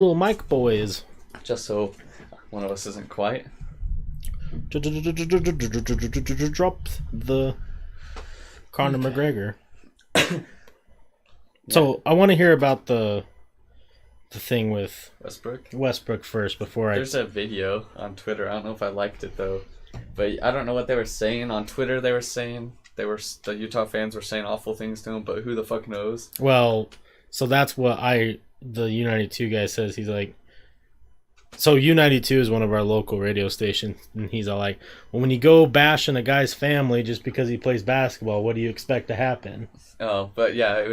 Little Mike boys. Just so one of us isn't quiet. Drop the Conor McGregor. Yeah. So I want to hear about the thing with Westbrook. first before There's a video on Twitter. I don't know if I liked it though, but I don't know what they were saying on Twitter. They were saying the Utah fans were saying awful things to him, but who the fuck knows? Well, so that's what the U92 guy says. He's like, so U92 is one of our local radio stations, and he's all like, well, when you go bashing a guy's family just because he plays basketball, what do you expect to happen? Oh, but yeah,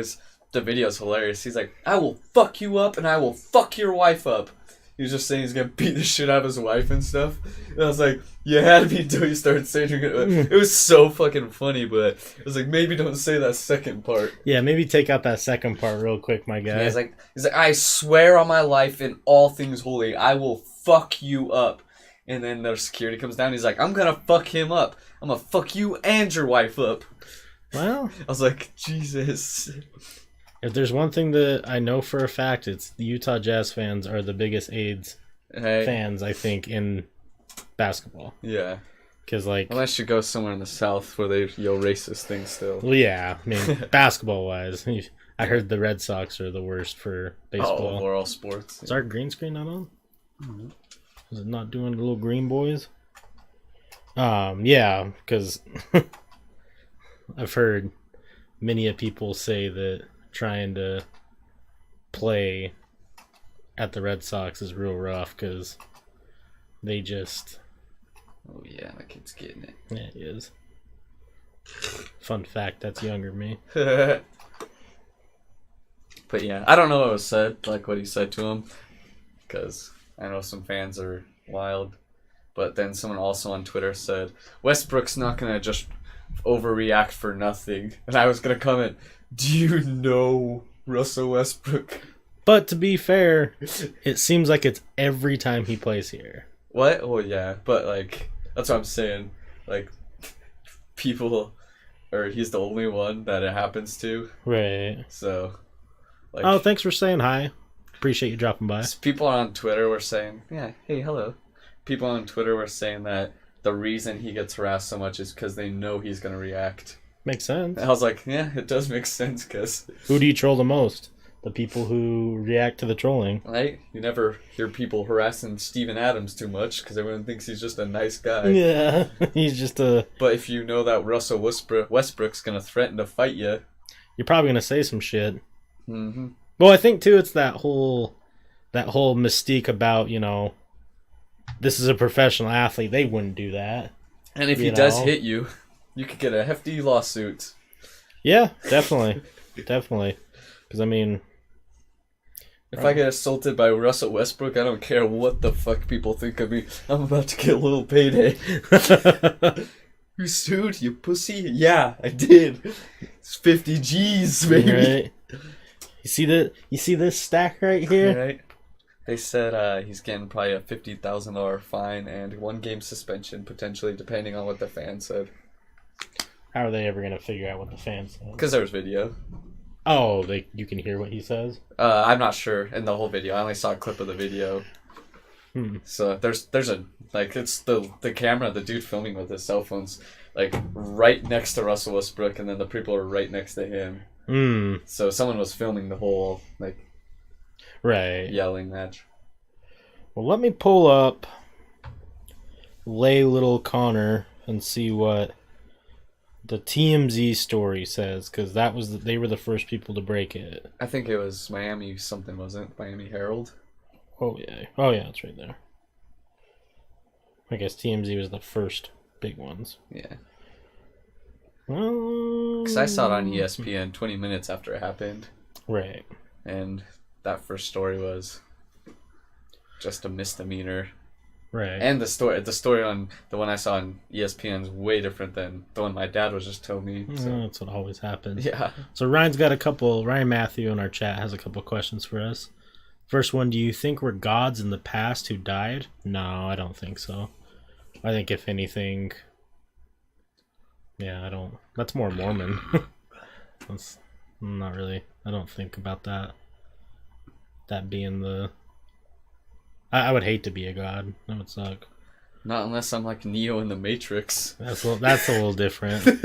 the video's hilarious. He's like, I will fuck you up and I will fuck your wife up. He was just saying he's gonna beat the shit out of his wife and stuff. And I was like, you had me until you started saying you're gonna. It was so fucking funny, but it was like, maybe don't say that second part. Yeah, maybe take out that second part real quick, my guy. Yeah, he's like, I swear on my life and all things holy, I will fuck you up. And then the security comes down. He's like, I'm gonna fuck him up. I'm gonna fuck you and your wife up. Well, I was like, Jesus. If there's one thing that I know for a fact, it's the Utah Jazz fans are the biggest AIDS fans, I think, in basketball. Yeah. Because, like... Unless you go somewhere in the South where they yell racist things still. Well, yeah. I mean, basketball-wise, I heard the Red Sox are the worst for baseball. Oh, for all sports. Is our green screen not on? Mm-hmm. Is it not doing the little green boys? Yeah, because I've heard many of people say that trying to play at the Red Sox is real rough because they just... Oh yeah, my kid's getting it. Yeah, he is. Fun fact, that's younger than me. But yeah, I don't know what was said, like what he said to him, because I know some fans are wild. But then someone also on Twitter said, Westbrook's not going to just overreact for nothing. And I was going to comment, do you know Russell Westbrook? But to be fair, it seems like it's every time he plays here. What? Oh yeah, but like, that's what I'm saying. Like, people, or he's the only one that it happens to. Right. So, like... Oh, thanks for saying hi. Appreciate you dropping by. People on Twitter were saying, yeah, hey, hello. People on Twitter were saying that the reason he gets harassed so much is because they know he's going to react. Makes sense. And I was like, yeah, it does make sense, because... Who do you troll the most? The people who react to the trolling. Right? You never hear people harassing Steven Adams too much, because everyone thinks he's just a nice guy. Yeah, he's just a... But if you know that Russell Westbrook's going to threaten to fight you... You're probably going to say some shit. Mm-hmm. Well, I think, too, it's that whole mystique about, you know, this is a professional athlete. They wouldn't do that. And if he does hit you, you could get a hefty lawsuit. Yeah, definitely. Definitely. Because, I mean... If I get assaulted by Russell Westbrook, I don't care what the fuck people think of me. I'm about to get a little payday. You sued, you pussy? Yeah, I did. It's 50 G's, baby. Right. You see this stack right here? Right. They said he's getting probably a $50,000 fine and 1 game suspension, potentially, depending on what the fan said. How are they ever going to figure out what the fan said? Because there was video. Oh, you can hear what he says? I'm not sure in the whole video. I only saw a clip of the video. So there's a, like, it's the camera, the dude filming with his cell phone's, like, right next to Russell Westbrook, and then the people are right next to him. So someone was filming the whole, like, right, yelling match. Well, let me pull up Lay Little Connor and see what the TMZ story says, because they were the first people to break it. I think it was Miami something, wasn't it? Miami Herald? Oh yeah, it's right there. I guess TMZ was the first big ones. Yeah. Because I saw it on ESPN 20 minutes after it happened. Right. And that first story was just a misdemeanor. Right. And the story on the one I saw on ESPN is way different than the one my dad was just telling me. So. That's what always happens. Yeah. So Ryan Matthew in our chat has a couple questions for us. First one, do you think we're gods in the past who died? No, I don't think so. I think if anything, yeah, I don't. That's more Mormon. That's not really. I don't think about that. That being the I would hate to be a god. That would suck. Not unless I'm like Neo in the Matrix. That's a little different.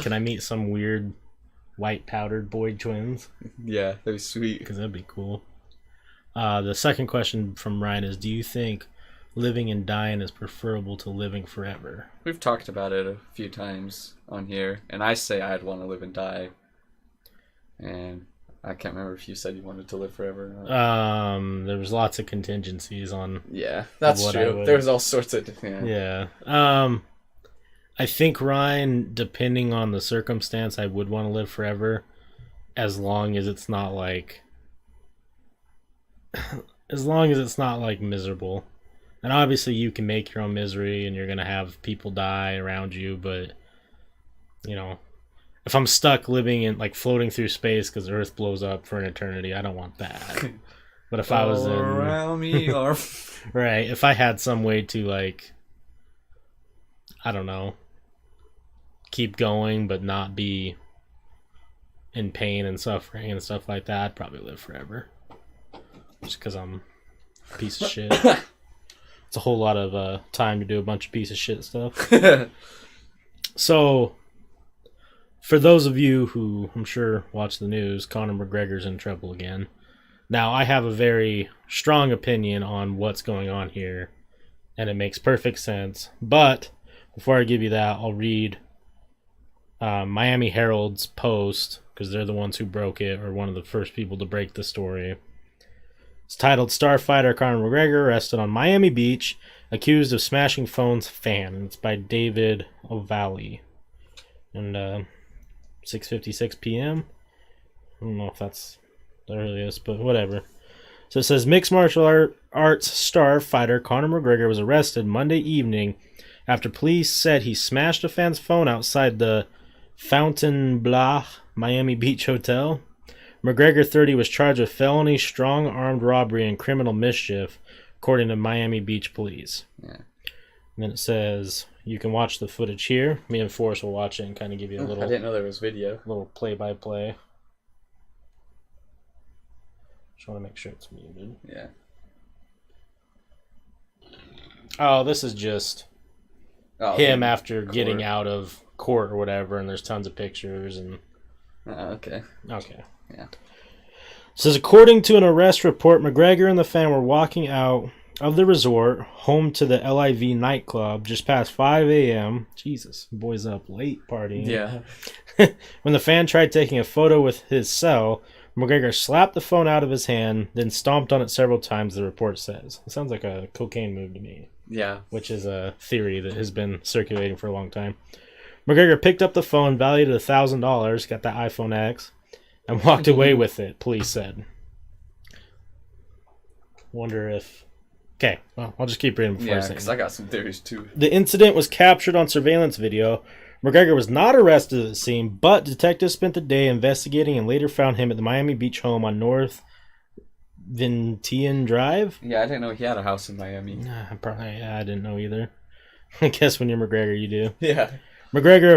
Can I meet some weird white powdered boy twins? Yeah, that'd be sweet. Because that'd be cool. The second question from Ryan is, do you think living and dying is preferable to living forever? We've talked about it a few times on here, and I say I'd want to live and die. And I can't remember if you said you wanted to live forever or not. There was lots of contingencies on. Yeah, that's true. There's all sorts of. Yeah. I think, Ryan, depending on the circumstance, I would want to live forever, as long as it's not like miserable. And obviously you can make your own misery and you're going to have people die around you, but if I'm stuck living in like floating through space because the Earth blows up for an eternity, I don't want that. But if I was around me or right, if I had some way to like, I don't know, keep going but not be in pain and suffering and stuff like that, I'd probably live forever. Just because I'm a piece of shit. It's a whole lot of time to do a bunch of piece of shit stuff. So, for those of you who I'm sure watch the news, Conor McGregor's in trouble again. Now, I have a very strong opinion on what's going on here, and it makes perfect sense. But before I give you that, I'll read Miami Herald's post, because they're the ones who broke it, or one of the first people to break the story. It's titled, Starfighter Conor McGregor Arrested on Miami Beach, Accused of Smashing Phone's Fan. And it's by David O'Valley. And 6:56 p.m. I don't know if that's the earliest, but whatever. So it says, mixed martial arts star fighter Conor McGregor was arrested Monday evening after police said he smashed a fan's phone outside the Fontainebleau Miami Beach Hotel. McGregor, 30, was charged with felony strong armed robbery and criminal mischief, according to Miami Beach police. Yeah. And then it says, you can watch the footage here. Me and Forrest will watch it and kind of give you a little... I didn't know there was video. Little play-by-play. Just want to make sure it's muted. Yeah. Oh, this is just him after getting out of court or whatever, and there's tons of pictures and... Okay. Okay. Yeah. It says, according to an arrest report, McGregor and the fan were walking out of the resort, home to the LIV nightclub, just past 5 a.m. Jesus, boys up late partying. Yeah. When the fan tried taking a photo with his cell, McGregor slapped the phone out of his hand, then stomped on it several times, the report says. It sounds like a cocaine move to me. Yeah. Which is a theory that has been circulating for a long time. McGregor picked up the phone, valued at $1,000, got that iPhone X, and walked away with it, police said. Wonder if... Okay, well, I'll just keep reading before I say it. Yeah, because I got some theories too. The incident was captured on surveillance video. McGregor was not arrested at the scene, but detectives spent the day investigating and later found him at the Miami Beach home on North Vintian Drive. Yeah, I didn't know he had a house in Miami. I didn't know either. I guess when you're McGregor, you do. Yeah. McGregor,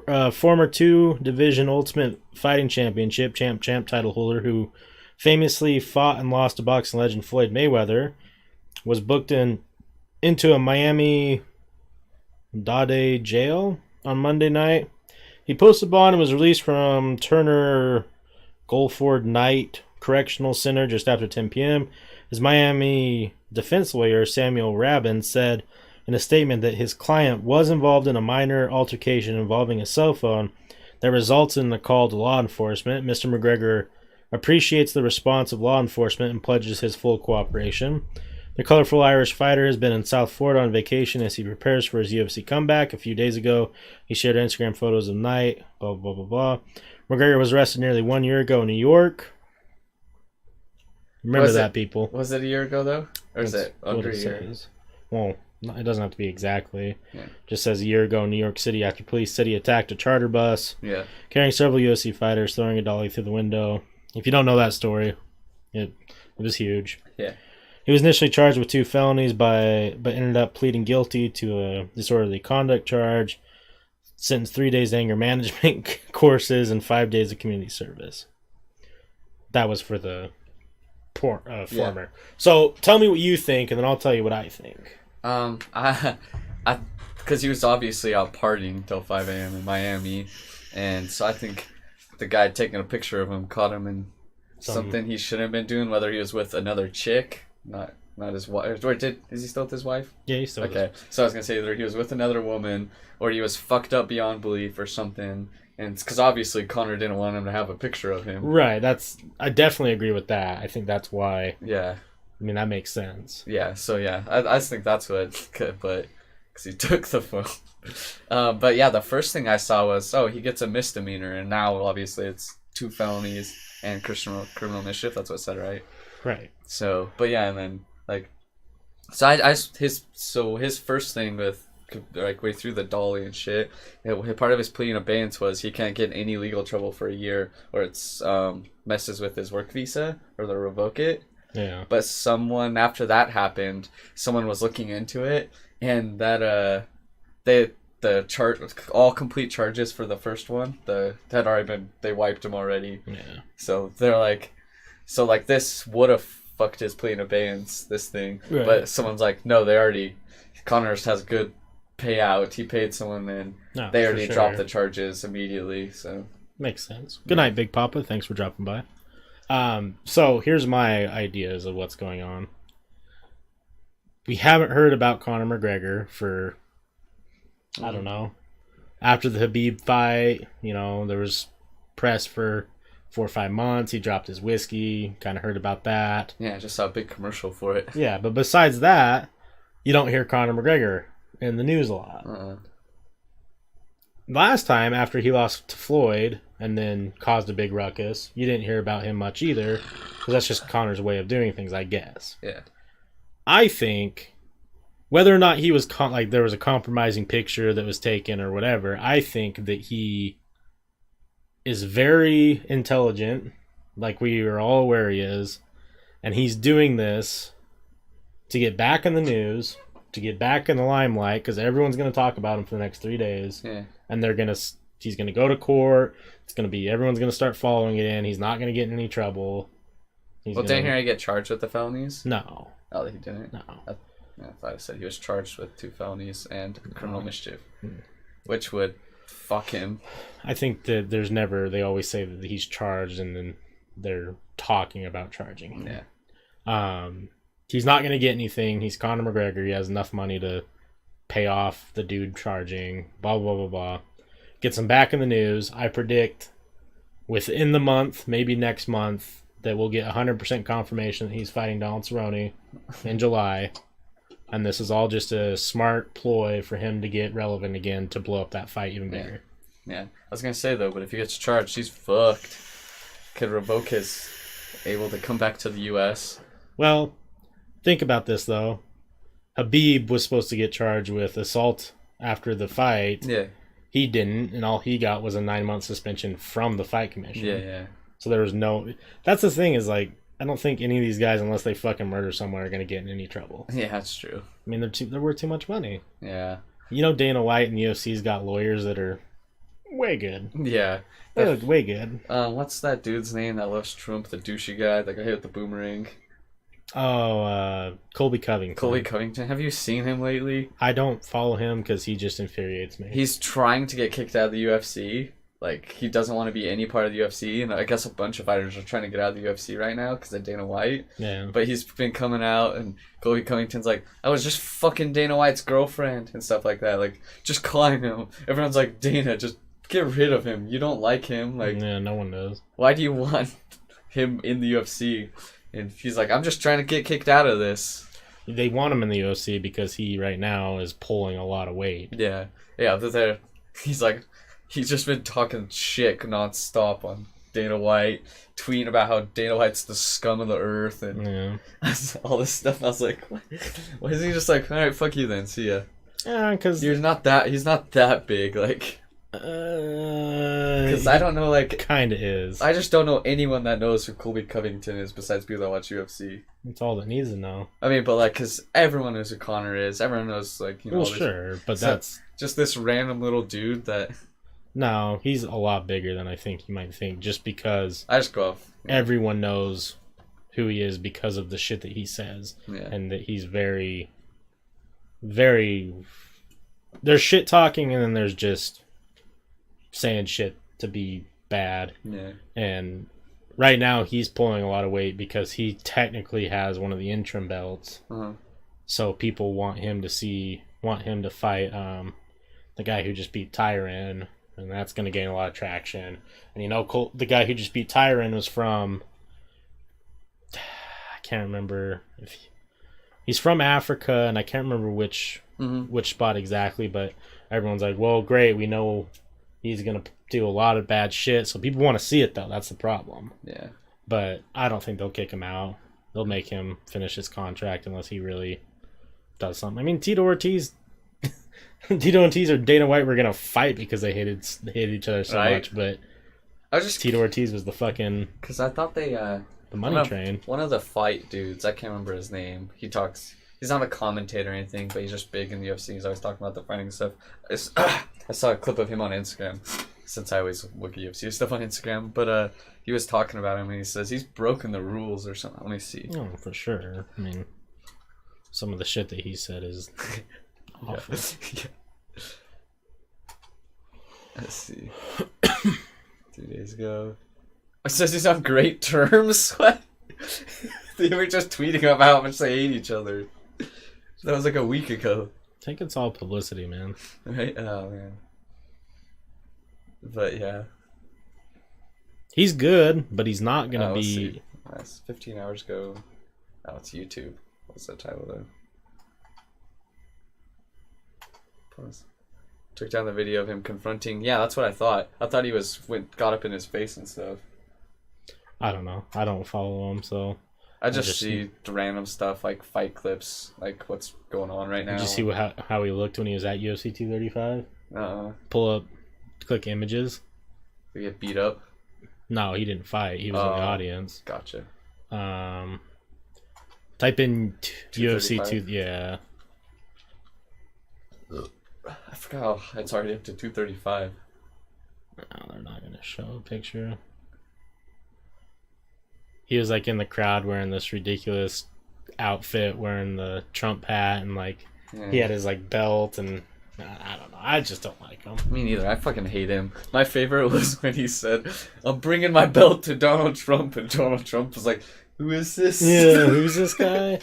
a former 2-division Ultimate Fighting Championship champ title holder who famously fought and lost to boxing legend Floyd Mayweather, was booked into a Miami Dade jail on Monday night. He posted bond and was released from Turner Guilford Night Correctional Center just after 10 p.m. His Miami defense lawyer, Samuel Rabin, said in a statement that his client was involved in a minor altercation involving a cell phone that resulted in a call to law enforcement. Mr. McGregor appreciates the response of law enforcement and pledges his full cooperation. The colorful Irish fighter has been in South Florida on vacation as he prepares for his UFC comeback. A few days ago, he shared Instagram photos of the night, blah, blah, blah, blah. McGregor was arrested nearly 1 year ago in New York. Remember that, people. Was it a year ago, though? Or is it under a year? Says. Well, it doesn't have to be exactly. Yeah. Just says a year ago in New York City after police said he attacked a charter bus, carrying several UFC fighters, throwing a dolly through the window. If you don't know that story, it was huge. Yeah. He was initially charged with 2 felonies, but ended up pleading guilty to a disorderly conduct charge, sentenced 3 days anger management courses, and 5 days of community service. That was for the former. So tell me what you think, and then I'll tell you what I think. I, because he was obviously out partying till 5 a.m. in Miami, and so I think the guy taking a picture of him caught him in something he shouldn't have been doing. Whether he was with another chick, not his wife. Or is he still with his wife? Yeah, he's still. Okay, so I was gonna say either he was with another woman or he was fucked up beyond belief or something. And because obviously Conor didn't want him to have a picture of him. Right. I definitely agree with that. I think that's why. Yeah. I mean, that makes sense. Yeah. So yeah, I just think that's what. But because he took the phone. But yeah, the first thing I saw was he gets a misdemeanor, and now obviously it's 2 felonies and criminal mischief. That's what it said, right? Right. So, but yeah, and then his first thing with way through the dolly and shit. Part of his plea in abeyance was he can't get in any legal trouble for a year, or it's messes with his work visa, or they'll revoke it. Yeah. But someone after that happened, someone was looking into it, and that all complete charges for the first one had already been, they wiped him already. Yeah. So they're like, this would have fucked his plea in abeyance, this thing. Right. But someone's like, no, Connor's has good payout. He paid someone, and they already dropped the charges immediately. So makes sense. Good night, Big Papa. Thanks for dropping by. So here's my ideas of what's going on. We haven't heard about Conor McGregor for, I don't know, after the Khabib fight. There was press for 4 or 5 months. He dropped his whiskey. Kind of heard about that. Yeah, I just saw a big commercial for it. Yeah, but besides that, you don't hear Conor McGregor in the news a lot. Last time, after he lost to Floyd and then caused a big ruckus, you didn't hear about him much either, because that's just Conor's way of doing things, I guess. Yeah. I think, whether or not he was there was a compromising picture that was taken or whatever, I think that he is very intelligent, like we are all aware he is, and he's doing this to get back in the news, to get back in the limelight, because everyone's going to talk about him for the next 3 days. Yeah. And he's going to go to court. Everyone's going to start following it in. He's not going to get in any trouble. Didn't he get charged with the felonies? No. Oh, he didn't? No. I thought I said he was charged with 2 felonies and criminal mischief, which would fuck him. I think that they always say that he's charged, and then they're talking about charging him. Yeah. He's not going to get anything. He's Conor McGregor. He has enough money to pay off the dude charging. Blah, blah, blah, blah. Gets him back in the news. I predict within the month, maybe next month, that we'll get 100% confirmation that he's fighting Donald Cerrone in July. And this is all just a smart ploy for him to get relevant again, to blow up that fight even bigger. Yeah. I was going to say, though, but if he gets charged, he's fucked. Could revoke his able to come back to the U.S. Well, think about this, though. Khabib was supposed to get charged with assault after the fight. Yeah. He didn't, and all he got was a 9-month suspension from the fight commission. Yeah. So there was no... That's the thing, is I don't think any of these guys, unless they fucking murder someone, are going to get in any trouble. Yeah, that's true. I mean, they're worth too much money. Yeah. Dana White and UFC's got lawyers that are way good. Yeah. They look way good. What's that dude's name that loves Trump, the douchey guy that got hit with the boomerang? Oh, Colby Covington. Colby Covington. Have you seen him lately? I don't follow him because he just infuriates me. He's trying to get kicked out of the UFC. He doesn't want to be any part of the UFC, and I guess a bunch of fighters are trying to get out of the UFC right now because of Dana White. Yeah. But he's been coming out, and Colby Covington's like, I was just fucking Dana White's girlfriend, and stuff like that. Just calling him. Everyone's like, Dana, just get rid of him. You don't like him. Yeah, no one does. Why do you want him in the UFC? And he's like, I'm just trying to get kicked out of this. They want him in the UFC because he right now is pulling a lot of weight. Yeah. He's just been talking shit nonstop on Dana White, tweeting about how Dana White's the scum of the earth and all this stuff. I was like, why is he just like, all right, fuck you then, see ya? Yeah, because he's not that big, because I don't know, kind of is. I just don't know anyone that knows who Colby Covington is besides people that watch UFC. That's all that needs to know. I mean, but because everyone knows who Conor is, everyone knows Well, sure, but that's just this random little dude that. No, he's a lot bigger than I think you might think. Just because I just go off. Everyone knows who he is because of the shit that he says, Yeah. and that he's very, very. There's shit talking, and then there's just saying shit to be bad. Yeah. And right now he's pulling a lot of weight because he technically has one of the interim belts. So people want him to fight the guy who just beat Tyron, and that's going to gain a lot of traction. And you know, the guy who just beat Tyron was from, I can't remember if he's from Africa, and I can't remember which spot exactly, but everyone's like, well, great, we know he's going to do a lot of bad shit, so people want to see it, though. That's the problem. Yeah. But I don't think they'll kick him out. They'll make him finish his contract unless he really does something. I mean, Tito Ortiz or Dana White were going to fight because they hated each other so much, but Tito Ortiz was the fucking... Because I thought they... the money train. One of the fight dudes, I can't remember his name. He's not a commentator or anything, but he's just big in the UFC. He's always talking about the fighting stuff. I saw a clip of him on Instagram, since I always look at UFC stuff on Instagram. But he was talking about him, and he says he's broken the rules or something. Let me see. Oh, for sure. I mean, some of the shit that he said is awful. Yeah. Let's see. 2 days ago. It says he's on great terms. What? They were just tweeting about how much they hate each other. That was like a week ago. I think it's all publicity, man. Right? Oh, man. But, yeah. He's good, but he's not going to be... That's 15 hours ago. Oh, it's YouTube. What's the title, though? Pause. Took down the video of him confronting... Yeah, that's what I thought. I thought he got up in his face and stuff. I don't know. I don't follow him, so... I just see random stuff, like fight clips, like what's going on right now. Did you see how he looked when he was at UFC 235? Pull up, click images. Did he get beat up? No, he didn't fight. He was in the audience. Gotcha. Type in UFC 2... Yeah. I forgot how it's already up to 235. No, they're not going to show a picture. He was like in the crowd wearing this ridiculous outfit, wearing the Trump hat, and like he had his like belt, and I don't know. I just don't like him. Me neither. I fucking hate him. My favorite was when he said, "I'm bringing my belt to Donald Trump," and Donald Trump was like, "Who is this?" Yeah, who's this guy?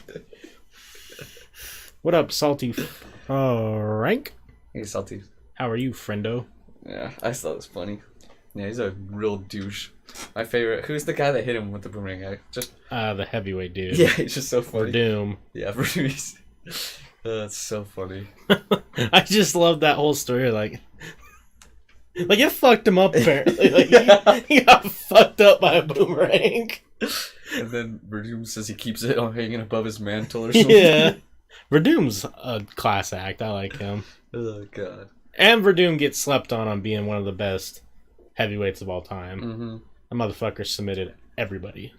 What up, Salty Frank? Hey, Salty. How are you, friendo? Yeah, I thought it was funny. Yeah, he's a real douche. My favorite. Who's the guy that hit him with the boomerang? The heavyweight dude. Yeah, he's just so funny. Doom. Yeah, Doom. That's so funny. I just love that whole story. Like it fucked him up apparently. Like he got fucked up by a boomerang. And then Verdum says he keeps it on hanging above his mantle or something. Yeah. Verdum's a class act. I like him. Oh god. And Verdum gets slept on being one of the best heavyweights of all time. Mm-hmm. That motherfucker submitted everybody.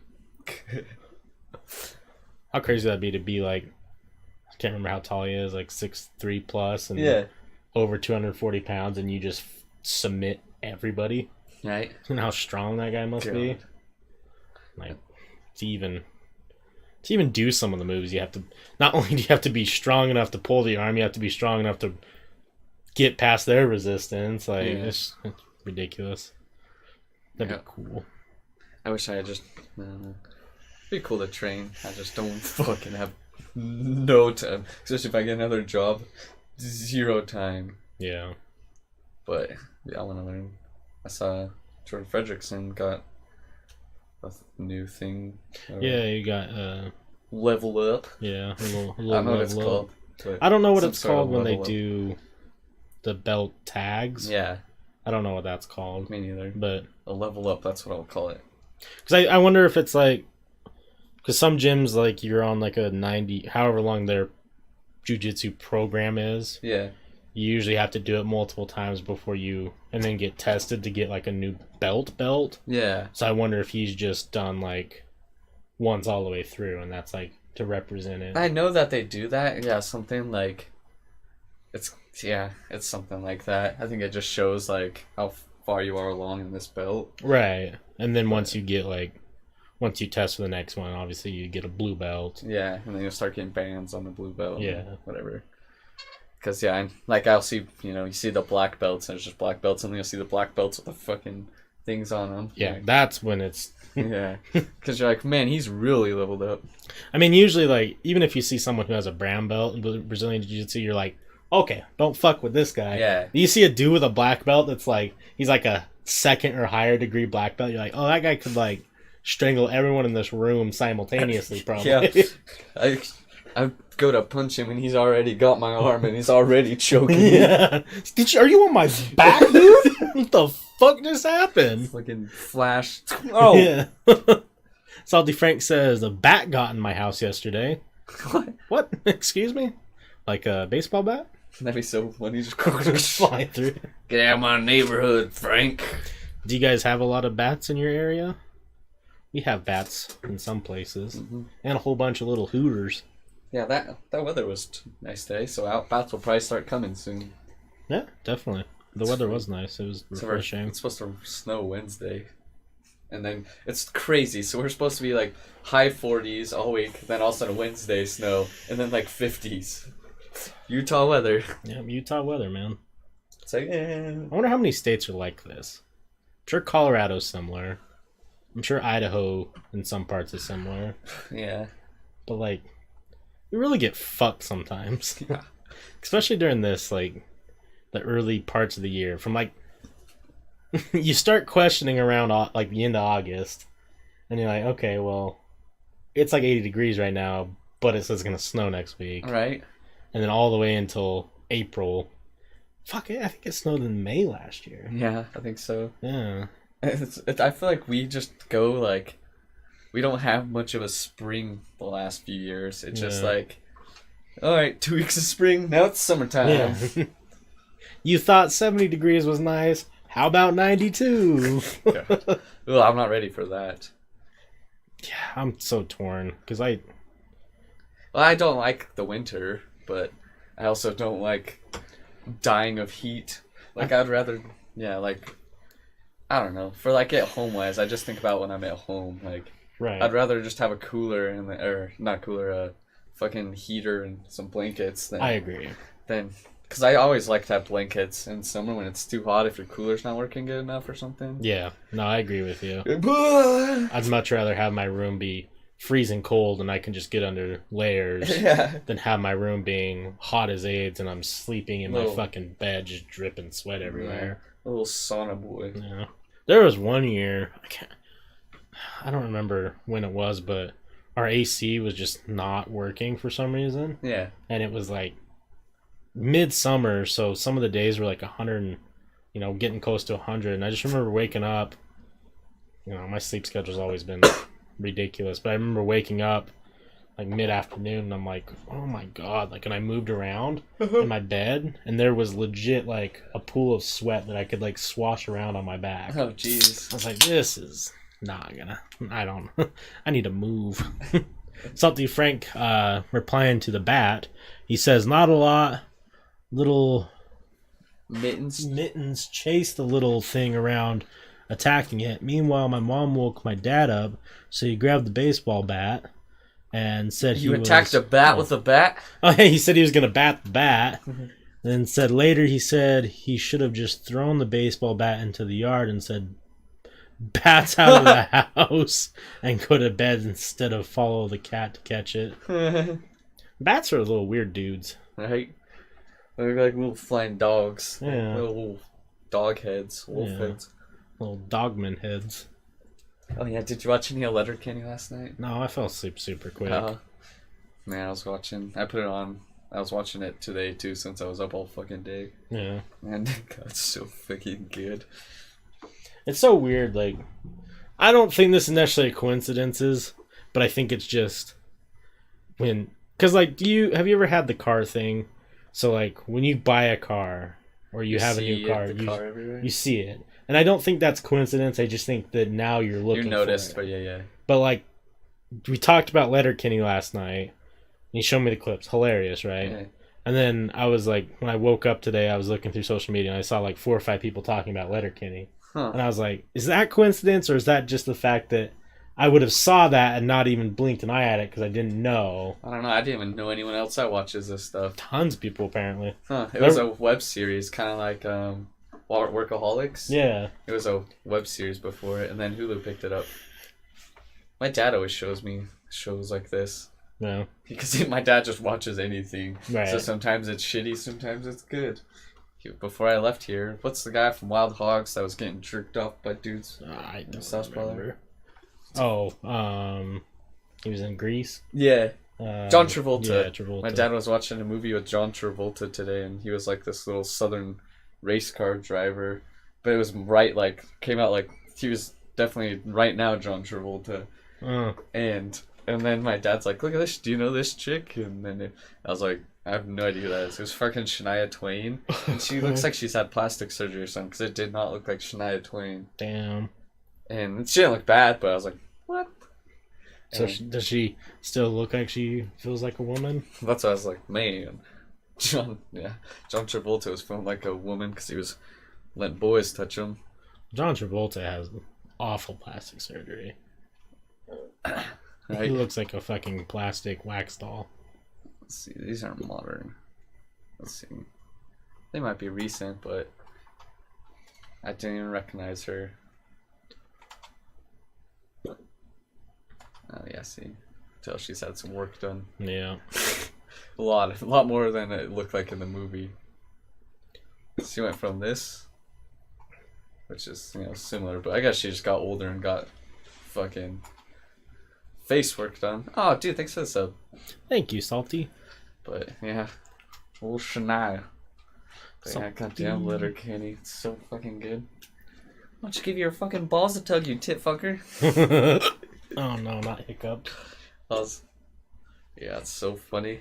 How crazy would that be to be like, I can't remember how tall he is, like 6'3" plus and over 240 pounds, and you just submit everybody. Right. And how strong that guy must be. Like, to even do some of the moves, you have to, not only do you have to be strong enough to pull the arm, you have to be strong enough to get past their resistance. Like, it's ridiculous. That'd be cool. I wish I had just... it'd be cool to train. I just don't fucking have no time. Especially if I get another job. 0 time. Yeah. But, yeah, I want to learn. I saw Jordan Fredrickson got a new thing. Yeah, you got... Level up. Yeah, a little I don't know what it's called. I don't know what it's called when they do the belt tags. Yeah. I don't know what that's called. Me neither. But a level up, that's what I'll call it. Because I wonder if it's like... Because some gyms, like, you're on like a 90... However long their jiu-jitsu program is. Yeah. You usually have to do it multiple times before you... And then get tested to get like a new belt. Yeah. So I wonder if he's just done like... once all the way through, and that's like to represent it. I know that they do that. Yeah, something like... It's something like that. I think it just shows like how far you are along in this belt. Right. And then once once you test for the next one, obviously you get a blue belt. Yeah, and then you'll start getting bans on the blue belt. Yeah. Whatever. Because, yeah, like, I'll see, you see the black belts, and it's just black belts, and then you'll see the black belts with the fucking things on them. Yeah, like, that's when it's... yeah. Because you're like, man, he's really leveled up. I mean, usually, like, even if you see someone who has a brown belt in Brazilian Jiu-Jitsu, you're like, okay, don't fuck with this guy. Yeah. You see a dude with a black belt that's like, he's like a second or higher degree black belt, you're like, oh, that guy could, like, strangle everyone in this room simultaneously, probably. Yeah. I go to punch him and he's already got my arm and he's already choking yeah. Are you on my back, dude? What the fuck just happened? Fucking flash. Oh. Yeah. Salty Frank says, a bat got in my house yesterday. What? Excuse me? Like a baseball bat? That'd be so funny. Just flying through. Get out of my neighborhood, Frank. Do you guys have a lot of bats in your area? We have bats in some places. Mm-hmm. And a whole bunch of little hooters. Yeah, that weather was nice today, so bats will probably start coming soon. Yeah, definitely. The weather was nice. It was refreshing. It's supposed to snow Wednesday. And then it's crazy. So we're supposed to be like high 40s all week, then all of a sudden Wednesday snow, and then like 50s. Utah weather. Yeah, Utah weather, man. It's like, I wonder how many states are like this. I'm sure Colorado's similar. I'm sure Idaho in some parts is similar. Yeah. But like, you really get fucked sometimes. Yeah. Especially during this, like, the early parts of the year. From like, you start questioning around like the end of August, and you're like, okay, well, it's like 80 degrees right now, but it says it's gonna snow next week. Right. And then all the way until April. Fuck it, I think it snowed in May last year. Yeah, I think so. Yeah. I feel like we just go like, we don't have much of a spring the last few years. It's just like, all right, 2 weeks of spring, now it's summertime. Yeah. You thought 70 degrees was nice. How about 92? Yeah. Well, I'm not ready for that. Yeah, I'm so torn because Well, I don't like the winter, but I also don't like dying of heat. Like, I'd rather, like, I don't know. For like at home wise, I just think about when I'm at home. Like, right. I'd rather just have a cooler or not cooler, a fucking heater and some blankets. I agree. Because I always like to have blankets in summer when it's too hot if your cooler's not working good enough or something. Yeah, no, I agree with you. I'd much rather have my room be freezing cold and I can just get under layers than have my room being hot as AIDS and I'm sleeping in my fucking bed just dripping sweat everywhere. A little sauna boy. Yeah. There was one year, I don't remember when it was, but our AC was just not working for some reason. Yeah. And it was like midsummer, so some of the days were like 100 and, getting close to 100. And I just remember waking up, my sleep schedule's always been ridiculous, but I remember waking up like mid-afternoon and I'm like, oh my god, like, and I moved around in my bed and there was legit like a pool of sweat that I could like swash around on my back. Oh jeez. I was like, this is not gonna, I need to move. Salty Frank replying to the bat, he says, not a lot, little mittens chase the little thing around attacking it. Meanwhile, my mom woke my dad up, so he grabbed the baseball bat and said you attacked a bat with a bat? Oh, hey, he said he was going to bat the bat. Then said later he said he should have just thrown the baseball bat into the yard and said, bats out of the house and go to bed instead of follow the cat to catch it. Bats are little weird dudes. Right? They're like little flying dogs. Yeah. Little dog heads. Wolf heads. Little dogman heads. Oh yeah, did you watch any of Letterkenny last night? No, I fell asleep super quick. Man, I was watching it today too since I was up all fucking day. Yeah. Man, God, it's so fucking good. It's so weird, like, I don't think this is necessarily coincidences, but I think it's just because like, have you ever had the car thing? So like, when you buy a car or you have a new car, you see it. And I don't think that's coincidence. I just think that now you're looking. You noticed, for it. But yeah. But like, we talked about Letterkenny last night, and you showed me the clips. Hilarious, right? Yeah. And then I was like, when I woke up today, I was looking through social media, and I saw like 4 or 5 people talking about Letterkenny. Huh. And I was like, is that coincidence, or is that just the fact that I would have saw that and not even blinked an eye at it because I didn't know. I don't know. I didn't even know anyone else that watches this stuff. Tons of people apparently. Huh. It was a web series, kind of like Workaholics. Yeah. It was a web series before it, and then Hulu picked it up. My dad always shows me shows like this. No. Because my dad just watches anything. Right. So sometimes it's shitty, sometimes it's good. Before I left here, what's the guy from Wild Hogs that was getting jerked off by dudes? I don't South remember. Oh, he was in Greece. Yeah. John Travolta. Yeah, Travolta. My dad was watching a movie with John Travolta today, and he was like this little southern race car driver. But it was came out like he was definitely right now John Travolta. And then my dad's like, look at this, do you know this chick? And then I was like, I have no idea who that is. It was fucking Shania Twain. And she looks like she's had plastic surgery or something, because it did not look like Shania Twain. Damn. And she didn't look bad, but I was like, what? So does she still look like she feels like a woman? That's why I was like, man. John Travolta was feeling like a woman because he was letting boys touch him. John Travolta has awful plastic surgery. Right? He looks like a fucking plastic wax doll. Let's see, these aren't modern. Let's see. They might be recent, but I didn't even recognize her. Oh yeah, see. Tell she's had some work done. Yeah. a lot more than it looked like in the movie. She went from this, which is, similar, but I guess she just got older and got fucking face work done. Oh, dude, thanks for the sub. Thank you, Salty. But yeah, old Shania. But yeah, goddamn Letterkenny, it's so fucking good. Why don't you give your fucking balls a tug, you tit fucker? Oh no, not hiccup. Yeah, it's so funny,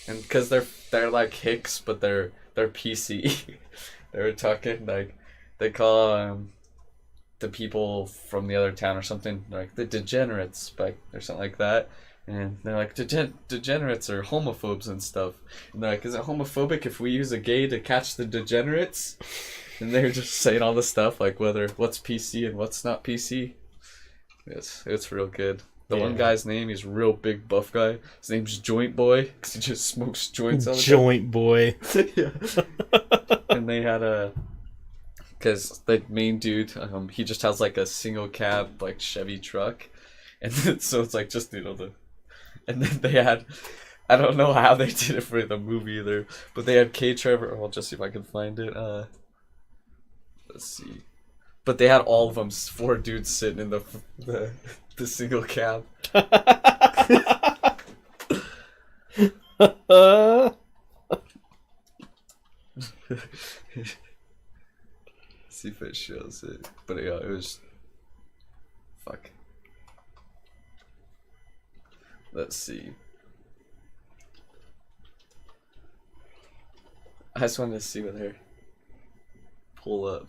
and because they're like hicks, but they're PC. They were talking like they call the people from the other town or something like the degenerates, or something like that. And they're like, degenerates are homophobes and stuff. And they're like, is it homophobic if we use a gay to catch the degenerates? And they're just saying all this stuff, like what's PC and what's not PC. It's real good. The one guy's name, he's a real big buff guy. His name's Joint Boy, because he just smokes joints all the time. Joint Boy. Yeah. And they had because the main dude, he just has like a single cab, like Chevy truck. And then, so it's like just, and then they had, I don't know how they did it for the movie either, but they had Trevor. I'll just see if I can find it. Let's see. But they had all of them, 4 dudes sitting in the single cab. See if it shows it. But yeah, it was. Fuck. Let's see. I just wanted to see what they pull up.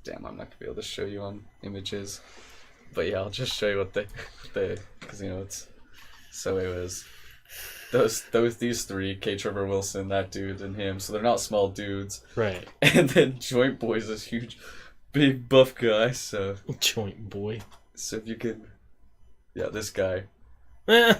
Damn, I'm not gonna be able to show you on images, but yeah, I'll just show you what they, because it's. So it was these 3, Trevor Wilson, that dude, and him. So they're not small dudes, right? And then Joint Boy's this huge, big buff guy. So Joint Boy. So if you could. Yeah, this guy.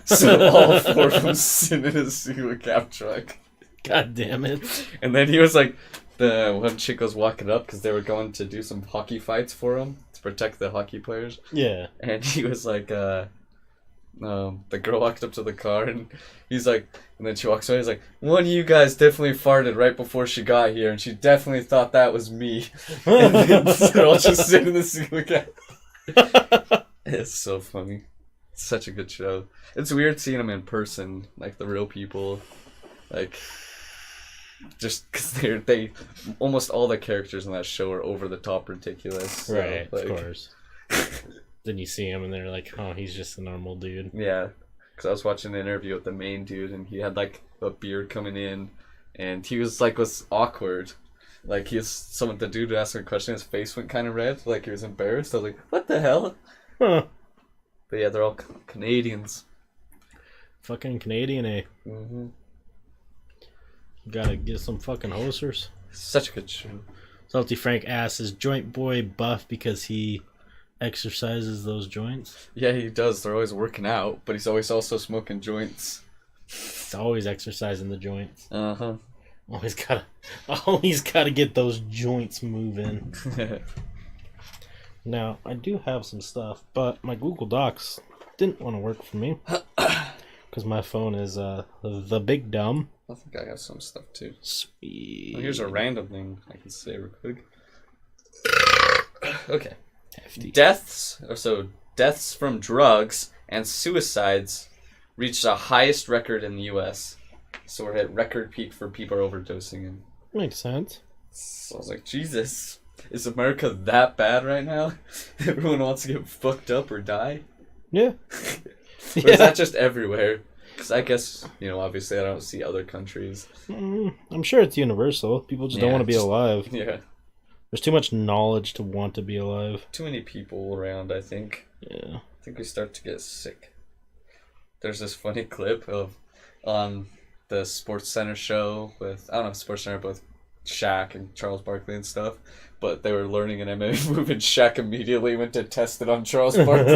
So all 4 of them sitting in a single cab truck. God damn it. And then he was like, the one chick was walking up because they were going to do some hockey fights for him to protect the hockey players. Yeah. And he was like, the girl walked up to the car and he's like, and then she walks away, he's like, one of you guys definitely farted right before she got here and she definitely thought that was me. And then they're all just sitting in the single cab. It's so funny. It's such a good show. It's weird seeing them in person, like the real people, like just because they almost all the characters in that show are over the top ridiculous. So, right, of course. Then you see him and they're like, oh, he's just a normal dude. Yeah, because I was watching an interview with the main dude and he had like a beard coming in, and he was awkward. Like the dude asked him a question, his face went kind of red, like he was embarrassed. I was like, what the hell? Huh. But yeah, they're all Canadians. Fucking Canadian, eh? Mm-hmm. Gotta get some fucking hosters. Such a good show. Salty Frank asks, is Joint Boy buff because he exercises those joints. Yeah, he does. They're always working out, but he's always also smoking joints. He's always exercising the joints. Uh-huh. Always gotta get those joints moving. Now, I do have some stuff, but my Google Docs didn't want to work for me. Because my phone is the big dumb. I think I have some stuff too. Sweet. Well, here's a random thing I can say real quick. Okay. Hefty. Deaths from drugs and suicides reached the highest record in the U.S. So we're at record peak for people overdosing. And Makes sense. so I was like, Jesus, is America that bad right now? Everyone wants to get fucked up or die? Yeah. Or is that just everywhere? Because I guess, obviously I don't see other countries. I'm sure it's universal. People just don't want to be alive. Yeah. There's too much knowledge to want to be alive. Too many people around, I think. Yeah. I think we start to get sick. There's this funny clip of the Sports Center show with, I don't know if Sports Center, but with Shaq and Charles Barkley and stuff. But they were learning an MMA move and Shaq immediately went to test it on Charles Barkley.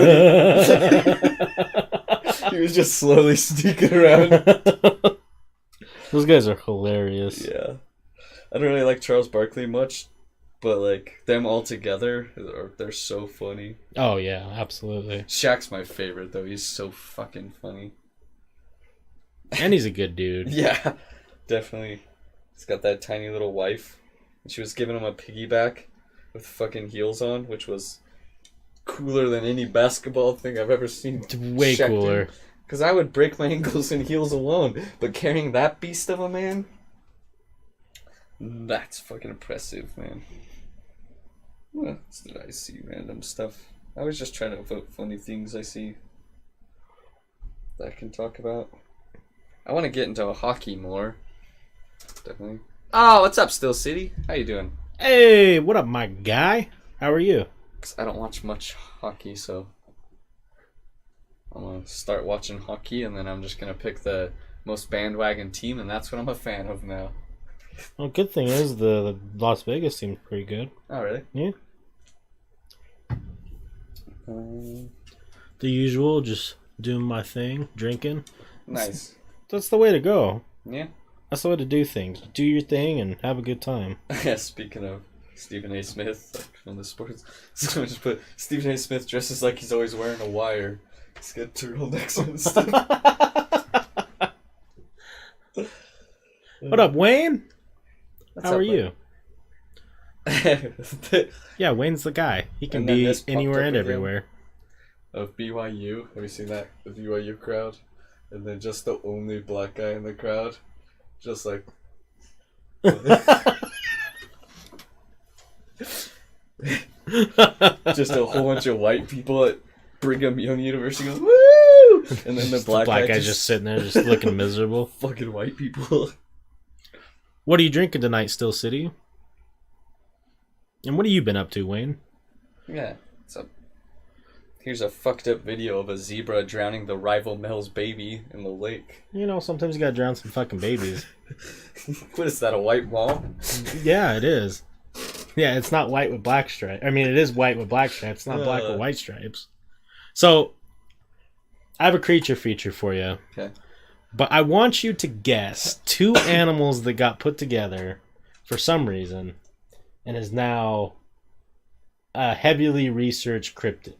He was just slowly sneaking around. Those guys are hilarious. Yeah. I don't really like Charles Barkley much, but like them all together, they're so funny. Oh yeah, absolutely. Shaq's my favorite though. He's so fucking funny. And he's a good dude. Yeah, definitely. He's got that tiny little wife. And she was giving him a piggyback with fucking heels on, which was cooler than any basketball thing I've ever seen. Way cooler. Because I would break my ankles in heels alone, but carrying that beast of a man, that's fucking impressive, man. What else did I see? Random stuff. I was just trying to vote funny things I see that I can talk about. I want to get into hockey more. Definitely. Oh, what's up, Still City? How you doing? Hey, what up, my guy? How are you? 'Cause I don't watch much hockey, so I'm going to start watching hockey, and then I'm just going to pick the most bandwagon team, and that's what I'm a fan of now. Well, good thing is the Las Vegas seems pretty good. Oh, really? Yeah. The usual, just doing my thing, drinking. Nice. That's the way to go. Yeah. That's the way to do things. Do your thing and have a good time. Yeah, speaking of Stephen A. Smith, like from the sports, someone just put Stephen A. Smith dresses like he's always wearing a wire. He's got turtlenecks on and stuff. What up, Wayne? What's How up, are you? Yeah, Wayne's the guy. He can be anywhere and everywhere. Of BYU, have you seen that? The BYU crowd, and then just the only black guy in the crowd, just like. Just a whole bunch of white people at Brigham Young University going, woo! And then the black guy's just sitting there, just looking miserable. Fucking white people. What are you drinking tonight, Still City? And what have you been up to, Wayne? Yeah, here's a fucked up video of a zebra drowning the rival male's baby in the lake. Sometimes you gotta drown some fucking babies. What is that, a white mom? Yeah, it is. Yeah, it's not white with black stripes. I mean, it is white with black stripes. It's not black with white stripes. So, I have a creature feature for you. Okay. But I want you to guess 2 animals that got put together for some reason and is now a heavily researched cryptid.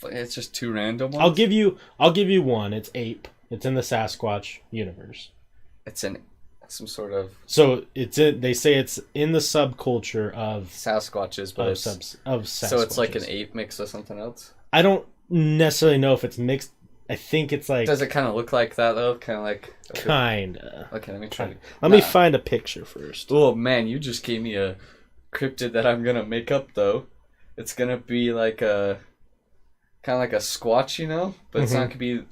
It's just 2 random ones? I'll give you one. It's ape. It's in the Sasquatch universe. It's in some sort of... So they say it's in the subculture of Sasquatches, but of Sasquatches. So it's like an ape mix with something else? I don't necessarily know if it's mixed. I think it's like... Does it kind of look like that, though? Kind of like... Okay. Kinda. Okay, let me try. Let me find a picture first. Oh, man, you just gave me a cryptid that I'm going to make up, though. It's going to be like a... Kind of like a squatch, But it's not going to be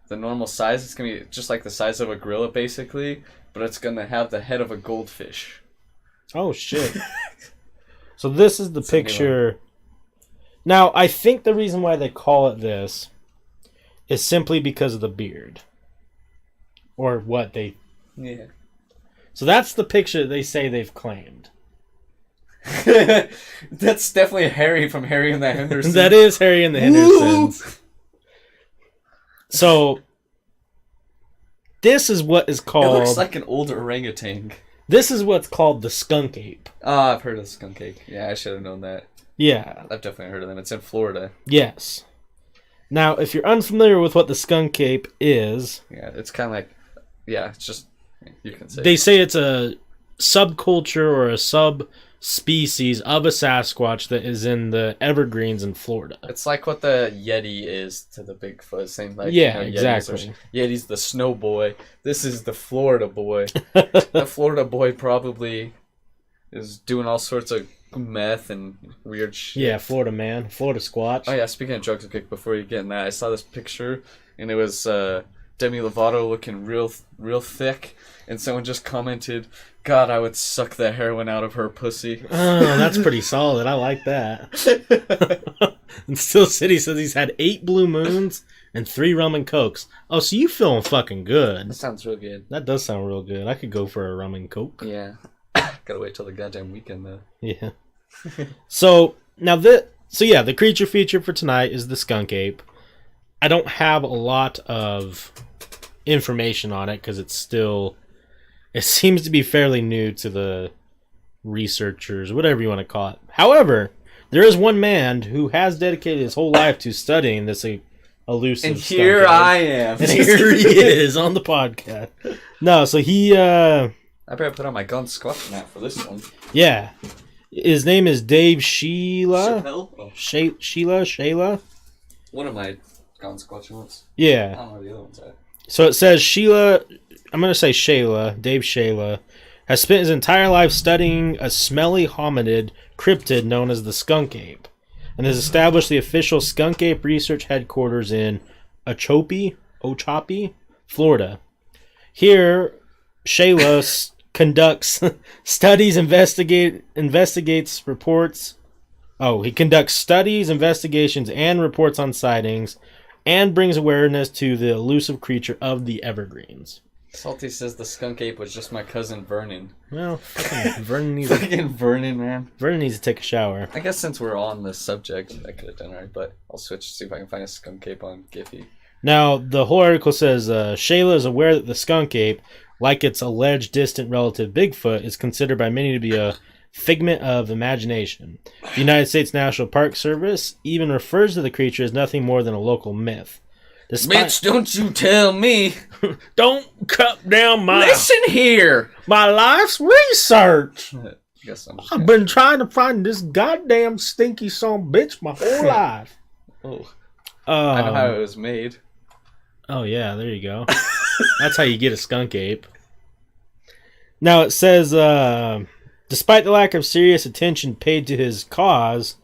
the normal size. It's going to be just like the size of a gorilla, basically. But it's going to have the head of a goldfish. Oh, shit. So this is the picture. Now, I think the reason why they call it this is simply because of the beard. Or what they... Yeah. So that's the picture they say they've claimed. That's definitely Harry from Harry and the Hendersons. That is Harry and the Hendersons. So, this is what is called... It looks like an older orangutan. This is what's called the skunk ape. Ah, I've heard of the skunk ape. Yeah, I should have known that. Yeah. I've definitely heard of them. It's in Florida. Yes. Now, if you're unfamiliar with what the skunk ape is... Yeah, it's kind of like... Yeah, it's just... You can say... They say it's a subculture or a subspecies of a Sasquatch that is in the Everglades in Florida. It's like what the Yeti is to the Bigfoot. Same like, yeah, exactly. Yetis, Yeti's the snow boy. This is the Florida boy. The Florida boy probably is doing all sorts of meth and weird shit. Yeah, Florida man. Florida Squatch. Oh yeah, speaking of drugs, okay, before you get in that, I saw this picture, and it was Demi Lovato looking real thick, and someone just commented, God, I would suck the heroin out of her pussy. Oh, that's pretty solid. I like that. And Still City says he's had 8 Blue Moons and 3 rum and cokes. Oh, so you feeling fucking good. That sounds real good. That does sound real good. I could go for a rum and coke. Yeah. Gotta wait till the goddamn weekend, though. Yeah. So, now the creature feature for tonight is the skunk ape. I don't have a lot of information on it because it seems to be fairly new to the researchers, whatever you want to call it. However, there is one man who has dedicated his whole life to studying this elusive and here skunk ape. I am. And here he is on the podcast. No, so he... I better put on my gun squatch mat for this one. Yeah. His name is Dave Sheila. Oh. Sheila? One of my gun squatch ones. Yeah. I don't know where the other ones are. So it says Sheila, I'm going to say Shayla, Dave Shayla, has spent his entire life studying a smelly hominid cryptid known as the skunk ape, and has established the official skunk ape research headquarters in Ochoape, Florida. Here, Shayla conducts studies, investigates reports. Oh, he conducts studies, investigations, and reports on sightings, and brings awareness to the elusive creature of the Evergreens. Salty says the skunk ape was just my cousin Vernon. Well, Vernon needs Vernon, man. Vernon needs to take a shower. I guess since we're on this subject, I could have done alright, but I'll switch to see if I can find a skunk ape on Giphy. Now, the whole article says Shayla is aware that the skunk ape, like its alleged distant relative Bigfoot, is considered by many to be a figment of imagination. The United States National Park Service even refers to the creature as nothing more than a local myth. Bitch, don't you tell me. Don't cut down Listen here. my life's research. I've been trying to find this goddamn stinky son bitch my whole life. Oh. I know how it was made. Oh, yeah, there you go. That's how you get a skunk ape. Now, it says, despite the lack of serious attention paid to his cause,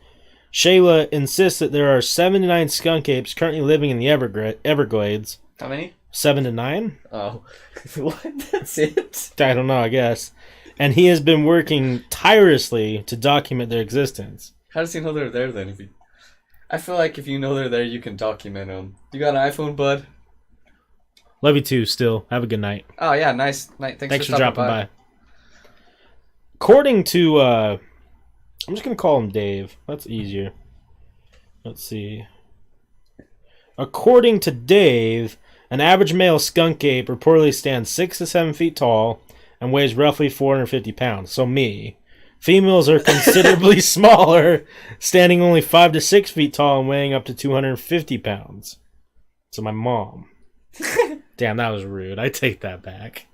Shayla insists that there are 7 to 9 skunk apes currently living in the Everglades. How many? 7 to 9? Oh. What? That's it? I don't know, I guess. And he has been working tirelessly to document their existence. How does he know they're there, then? I feel like if you know they're there, you can document them. You got an iPhone, bud? Love you too, still. Have a good night. Oh, yeah, nice night. Thanks for dropping by. According to, I'm just going to call him Dave. That's easier. Let's see. According to Dave, an average male skunk ape reportedly stands 6 to 7 feet tall and weighs roughly 450 pounds. So me. Females are considerably smaller, standing only 5 to 6 feet tall and weighing up to 250 pounds. So my mom. Damn, that was rude. I take that back.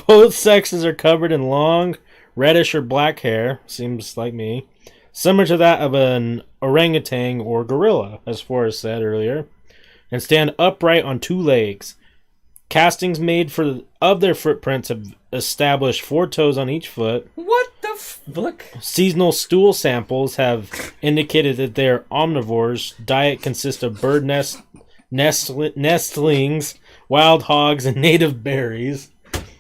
Both sexes are covered in long, reddish or black hair, seems like me, similar to that of an orangutan or gorilla, as Forrest said earlier, and stand upright on 2 legs. Castings made of their footprints have established 4 toes on each foot. What the fuck? Seasonal stool samples have indicated that they are omnivores. Diet consists of bird nestlings, wild hogs, and native berries.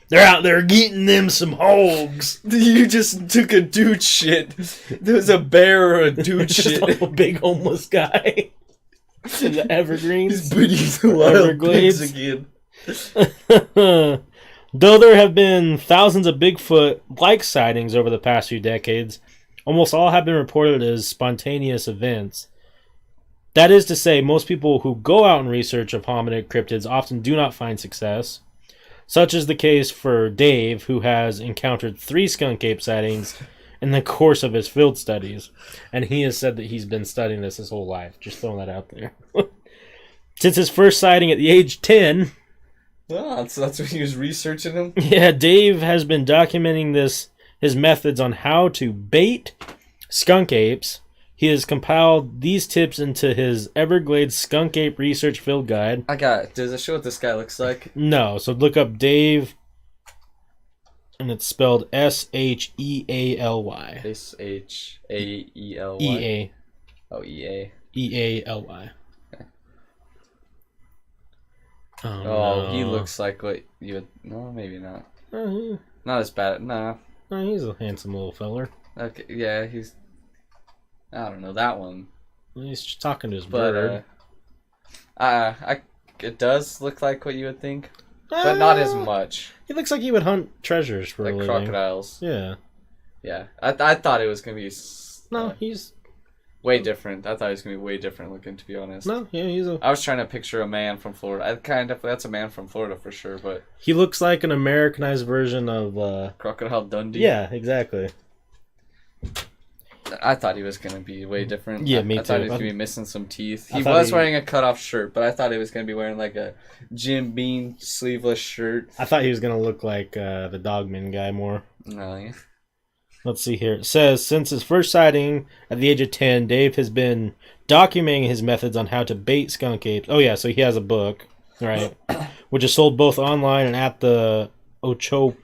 They're out there getting them some hogs. You just took a dude shit. There's a bear or a dude shit. A big homeless guy in the Evergreens. He's booting the wild pigs again. Though there have been thousands of Bigfoot-like sightings over the past few decades, almost all have been reported as spontaneous events. That is to say, most people who go out and research of hominid cryptids often do not find success. Such is the case for Dave, who has encountered 3 skunk ape sightings in the course of his field studies. And he has said that he's been studying this his whole life. Just throwing that out there. Since his first sighting at the age of 10... Oh, so that's when he was researching them? Yeah, Dave has been documenting his methods on how to bait skunk apes. He has compiled these tips into his Everglades Skunk Ape Research Field Guide. I got it. Does it show what this guy looks like? No, so look up Dave, and it's spelled S-H-E-A-L-Y. S-H-A-E-L-Y? E-A. Oh, E-A. E-A-L-Y. Okay. Oh, no. He no. looks like what you would... No, maybe not. Oh, Not as bad. No. he's a handsome little feller. Okay, yeah, he's... I don't know, that one. He's just talking to his But, bird. It does look like what you would think, but not as much. He looks like he would hunt treasures for a Like living. crocodiles. Yeah. Yeah. I thought it was going to be... No, he's... way different. I thought he was going to be way different looking, to be honest. No, yeah, he's a... I was trying to picture a man from Florida. That's a man from Florida for sure, but... He looks like an Americanized version of... Crocodile Dundee? Yeah, exactly. I thought he was going to be way different. Yeah, me I thought too. he was going to be missing some teeth. He thought was wearing a cutoff shirt, but I thought he was going to be wearing like a Jim Beam sleeveless shirt. I thought he was going to look like the Dogman guy more. No, yeah. Let's see here. It says, since his first sighting at the age of 10, Dave has been documenting his methods on how to bait skunk apes. Oh, yeah, so he has a book, right, which is sold both online and at the Ochoa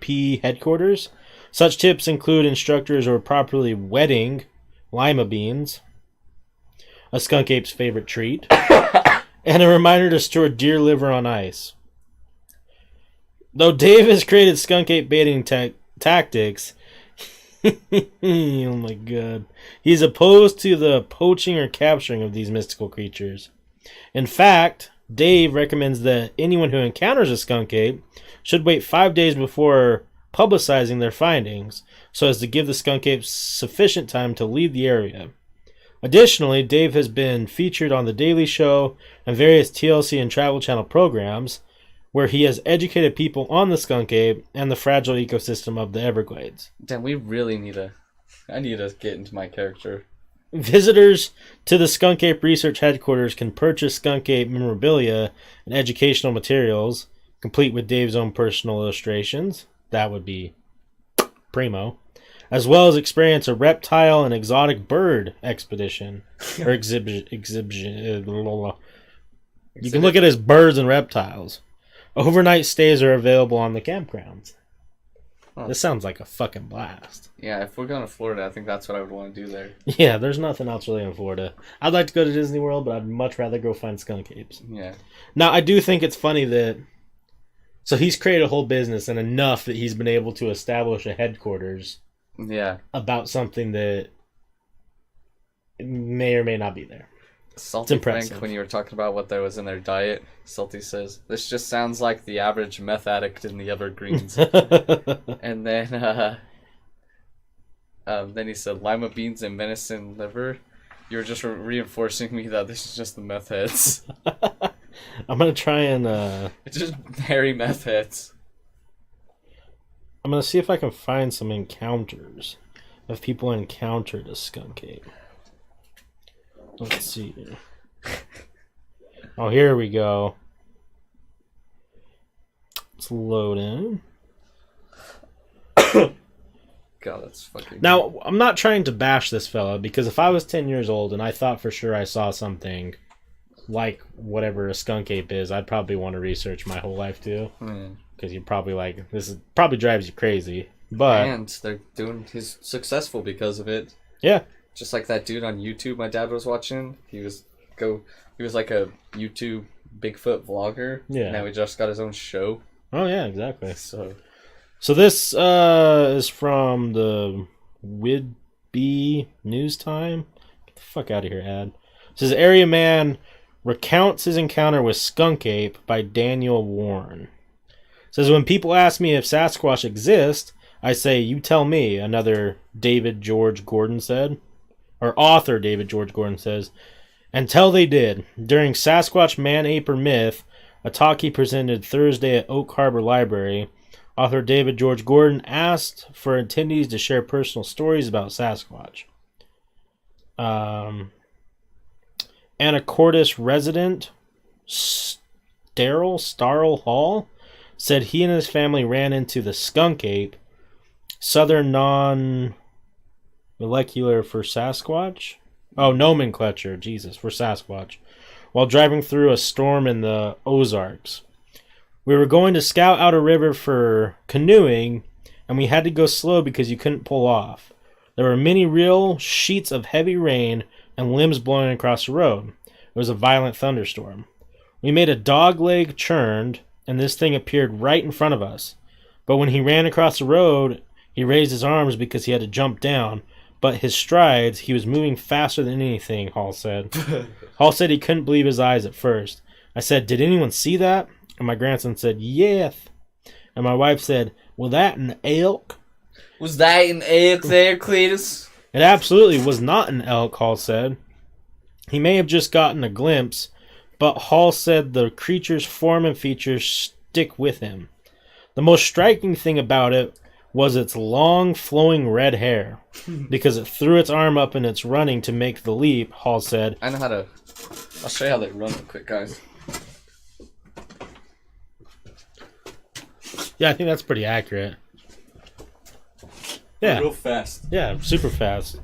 headquarters. Such tips include instructors or properly wetting lima beans, a skunk ape's favorite treat, and a reminder to store deer liver on ice. Though Dave has created skunk ape baiting tactics, oh my god, he's opposed to the poaching or capturing of these mystical creatures. In fact, Dave recommends that anyone who encounters a skunk ape should wait 5 days before publicizing their findings, so as to give the skunk apes sufficient time to leave the area. Additionally, Dave has been featured on The Daily Show and various TLC and Travel Channel programs, where he has educated people on the skunk ape and the fragile ecosystem of the Everglades. Damn, we really need to... I need to get into my character. Visitors to the Skunk Ape Research Headquarters can purchase skunk ape memorabilia and educational materials, complete with Dave's own personal illustrations. That would be primo. As well as experience a reptile and exotic bird expedition. Or exhibition. You can look at his birds and reptiles. Overnight stays are available on the campgrounds. Huh. This sounds like a fucking blast. Yeah, if we're going to Florida, I think that's what I would want to do there. Yeah, there's nothing else really in Florida. I'd like to go to Disney World, but I'd much rather go find skunk apes. Yeah. Now, I do think it's funny that... So he's created a whole business and enough that he's been able to establish a headquarters about something that may or may not be there. Salty Frank, when you were talking about what there was in their diet, Salty says, this just sounds like the average meth addict in the Evergreens. And then he said, lima beans and venison liver. You were just reinforcing me that this is just the meth heads. I'm going to try and... It's just hairy meth heads. I'm going to see if I can find some encounters. If people encountered a skunk ape. Let's see. Oh, here we go. It's loading. God, that's fucking... Now, I'm not trying to bash this fella, because if I was 10 years old and I thought for sure I saw something... like whatever a skunk ape is, I'd probably want to research my whole life too, because you're probably like, this is probably drives you crazy. But and he's successful because of it. Yeah, just like that dude on YouTube my dad was watching. He was like a YouTube Bigfoot vlogger. Yeah, now he just got his own show. Oh yeah, exactly. So this is from the Whidbey News Time. Get the fuck out of here, ad. It says area man recounts his encounter with skunk ape by Daniel Warren. Says, when people ask me if Sasquatch exists, I say, you tell me, another David George Gordon said. Or author David George Gordon says. Until they did. During Sasquatch Man-Ape or Myth, a talk he presented Thursday at Oak Harbor Library, author David George Gordon asked for attendees to share personal stories about Sasquatch. Anacortes resident Starl Hall said he and his family ran into the skunk ape, southern non-molecular for Sasquatch? Oh, nomenclature, Jesus, for Sasquatch, while driving through a storm in the Ozarks. We were going to scout out a river for canoeing, and we had to go slow because you couldn't pull off. There were many real sheets of heavy rain and limbs blowing across the road. It was a violent thunderstorm. We made a dog leg churned, and this thing appeared right in front of us. But when he ran across the road, he raised his arms because he had to jump down. But his strides, he was moving faster than anything, Hall said. Hall said he couldn't believe his eyes at first. I said, did anyone see that? And my grandson said, yes. And my wife said, was that an elk? Was that an elk there, Cletus? It absolutely was not an elk, Hall said. He may have just gotten a glimpse, but Hall said the creature's form and features stick with him. The most striking thing about it was its long, flowing red hair, because it threw its arm up in its running to make the leap, Hall said. I know how to... I'll show you how they run real quick, guys. Yeah, I think that's pretty accurate. Yeah. Real fast. Yeah, super fast.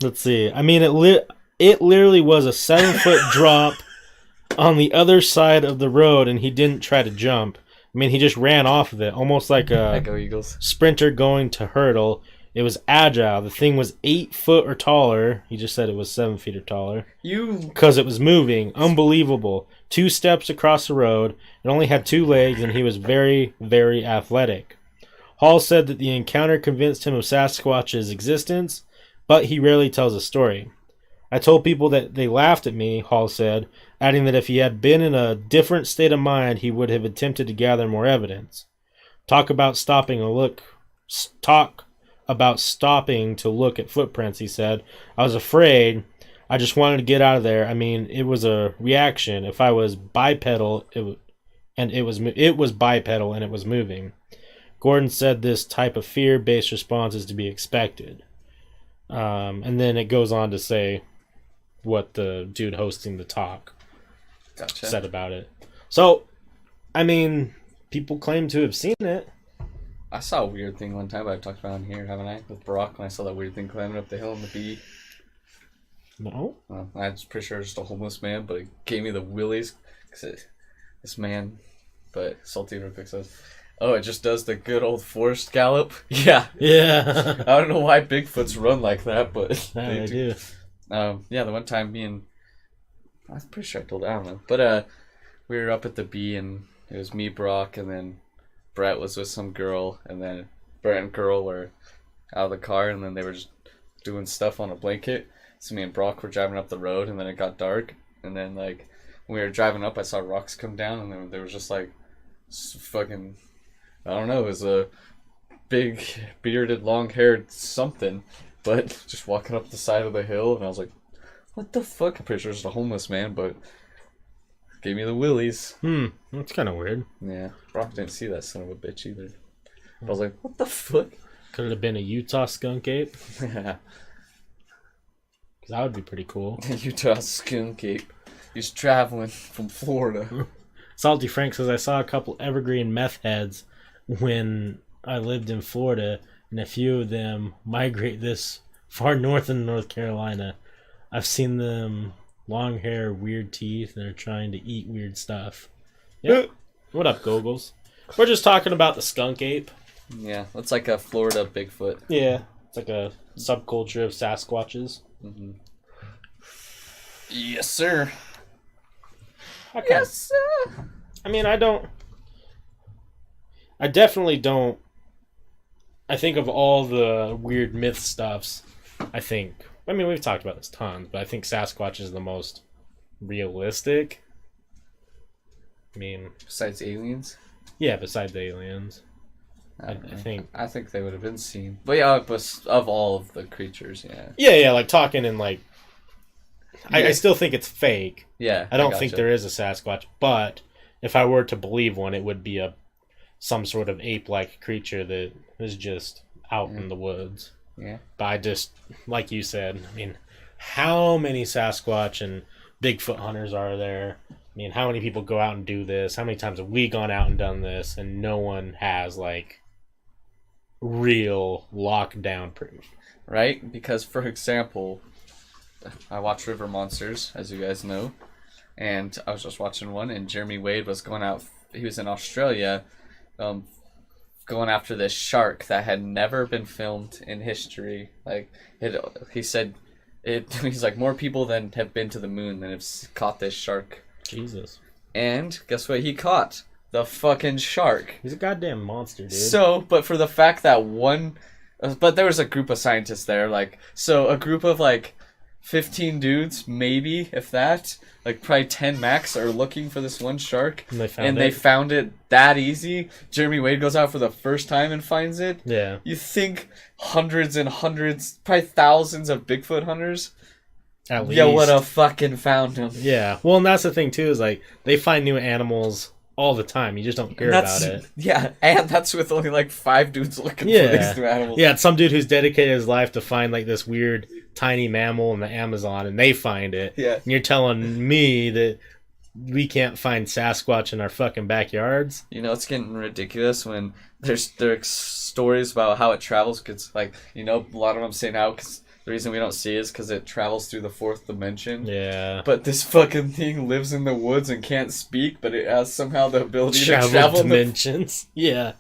Let's see. I mean, it literally was a 7-foot drop on the other side of the road, and he didn't try to jump. I mean, he just ran off of it, almost like a Go Eagles. sprinter going to hurdle. It was agile. The thing was 8 foot or taller. He just said it was 7 feet or taller. Because it was moving. Unbelievable. 2 steps across the road. It only had 2 legs, and he was very, very athletic. Hall said that the encounter convinced him of Sasquatch's existence, but he rarely tells a story. I told people that they laughed at me, Hall said, adding that if he had been in a different state of mind, he would have attempted to gather more evidence. Talk about stopping to look at footprints, he said. I was afraid. I just wanted to get out of there. I mean, it was a reaction. If I was bipedal, it was bipedal and it was moving. Gordon said this type of fear-based response is to be expected. And then it goes on to say what the dude hosting the talk said about it. So, I mean, people claim to have seen it. I saw a weird thing one time, but I've talked about it here, haven't I? With Brock, when I saw that weird thing climbing up the hill in the bee. No? I was pretty sure it was just a homeless man, but it gave me the willies. This man, but Salty real quick says, oh, it just does the good old forest gallop? Yeah. Yeah. I don't know why Bigfoots run like that, but they do. Yeah, the one time I'm pretty sure I told it, I don't know. But we were up at the bee, and it was me, Brock, and then Brett was with some girl, and then Brett and girl were out of the car, and then they were just doing stuff on a blanket. So me and Brock were driving up the road, and then it got dark, and then like when we were driving up, I saw rocks come down, and then there was just like fucking, I don't know, it was a big bearded, long-haired something, but just walking up the side of the hill, and I was like, what the fuck? I'm pretty sure it's a homeless man, but gave me the willies. That's kind of weird. Yeah, Brock didn't see that son of a bitch either. But I was like, what the fuck? Could it have been a Utah skunk ape? Yeah. Because that would be pretty cool. Utah skunk ape. He's traveling from Florida. Salty Frank says, I saw a couple evergreen meth heads when I lived in Florida, and a few of them migrate this far north in North Carolina. I've seen them, long hair, weird teeth, and they're trying to eat weird stuff. Yeah. What up, Gogles? We're just talking about the skunk ape. Yeah, that's like a Florida Bigfoot. Yeah, it's like a subculture of Sasquatches. Mm-hmm. Yes, sir. Yes, sir. I mean, I definitely don't. I think of all the weird myth stuffs, I mean, we've talked about this tons, but I think Sasquatch is the most realistic. I mean, Besides aliens? yeah, besides the aliens. I think. I think they would have been seen. But yeah, of all of the creatures, yeah. Yeah, like talking and like. Yeah. I still think it's fake. Yeah. I don't think there is a Sasquatch, but if I were to believe one, it would be some sort of ape-like creature that is just out in the woods. Yeah. But I just, like you said, I mean, how many Sasquatch and Bigfoot hunters are there? I mean, how many people go out and do this? How many times have we gone out and done this and no one has, like, real lockdown proof? Right? Because, for example, I watch River Monsters, as you guys know, and I was just watching one, and Jeremy Wade was going out. He was in Australia, going after this shark that had never been filmed in history. Like he said, he's like, more people than have been to the moon than have caught this shark. Jesus. And guess what? He caught the fucking shark. He's a goddamn monster, dude. So, but for the fact that but there was a group of scientists there, like, so a group of like 15 dudes, maybe, if that, like probably 10 max, are looking for this one shark. And they found it that easy. Jeremy Wade goes out for the first time and finds it. Yeah. You think hundreds and hundreds, probably thousands of Bigfoot hunters? At least. Yeah, would have fucking found him. Yeah. Well, and that's the thing, too, is like, they find new animals all the time. You just don't hear about it. Yeah, and that's with only like 5 dudes looking for these new animals. Yeah, it's some dude who's dedicated his life to find like this weird tiny mammal in the Amazon, and they find it. Yeah. And you're telling me that we can't find Sasquatch in our fucking backyards? You know, it's getting ridiculous when there's stories about how it travels. Cause, like, you know, a lot of them say now, because the reason we don't see it is because it travels through the 4th dimension. Yeah. But this fucking thing lives in the woods and can't speak, but it has somehow the ability to travel dimensions. Yeah.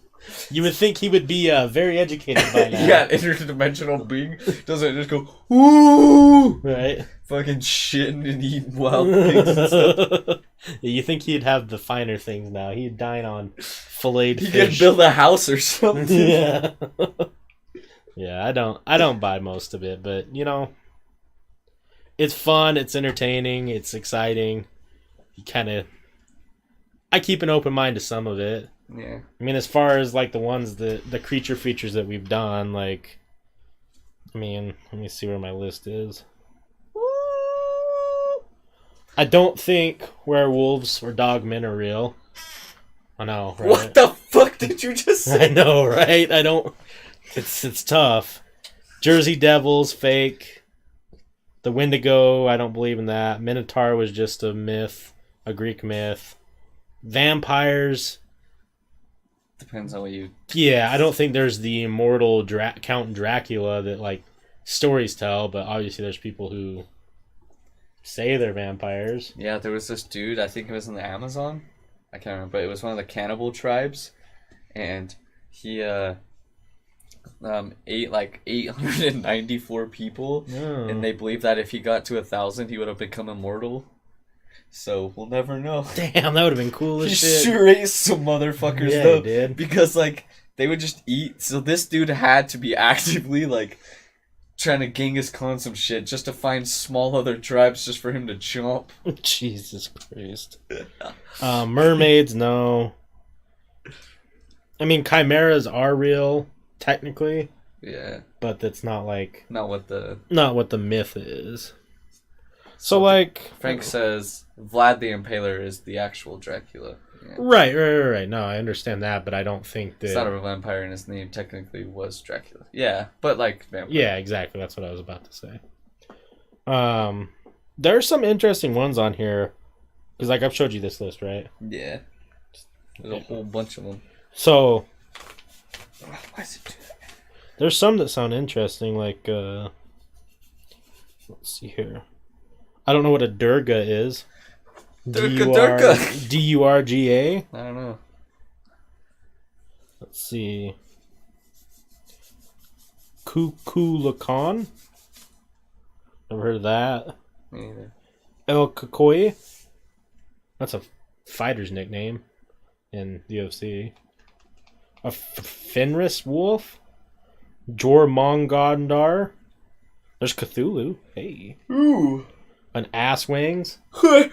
You would think he would be very educated by now. Yeah, interdimensional being doesn't just go, ooh! Right. Fucking shitting and eating wild things and stuff. Yeah, you think he'd have the finer things now. He'd dine on filleted fish. He could build a house or something. Yeah. Yeah, I don't buy most of it, but you know, it's fun, it's entertaining, it's exciting. I keep an open mind to some of it. Yeah. I mean, as far as like the creature features that we've done, like, I mean, let me see where my list is. I don't think werewolves or dogmen are real. I know, right? What the fuck did you just say? I know, right? I don't. It's tough. Jersey Devils, fake. The Wendigo, I don't believe in that. Minotaur was just a myth, a Greek myth. Vampires. Depends on what you... Yeah, I don't think there's the immortal Count Dracula that, like, stories tell, but obviously there's people who say they're vampires. Yeah, there was this dude, I think it was in the Amazon. I can't remember, but it was one of the cannibal tribes. And he, ate like 894 people, and they believe that if he got to 1,000, he would have become immortal. So we'll never know. Damn, that would have been cool as shit. He sure ate some motherfuckers, yeah, though, he did. because like they would just eat. So this dude had to be actively like trying to Genghis Khan some shit just to find small other tribes just for him to chomp. Jesus Christ. Mermaids, no. I mean, chimeras are real. Technically, yeah, but that's not like not what the myth is. So like Frank says, Vlad the Impaler is the actual Dracula. Yeah. Right. No, I understand that, but I don't think that it's not a vampire, and his name technically was Dracula. Yeah, but like vampire. Yeah, exactly. That's what I was about to say. There are some interesting ones on here because, like, I've showed you this list, right? Yeah, there's a whole bunch of them. So. Why is it do that? There's some that sound interesting, like, let's see here. I don't know what a Durga is. Durga. Durga. I don't know. Let's see. Kukulakan. Never heard of that. Me either. El Kakoi. That's a fighter's nickname in the UFC. A Fenris wolf. Jormungandr. There's Cthulhu. Hey. Ooh. An ass wings. What?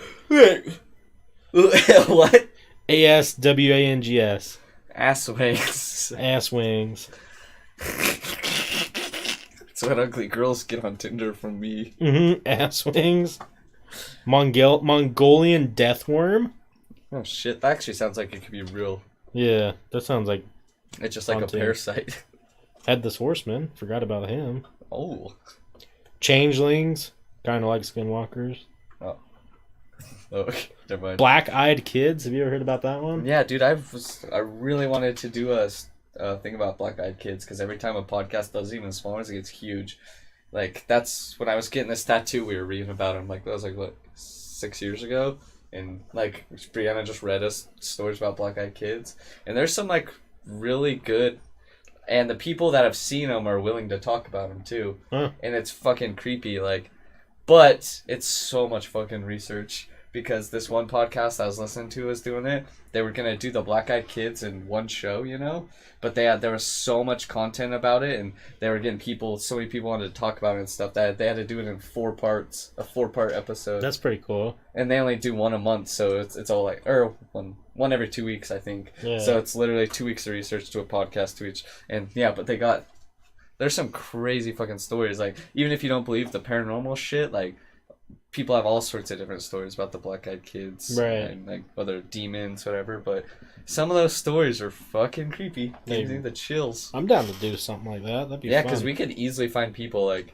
ASWANGS. Ass wings. Ass wings. That's what ugly girls get on Tinder from me. Ass wings. Mongolian death worm. Oh shit, that actually sounds like it could be real. Yeah, that sounds like It's just like a parasite. Headless Horseman. Forgot about him. Oh. Changelings. Kind of like skinwalkers. Oh, okay. Never mind. Black-eyed kids. Have you ever heard about that one? Yeah, dude, I really wanted to do a thing about black-eyed kids because every time a podcast does even smaller, it gets huge. Like, that's when I was getting this tattoo we were reading about him. Like, that was like, what, 6 years ago? And, like, Brianna just read us stories about black-eyed kids. And there's some, like, really good... And the people that have seen them are willing to talk about them, too. Huh. And it's fucking creepy, like... But it's so much fucking research. Because this one podcast I was listening to was doing it. They were going to do the black-eyed kids in one show, you know? But there was so much content about it, and they were getting so many people wanted to talk about it and stuff, that they had to do it in 4 parts, a 4-part episode. That's pretty cool. And they only do one a month, so it's all like, or one every 2 weeks, I think. Yeah. So it's literally 2 weeks of research to a podcast to each. And yeah, but there's some crazy fucking stories. Like, even if you don't believe the paranormal shit, like, people have all sorts of different stories about the black-eyed kids. Right. And, like, whether demons, whatever, but some of those stories are fucking creepy. Gives me the chills. I'm down to do something like that. That'd be fun. Yeah, because we could easily find people, like,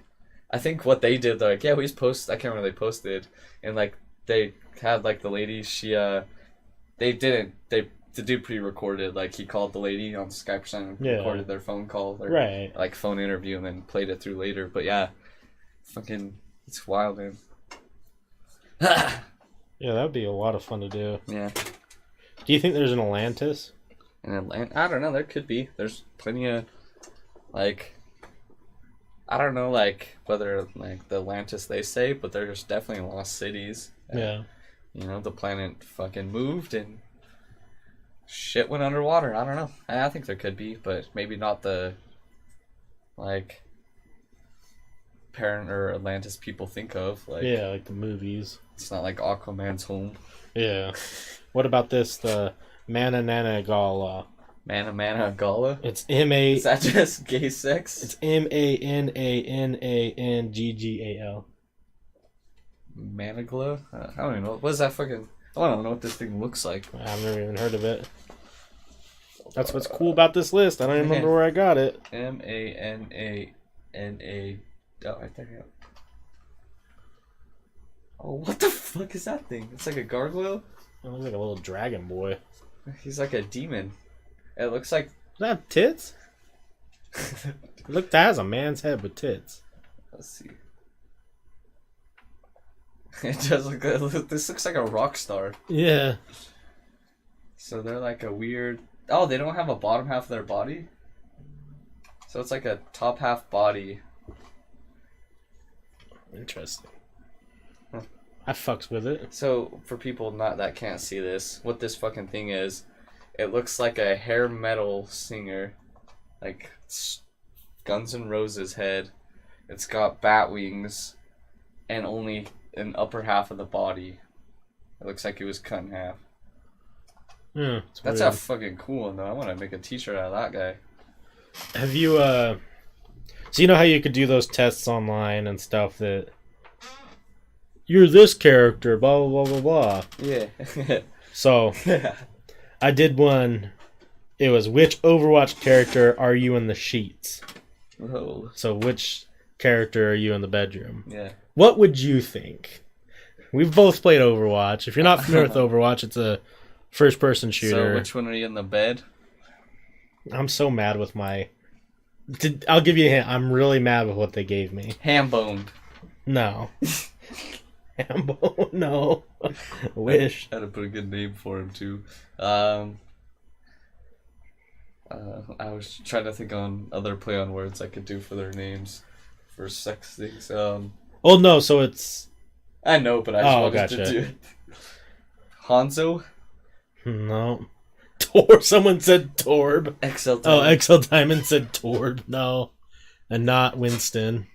I think what they did, like, yeah, we just posted, I can't remember, they posted, and, like, they had, like, the lady, the dude pre-recorded, like, he called the lady on Skype or something, recorded their phone call, their, like, phone interview, and then played it through later, but yeah, fucking, it's wild, man. Yeah, that'd be a lot of fun to do. Yeah. Do you think there's an Atlantis? I don't know, there could be. There's plenty of, like, I don't know, like, whether, like, the Atlantis they say, but there's definitely lost cities. Yeah. You know, the planet fucking moved and shit went underwater. I don't know. I think there could be, but maybe not the, like, parent or Atlantis people think of. Like, yeah, like the movies. It's not like Aquaman's home. Yeah. What about this? The Manananagala. Manananagala? It's M-A... Is that just gay sex? It's Mananangal. Managla? I don't even know. What is that fucking... I don't know what this thing looks like. I've never even heard of it. That's what's cool about this list. I don't even remember where I got it. Manana. Oh, right there. Yeah. Oh, what the fuck is that thing? It's like a gargoyle? It looks like a little dragon boy. He's like a demon. It looks like... Does that have tits? Look, that has a man's head with tits. Let's see. It does look... This looks like a rock star. Yeah. So they're like a weird... Oh, they don't have a bottom half of their body? So it's like a top half body. Interesting. I fucks with it. So, for people that can't see this, what this fucking thing is, it looks like a hair metal singer. Like, Guns N' Roses head. It's got bat wings, and only an upper half of the body. It looks like it was cut in half. Yeah, That's a fucking cool one, though. I want to make a t-shirt out of that guy. Have you, So you know how you could do those tests online and stuff that... You're this character, blah, blah, blah, blah, blah. Yeah. So, I did one. It was, which Overwatch character are you in the sheets? Whoa. So, which character are you in the bedroom? Yeah. What would you think? We've both played Overwatch. If you're not familiar with Overwatch, it's a first-person shooter. So, which one are you in the bed? I'm so mad with my... I'll give you a hint. I'm really mad with what they gave me. Ham-boned. No. Hambo? No. I wish. I had to put a good name for him, too. I was trying to think on other play-on words I could do for their names. For sex things. Oh, no, so it's... I know, but I just wanted to do it. Hanzo? No. Tor. Someone said Torb. XL Diamond. Oh, XL Diamond said Torb. No. And not Winston.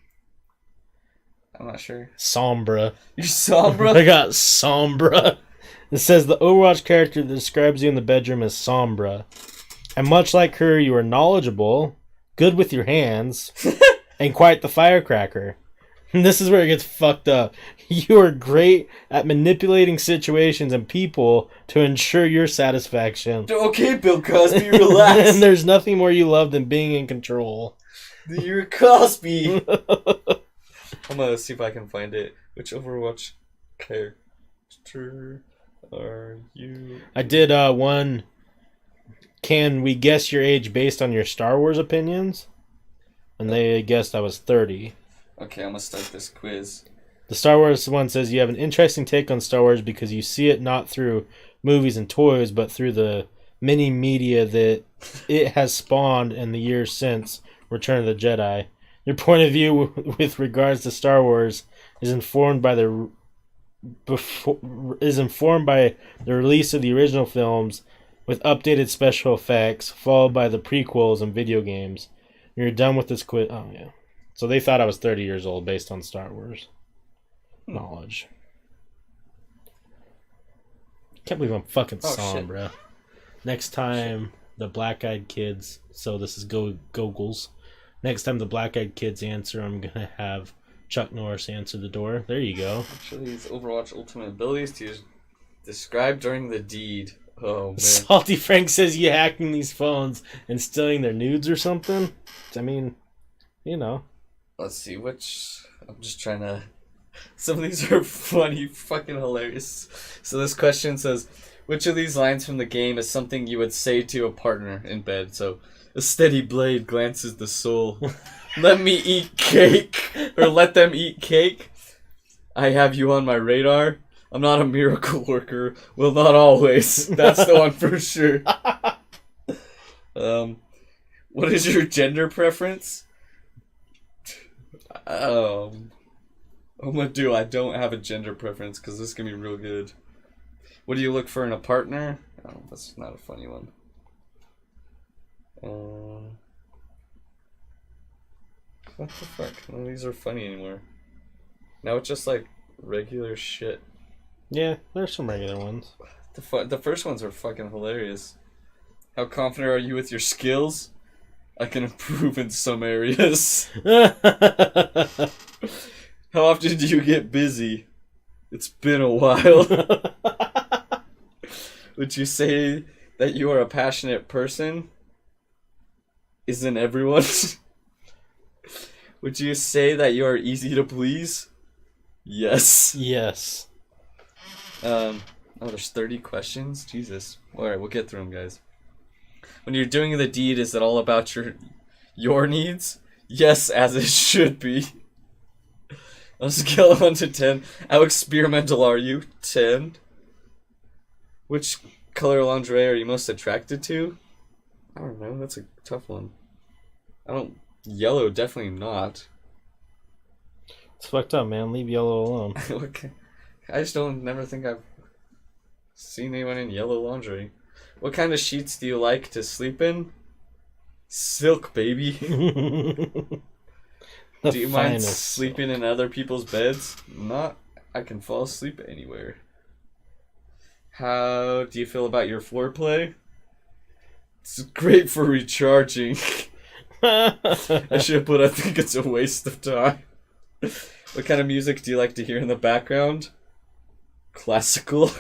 I'm not sure. Sombra. You Sombra? I got Sombra. It says the Overwatch character that describes you in the bedroom is Sombra. And much like her, you are knowledgeable, good with your hands, and quite the firecracker. And this is where it gets fucked up. You are great at manipulating situations and people to ensure your satisfaction. Okay, Bill Cosby, relax. And there's nothing more you love than being in control. You're Cosby. I'm gonna see if I can find it. Which Overwatch character are you? I did one. Can we guess your age based on your Star Wars opinions? And they guessed I was 30. Okay, I'm gonna start this quiz. The Star Wars one says you have an interesting take on Star Wars because you see it not through movies and toys, but through the mini media that it has spawned in the years since Return of the Jedi. Your point of view with regards to Star Wars is informed by the release of the original films with updated special effects, followed by the prequels and video games. You're done with this quiz. Oh yeah. So they thought I was 30 years old based on Star Wars knowledge. Can't believe I'm fucking Sombra. Next time the Black-Eyed Kids. So this is Googles. Next time the Black-Eyed Kids answer, I'm gonna have Chuck Norris answer the door. There you go. Actually, these Overwatch ultimate abilities to describe during the deed. Oh man. Salty Frank says you hacking these phones and stealing their nudes or something. I mean, you know. Let's see which. I'm just trying to. Some of these are funny, fucking hilarious. So this question says, which of these lines from the game is something you would say to a partner in bed? So, a steady blade glances the soul. Let me eat cake. Or let them eat cake. I have you on my radar. I'm not a miracle worker. Well, not always. That's the one for sure. What is your gender preference? I'm gonna do I don't have a gender preference because this is gonna be real good. What do you look for in a partner? Oh, that's not a funny one. What the fuck? None of these are funny anymore. Now it's just like regular shit. Yeah, there's some regular ones. The first ones are fucking hilarious. How confident are you with your skills? I can improve in some areas. How often do you get busy? It's been a while. Would you say that you are a passionate person? Isn't everyone? Would you say that you are easy to please? Yes. Yes. There's 30 questions? Jesus. Alright, we'll get through them, guys. When you're doing the deed, is it all about your needs? Yes, as it should be. On a scale of 1 to 10, how experimental are you? 10. Which color lingerie are you most attracted to? I don't know, that's a tough one. Yellow, definitely not. It's fucked up, man. Leave yellow alone. Okay. I just never think I've seen anyone in yellow lingerie. What kind of sheets do you like to sleep in? Silk, baby. Do you mind sleeping in other people's beds? Not. I can fall asleep anywhere. How do you feel about your foreplay? It's great for recharging. I should put I think it's a waste of time. What kind of music do you like to hear in the background? Classical.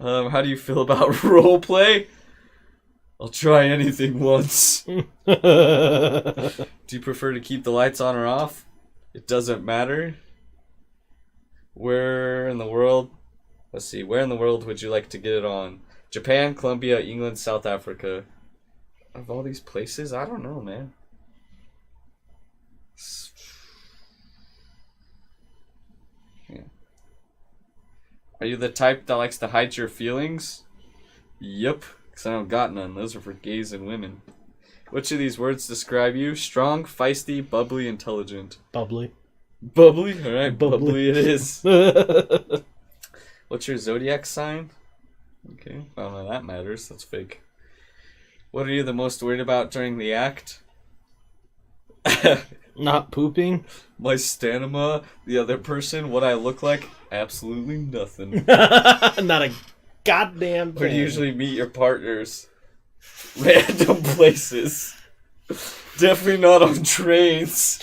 How do you feel about roleplay? I'll try anything once. Do you prefer to keep the lights on or off? It doesn't matter. Where in the world would you like to get it on? Japan, Colombia, England, South Africa. Of all these places, I don't know, man. Yeah. Are you the type that likes to hide your feelings? Yep, because I don't got none. Those are for gays and women. Which of these words describe you? Strong, feisty, bubbly, intelligent. Bubbly. Bubbly? Alright, bubbly it is. What's your zodiac sign? Okay, well, no, that matters. That's fake. What are you the most worried about during the act? Not pooping? My stamina, the other person, what I look like, absolutely nothing. Not a goddamn thing. Where do you usually meet your partners? Random places. Definitely not on trains.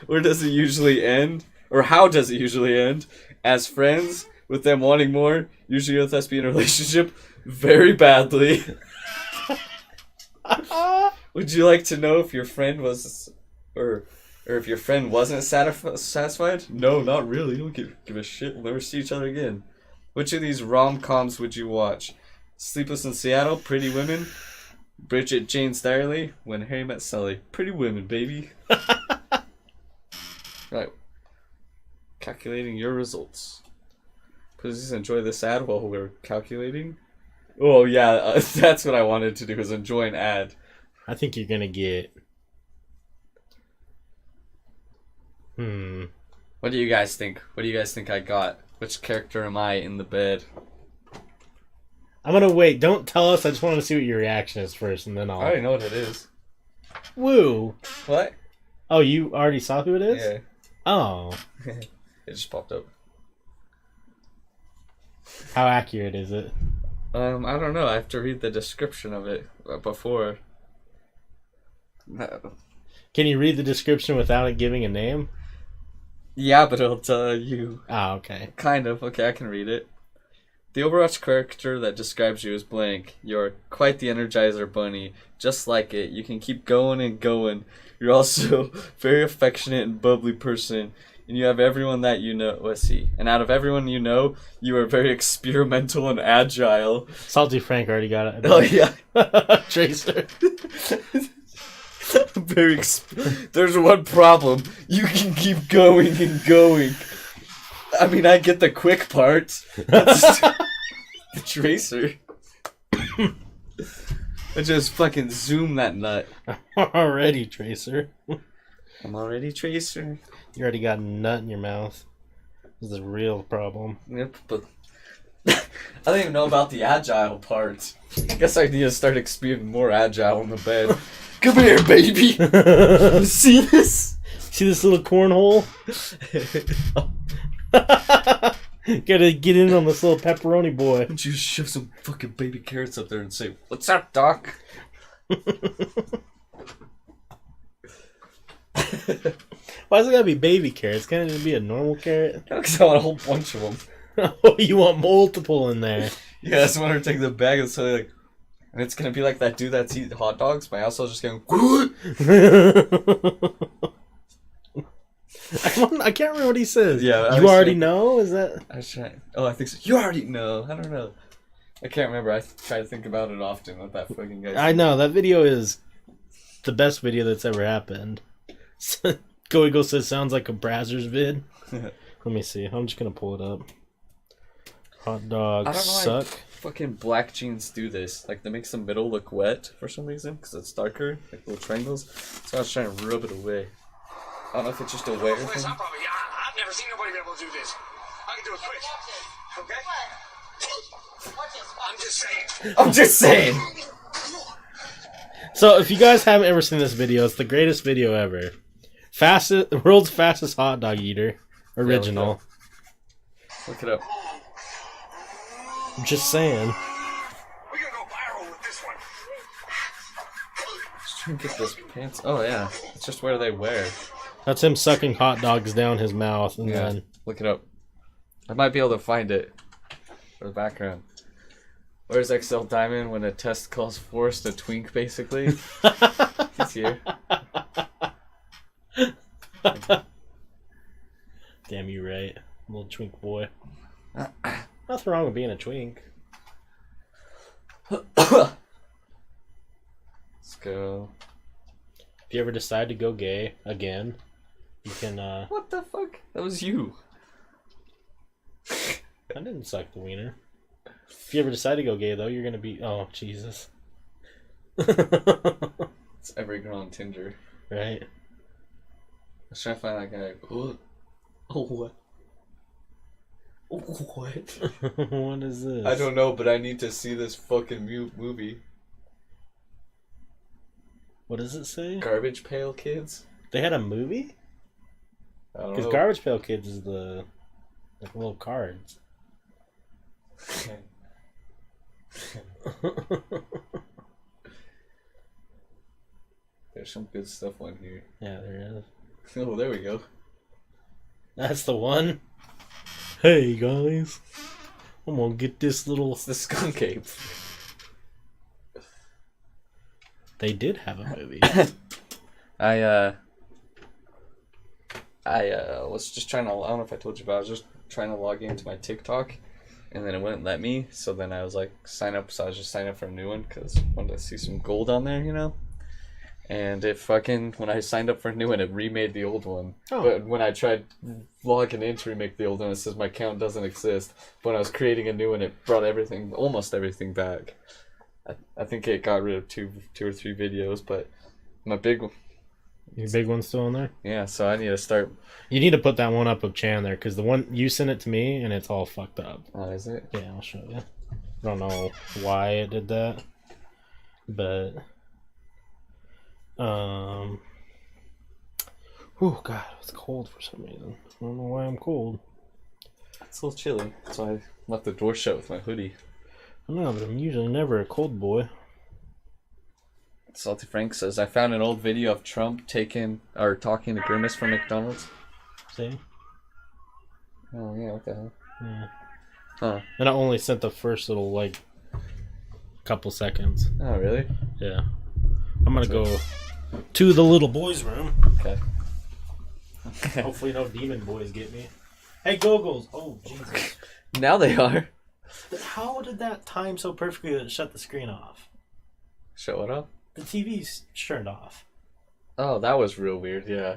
Where does it usually end? Or how does it usually end? As friends, with them wanting more, usually with us being in a relationship, very badly. Would you like to know if your friend was, or if your friend wasn't satisfied? No, not really. Don't give a shit. We'll never see each other again. Which of these rom-coms would you watch? Sleepless in Seattle, Pretty Women, Bridget Jane's Diary, When Harry Met Sally. Pretty Women, baby. Right. Calculating your results. Please enjoy this ad while we're calculating. Oh yeah, that's what I wanted to do, is enjoy an ad. I think you're gonna get... What do you guys think? What do you guys think I got? Which character am I in the bed? I'm gonna wait. Don't tell us. I just want to see what your reaction is first, and then I'll... I already know what it is. Woo! What? Oh, you already saw who it is? Yeah. Oh. It just popped up. How accurate is it? I don't know. I have to read the description of it before. Can you read the description without it giving a name? Yeah, but it'll tell you. Oh, okay. Kind of. Okay, I can read it. The Overwatch character that describes you is blank. You're quite the Energizer Bunny. Just like it. You can keep going and going. You're also very affectionate and bubbly person. And you have everyone that you know. Let's see. And out of everyone you know, you are very experimental and agile. Salty Frank already got it. Oh, yeah. Tracer. There's one problem. You can keep going and going. I mean, I get the quick part. The tracer. I just fucking zoom that nut. Already, Tracer. I'm already tracer. You already got a nut in your mouth. This is a real problem. Yep, but I don't even know about the agile part. I guess I need to start being more agile in the bed. Come here, baby. See this? See this little cornhole? Gotta get in on this little pepperoni boy. Why don't you shove some fucking baby carrots up there and say, "What's up, Doc?" Why does it gotta be baby carrots? Can't it be a normal carrot? Because I want a whole bunch of them. Oh, you want multiple in there. Yeah, I just want her to take the bag and say, like, and it's gonna be like that dude that's eating hot dogs, but I also just going, I can't remember what he says. Yeah, you already know? Is that? I was trying. Oh, I think so. You already know. I don't know. I can't remember. I try to think about it often with that fucking guy. I know that video is the best video that's ever happened. Go says sounds like a Brazzers vid. Let me see. I'm just gonna pull it up. Hot dogs I don't know suck. Fucking black jeans do this. Like, they make the middle look wet for some reason because it's darker, like little triangles. So I was trying to rub it away. I don't know if it's just a wear thing. I've never seen nobody be able to do this. I can do it quick. Okay? I'm just saying. So if you guys haven't ever seen this video, it's the greatest video ever. World's fastest hot dog eater. Original. Look it up. I'm just saying. We're gonna go viral with this one. Just trying to get this pants. Oh, yeah. It's just where they wear. That's him sucking hot dogs down his mouth and then... Look it up. I might be able to find it. For the background. Where's XL Diamond when a test calls forced a twink, basically? He's here. Damn you right. Little twink boy. Nothing wrong with being a twink. Let's go. If you ever decide to go gay again, you can, What the fuck? That was you. I didn't suck the wiener. If you ever decide to go gay, though, you're gonna be... Oh, Jesus. It's every girl on Tinder. Right? I was trying to find that guy. Oh, what? Oh, what? What is this? I don't know, but I need to see this fucking movie. What does it say? Garbage Pail Kids? They had a movie? I don't Because know. Garbage Pail Kids is the like little cards. There's some good stuff on here. Yeah, there is. Oh, there we go. That's the one. Hey guys, I'm gonna get this little. It's the Skunk Ape. They did have a movie. I was just trying to, I don't know if I told you, but I was just trying to log into my TikTok, and then it wouldn't let me, so then I was like, sign up, so I was just signing up for a new one, because I wanted to see some gold on there, you know? And it fucking, when I signed up for a new one, it remade the old one. Oh. But when I tried logging in to remake the old one, it says my account doesn't exist. But when I was creating a new one, it brought everything, almost everything back. I think it got rid of two or three videos, but my big one, Your big one's still on there? yeah, so I need to start. You need to put that one up of Chan there, because the one you sent it to me and it's all fucked up. Oh, is it? Yeah, I'll show you. I don't know why it did that, but oh god, it's cold for some reason. I don't know why I'm cold. It's a little chilly, so I left the door shut with my hoodie. I know, but I'm usually never a cold boy. Salty Frank says, I found an old video of Trump talking to Grimace from McDonald's. See? Oh yeah, what the hell? Yeah. Huh. And I only sent the first little like couple seconds. Oh really? Yeah. I'm gonna go to the little boys' room. Okay. Hopefully no demon boys get me. Hey, Googles! Oh, Jesus. Now they are. How did that time so perfectly that it shut the screen off? Shut what up? The TV's turned off. Oh, that was real weird, yeah.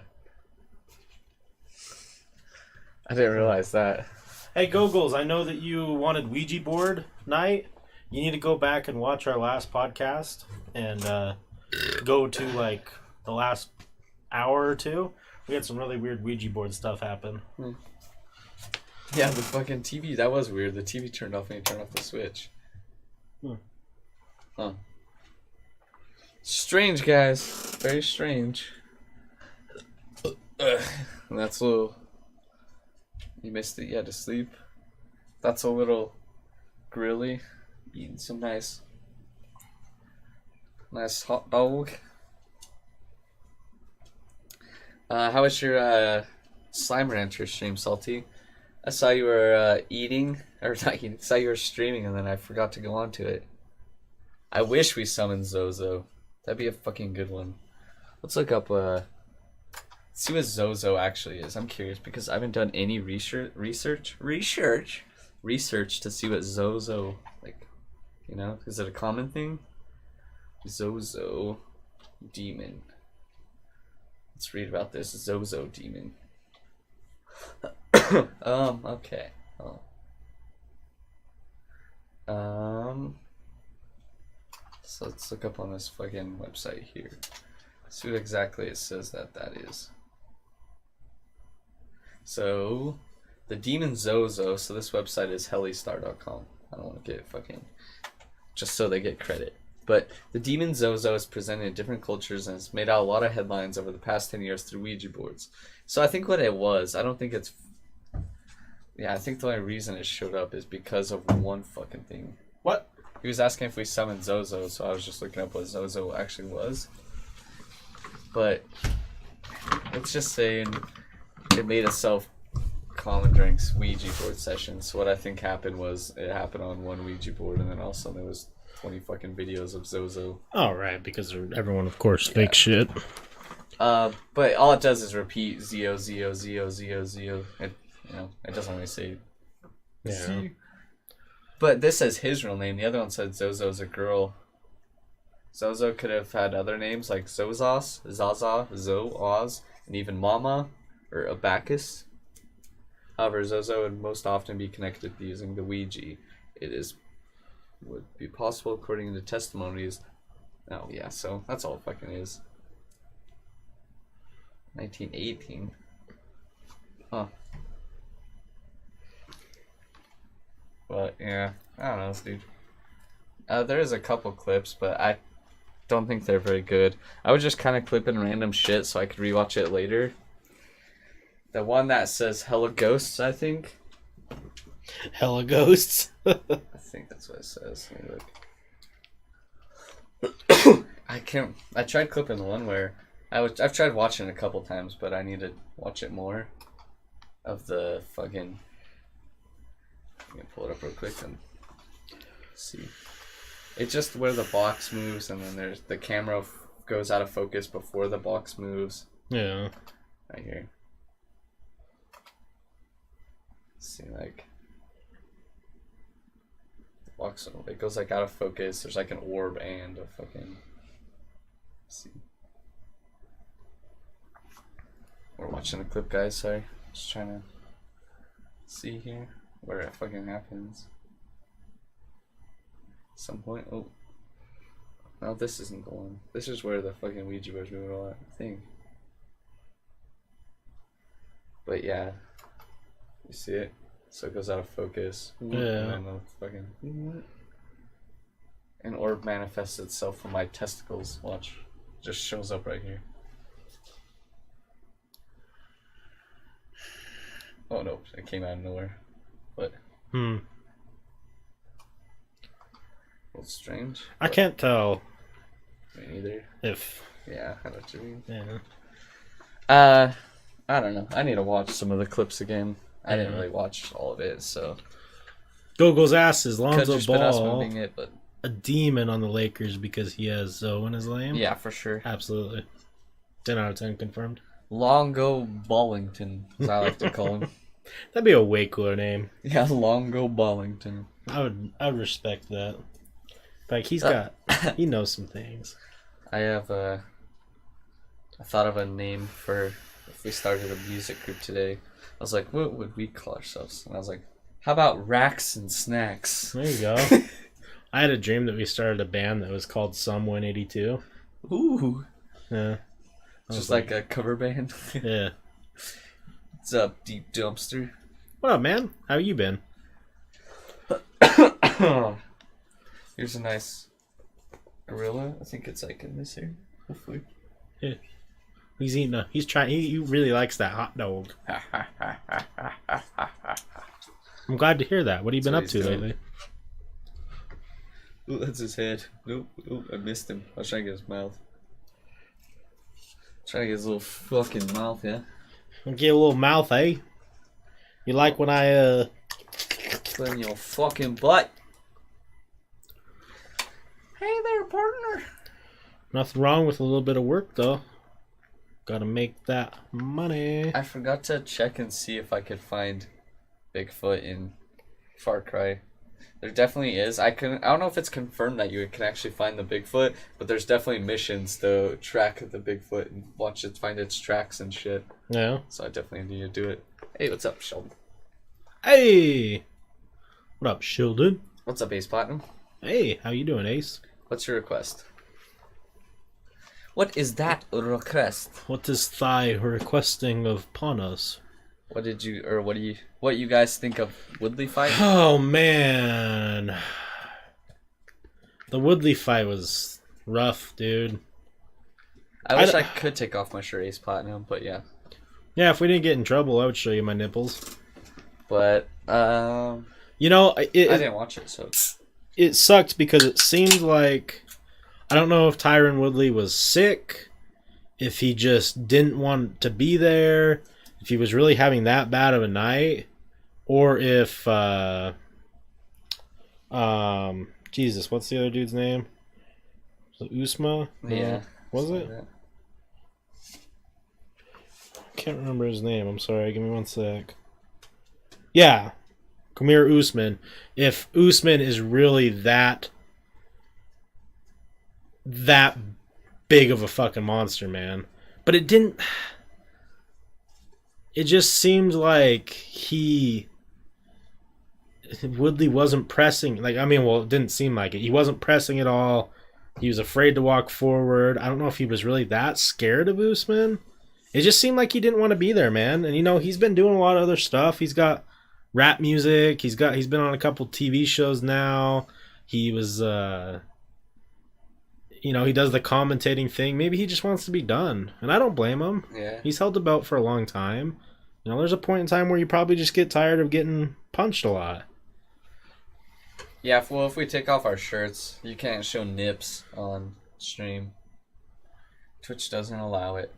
I didn't realize that. Hey, Googles, I know that you wanted Ouija board night. You need to go back and watch our last podcast and go to like the last hour or two. We had some really weird Ouija board stuff happen. Yeah, the fucking TV, that was weird. The TV turned off when you turned off the switch. Huh. Strange, guys. Very strange. And that's a little... You missed it, you had to sleep. That's a little grilly. Eating some nice hot dog. How was your Slime Rancher stream, Salty? I saw you were eating, or not eating, saw you were streaming and then I forgot to go on to it. I wish we summoned Zozo. That'd be a fucking good one. Let's look up, see what Zozo actually is. I'm curious because I haven't done any research to see what Zozo, like, you know, is it a common thing? Zozo demon. Let's read about this Zozo demon. Okay. So let's look up on this fucking website here. See what exactly it says that is. So, the demon Zozo, so this website is hellystar.com. I don't want to get fucking, just so they get credit. But the demon Zozo is presented in different cultures and has made out a lot of headlines over the past 10 years through Ouija boards. So I think what it was, I don't think it's, yeah, I think the only reason it showed up is because of one fucking thing. What? He was asking if we summoned Zozo, so I was just looking up what Zozo actually was. But it's just saying it made itself common during Ouija board sessions. So what I think happened was it happened on one Ouija board, and then all of a sudden there was 20 fucking videos of Zozo. Oh, right, because everyone, of course, fakes shit. But all it does is repeat Zio, Zio, Zio, Zio, Zio. It, you know, it doesn't really say. Yeah. But this says his real name. The other one said Zozo's a girl. Zozo could have had other names like Zozos, Zaza, Zo-Oz, and even Mama or Abacus. However, Zozo would most often be connected to using the Ouija. Would be possible according to testimonies. Oh yeah, so that's all it fucking is. 1918. Huh. But yeah, I don't know, dude. There is a couple clips, but I don't think they're very good. I would just kind of clip in random shit so I could rewatch it later. The one that says Hella Ghosts, I think. Hella ghosts. I think that's what it says. Let me look. I tried clipping the one where I've tried watching it a couple times, but I need to watch it more. Of the fucking. I'm gonna pull it up real quick and see. It's just where the box moves, and then there's the camera goes out of focus before the box moves. Yeah. Right here. Let's see, like the box, it goes like out of focus. There's like an orb and a fucking. Let's see. We're watching the clip, guys. Sorry, just trying to see here where it fucking happens. Some point. Oh, no, this isn't the one. This is where the fucking Ouija board's moving all that thing. But yeah, you see it? So it goes out of focus. Yeah. And then the fucking. An orb manifests itself from my testicles. Watch. Just shows up right here. Oh no, it came out of nowhere. But. A little strange. I can't tell Me neither. if. Yeah, I know what you mean. Yeah. I don't know. I need to watch some of the clips again. I didn't Yeah. really watch all of it, so Gogo's ass is could Lonzo just been us Ball moving it, but a demon on the Lakers because he has Zoe in his name? yeah, for sure. Absolutely. 10 out of 10 confirmed. Longo Ballington, as I like to call him. That'd be a way cooler name. Yeah, Longo Ballington. I would respect that. Like he knows some things. I thought of a name for if we started a music group today. I was like, what would we call ourselves? And I was like, how about Racks and Snacks? There you go. I had a dream that we started a band that was called Some 182. Ooh. Yeah. Just like a cover band. Yeah. What's up, Deep Dumpster? What up, man? How you been? Here's a nice gorilla. I think it's like in this area. Hopefully. Yeah. He's eating he's trying. He really likes that hot dog. I'm glad to hear that. What have you been up to lately? Ooh, that's his head. Nope, I missed him. I was trying to get his mouth. Trying to get his little fucking mouth, yeah. Get a little mouth, eh? You like when I Put in your fucking butt. Hey there, partner. Nothing wrong with a little bit of work though. Gotta make that money. I forgot to check and see if I could find Bigfoot in Far Cry. There definitely is. I don't know if it's confirmed that you can actually find the Bigfoot, but there's definitely missions to track the Bigfoot and find its tracks and shit. Yeah. So I definitely need to do it. Hey, what's up, Sheldon? Hey. What up, Sheldon? What's up, Ace Platinum? Hey, how you doing, Ace? What's your request? What is that request? What is thy requesting of Panos? What you guys think of Woodley fight? Oh man, the Woodley fight was rough, dude. I wish I could take off my shirt, Ace Platinum, but yeah. Yeah, if we didn't get in trouble, I would show you my nipples. But you know, I didn't watch it, so it sucked because it seemed like I don't know if Tyron Woodley was sick, if he just didn't want to be there, if he was really having that bad of a night, or if Jesus, what's the other dude's name? Was it Usma? yeah. Was it? Like I can't remember his name. I'm sorry. Give me one sec. Yeah. Khamir Usman. If Usman is really that big of a fucking monster, man. But it didn't... It just seemed like Woodley wasn't pressing. Like, I mean, well, it didn't seem like it. He wasn't pressing at all. He was afraid to walk forward. I don't know if he was really that scared of Usman. It just seemed like he didn't want to be there, man. And, you know, he's been doing a lot of other stuff. He's got rap music. He's been on a couple TV shows now. He was, you know, he does the commentating thing. Maybe he just wants to be done, and I don't blame him. Yeah. He's held the belt for a long time. You know, there's a point in time where you probably just get tired of getting punched a lot. Yeah, well, if we take off our shirts, you can't show nips on stream. Twitch doesn't allow it.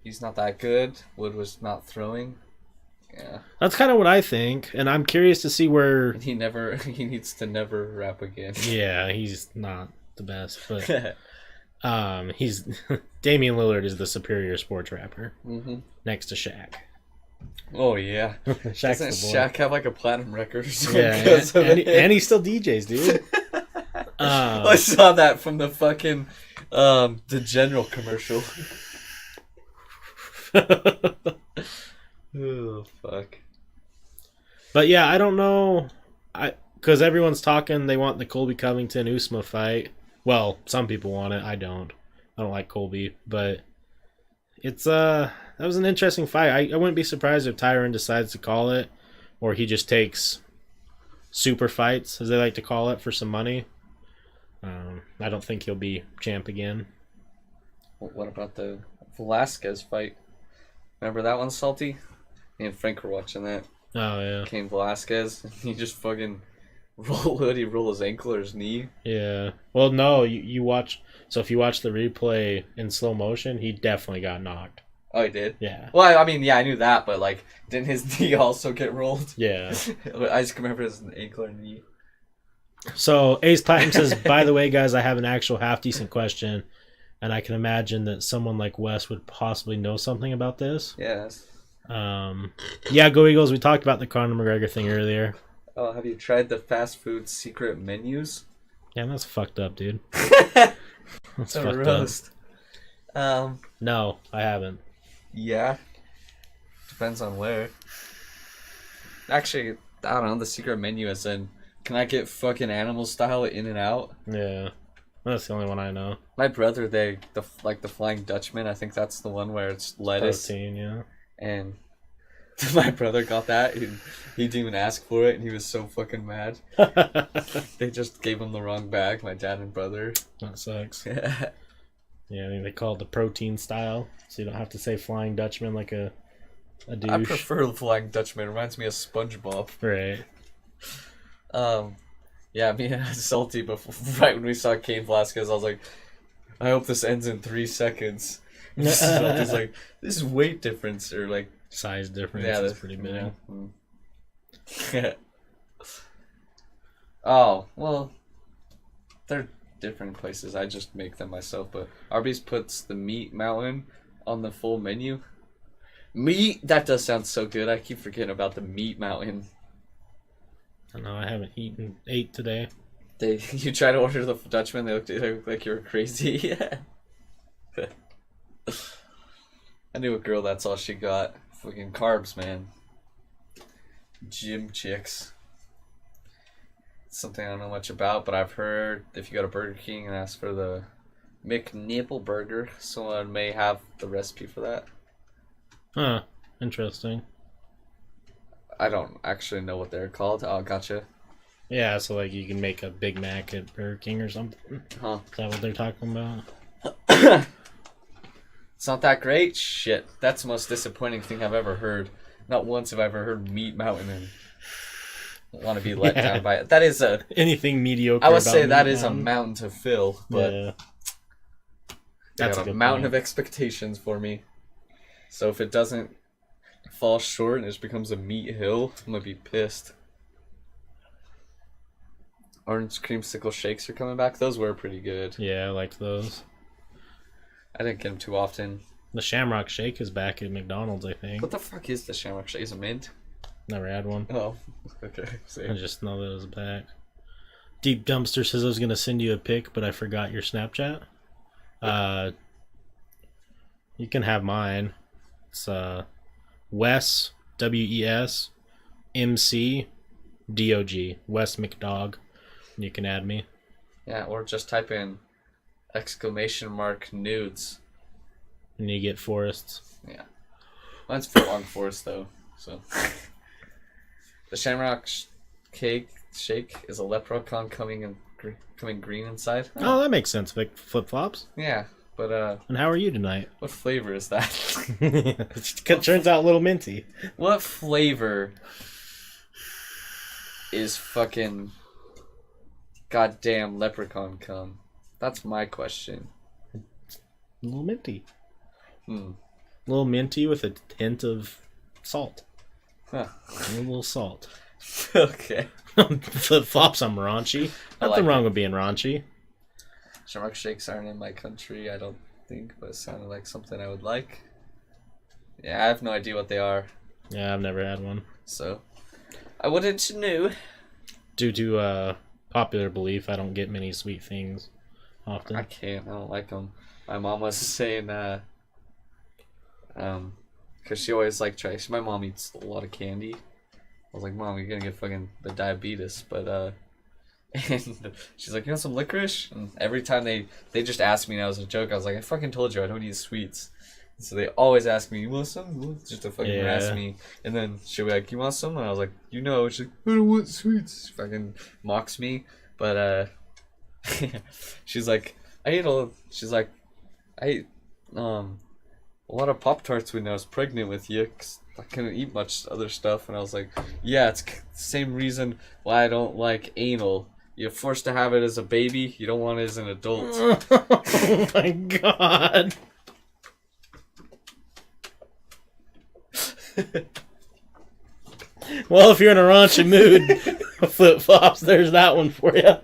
He's not that good. Wood was not throwing. Yeah. That's kind of what I think, and I'm curious to see where... He needs to never rap again. Yeah, he's not the best, but he's Damian Lillard is the superior sports rapper next to Shaq. Oh yeah, Shaq's doesn't the boy. Shaq have like a platinum record or something? Yeah, and he still DJs, dude. I saw that from the fucking the General commercial. Oh fuck. But yeah, I don't know. Because everyone's talking, they want the Colby Covington Usma fight. Well, some people want it. I don't like Colby, but it's that was an interesting fight. I wouldn't be surprised if Tyron decides to call it, or he just takes super fights, as they like to call it, for some money. I don't think he'll be champ again. What about the Velasquez fight? Remember that one, Salty? Me and Frank were watching that. Oh yeah. Cain Velasquez, and he just fucking roll his ankle or his knee. Yeah. Well, no, you watch. So if you watch the replay in slow motion, he definitely got knocked. Oh, he did? Yeah. Well, I mean, yeah, I knew that, but, like, didn't his knee also get rolled? Yeah. I just remember his ankle or knee. So Ace Platinum says, by the way, guys, I have an actual half-decent question, and I can imagine that someone like Wes would possibly know something about this. Yes. Yeah, Go Eagles, we talked about the Conor McGregor thing earlier. Oh, have you tried the fast food secret menus? Yeah, that's fucked up, dude. That's A fucked roast. up. No, I haven't. Yeah. Depends on where. Actually, I don't know, the secret menu is in, can I get fucking animal style in and out? Yeah. That's the only one I know. My brother, the Flying Dutchman, I think that's the one where it's lettuce. Protein, yeah. And my brother got that, and he didn't even ask for it, and he was so fucking mad. They just gave him the wrong bag, my dad and brother. That sucks. Yeah, I think they call it the protein style, so you don't have to say Flying Dutchman like a douche. I prefer the Flying Dutchman. It reminds me of SpongeBob. Right. Yeah, me and Salty, before, right when we saw Cain Velasquez, I was like, I hope this ends in 3 seconds. Salty's like, this is weight difference, or like... Size difference Yeah, is that's pretty big. Yeah. Oh, well, they're different places. I just make them myself, but Arby's puts the meat mountain on the full menu. Meat? That does sound so good. I keep forgetting about the meat mountain. I know, I haven't ate today. You try to order the Dutchman, they look like you were crazy. I knew a girl, that's all she got. Fucking carbs, man. Gym chicks. Something I don't know much about, but I've heard if you go to Burger King and ask for the McNipple burger, someone may have the recipe for that. Huh. Interesting. I don't actually know what they're called. Oh, gotcha. Yeah, so like you can make a Big Mac at Burger King or something. Huh. Is that what they're talking about? It's not that great? Shit. That's the most disappointing thing I've ever heard. Not once have I ever heard Meat Mountain and want to be let down by it. That is a... Anything mediocre. I would about say that Meat is a Mountain. mountain to fill, but Yeah. that's That's a a good mountain point. of expectations for me. So if it doesn't fall short and it just becomes a meat hill, I'm gonna be pissed. Orange creamsicle shakes are coming back. Those were pretty good. Yeah, I liked those. I didn't get them too often. The Shamrock Shake is back at McDonald's, I think. What the fuck is the Shamrock Shake? Is it mint? Never had one. Oh, okay. I See. just know that it was back. Deep Dumpster says I was going to send you a pic, but I forgot your Snapchat. You can have mine. It's Wes, W-E-S, M-C, D-O-G. Wes McDog. You can add me. Yeah, or just type in !nudes. And you get Forests. Yeah. Mine's for long forest though, so. The Shamrock Shake is a leprechaun coming becoming green inside. Oh, that makes sense. Like flip-flops. Yeah, but And how are you tonight? what flavor is that? It turns out a little minty. What flavor is fucking goddamn leprechaun cum? That's my question. A little minty. Hmm. A little minty with a hint of salt. Huh. A little salt. Okay. Flip-flops, I'm raunchy. Nothing wrong with being raunchy. Shamrock shakes aren't in my country, I don't think, but it sounded like something I would like. Yeah, I have no idea what they are, Yeah, I've never had one. so I wouldn't know. Due to popular belief, I don't get many sweet things I often. can't. I don't like them. My mom was saying, because she always like tries. My mom eats a lot of candy. I was like, Mom, you're gonna get fucking the diabetes, but and she's like, you want some licorice? And every time they just ask me, and that was a joke. I was like, I fucking told you I don't eat sweets. And so they always ask me, you want some? Just to fucking harass me. And then she'll be like, you want some? And I was like, you know, she's like, I don't want sweets. She fucking mocks me, but she's like, I ate a lot of Pop-Tarts when I was pregnant with you, 'cause I couldn't eat much other stuff. And I was like, yeah, it's the same reason why I don't like anal. You're forced to have it as a baby. You don't want it as an adult. Oh my god. Well, if you're in a raunchy mood, flip-flops, there's that one for you.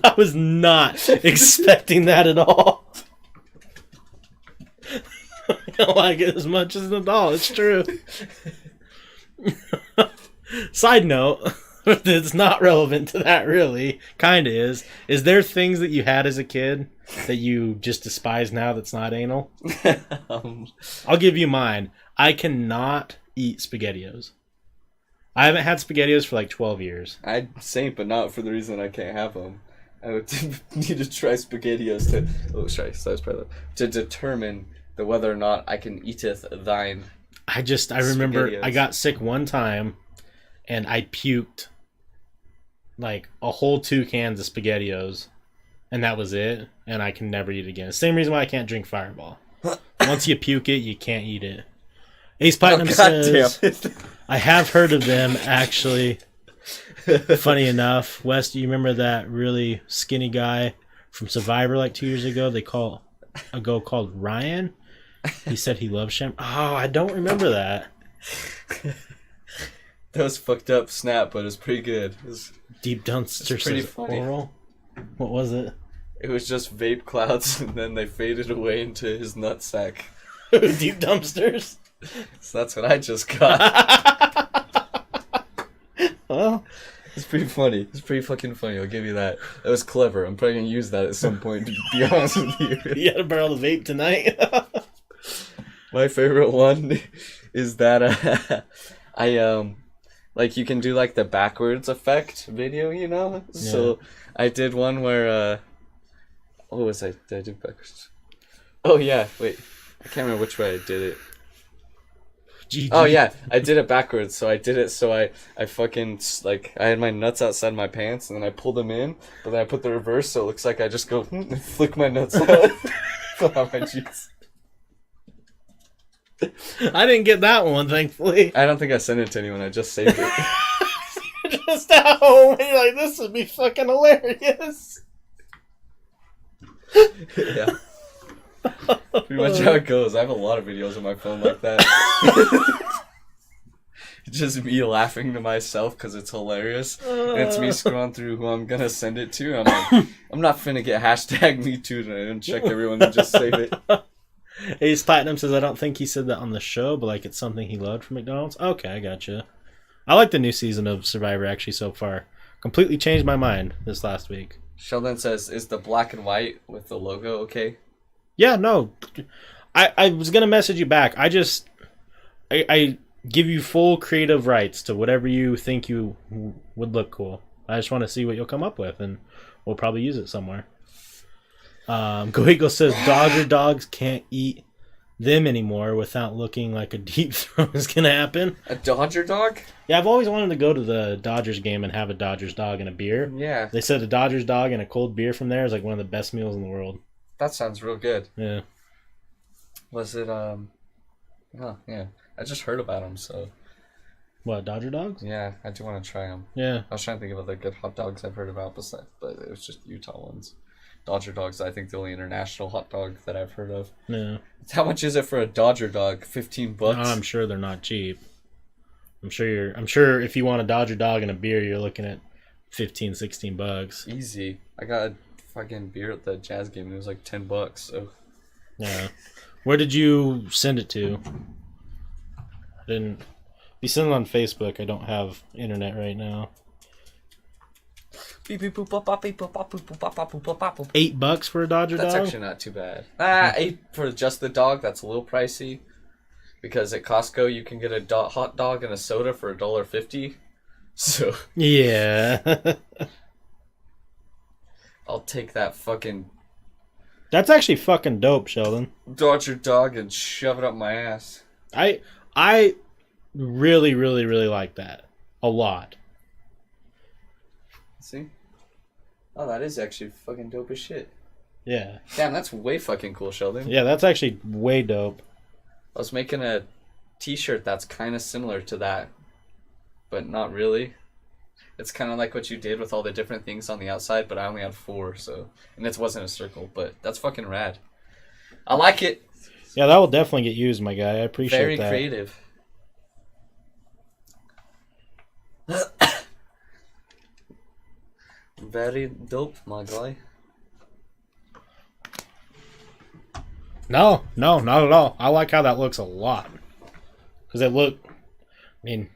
I was not expecting that at all. I don't like it as much as the doll. It's true. Side note, it's not relevant to that really. Kind of is. Is there things that you had as a kid that you just despise now that's not anal? I'll give you mine. I cannot eat SpaghettiOs. I haven't had SpaghettiOs for like 12 years. I'd say, but not for the reason I can't have them. I would need to try SpaghettiOs to determine whether or not I can eateth thine. I remember SpaghettiOs. I got sick one time and I puked like a whole 2 cans of SpaghettiOs and that was it, and I can never eat it again. Same reason why I can't drink Fireball. Once you puke it, you can't eat it. Ace Platinum says, I have heard of them actually. Funny enough, Wes, do you remember that really skinny guy from Survivor like 2 years ago? Called Ryan. He said he loves sham. Oh, I don't remember that. That was fucked up snap, but it was pretty good. It was Deep Dunster pretty says funny. oral. What was it? It was just vape clouds, and then they faded away into his nutsack. Deep Dumpsters. So that's what I just got. Well, It's pretty funny. It's pretty fucking funny. I'll give you that. That was clever. I'm probably gonna use that at some point. To be honest with you. you had to barrel the vape tonight. My favorite one is that I like you can do like the backwards effect video, you know? Yeah. So I did one where what was I? Did I do backwards? Oh yeah, wait. I can't remember which way I did it. GG. Oh yeah, I did it backwards. So I did it so I fucking like I had my nuts outside my pants and then I pulled them in, but then I put the reverse so it looks like I just go and flick my nuts out. Oh my jeez. I didn't get that one, thankfully. I don't think I sent it to anyone. I just saved it. Just at home, and you're like, this would be fucking hilarious. Yeah. Pretty much how it goes. I have a lot of videos on my phone like that. It's just me laughing to myself because it's hilarious. And it's me scrolling through who I'm gonna send it to. I'm like, I'm not finna get hashtag me too tonight and check everyone to just save it. Ace Platinum says, I don't think he said that on the show, but like it's something he loved from McDonald's. Okay, I gotcha. I like the new season of Survivor actually so far. Completely changed my mind this last week. Sheldon says, is the black and white with the logo okay? Yeah, no. I was going to message you back. I give you full creative rights to whatever you think you would look cool. I just want to see what you'll come up with, and we'll probably use it somewhere. Go Eagle says, dogs can't eat them anymore without looking like a deep throw is gonna happen. A Dodger dog? Yeah, I've always wanted to go to the Dodgers game and have a Dodgers dog and a beer. Yeah. They said a Dodgers dog and a cold beer from there is like one of the best meals in the world. That sounds real good. Yeah. Was it, Oh, yeah. I just heard about them, so... What, Dodger dogs? Yeah, I do want to try them. Yeah. I was trying to think of other good hot dogs I've heard about, but it was just Utah ones. Dodger dogs, I think the only international hot dog that I've heard of. Yeah. How much is it for a Dodger dog? $15? I'm sure they're not cheap. I'm sure if you want a Dodger dog and a beer, you're looking at $15-$16. Easy. I got a fucking beer at the Jazz game and it was like $10, so... Yeah. Where did you send it to? I didn't... You send it on Facebook. I don't have internet right now. $8 for a Dodger That's dog? actually not too bad. 8 for just the dog, that's a little pricey. Because at Costco you can get a hot dog and a soda for $1.50. So Yeah. I'll take that fucking That's actually fucking dope, Sheldon. Dodger dog and shove it up my ass. I really, really, really like that. A lot. See? Oh, that is actually fucking dope as shit. Yeah. Damn, that's way fucking cool, Sheldon. Yeah, that's actually way dope. I was making a t-shirt that's kind of similar to that, but not really. It's kind of like what you did with all the different things on the outside, but I only had 4, so... And it wasn't a circle, but that's fucking rad. I like it. Yeah, that will definitely get used, my guy. I appreciate Very that. creative. Very dope, my guy. No, not at all. I like how that looks a lot. Because I mean,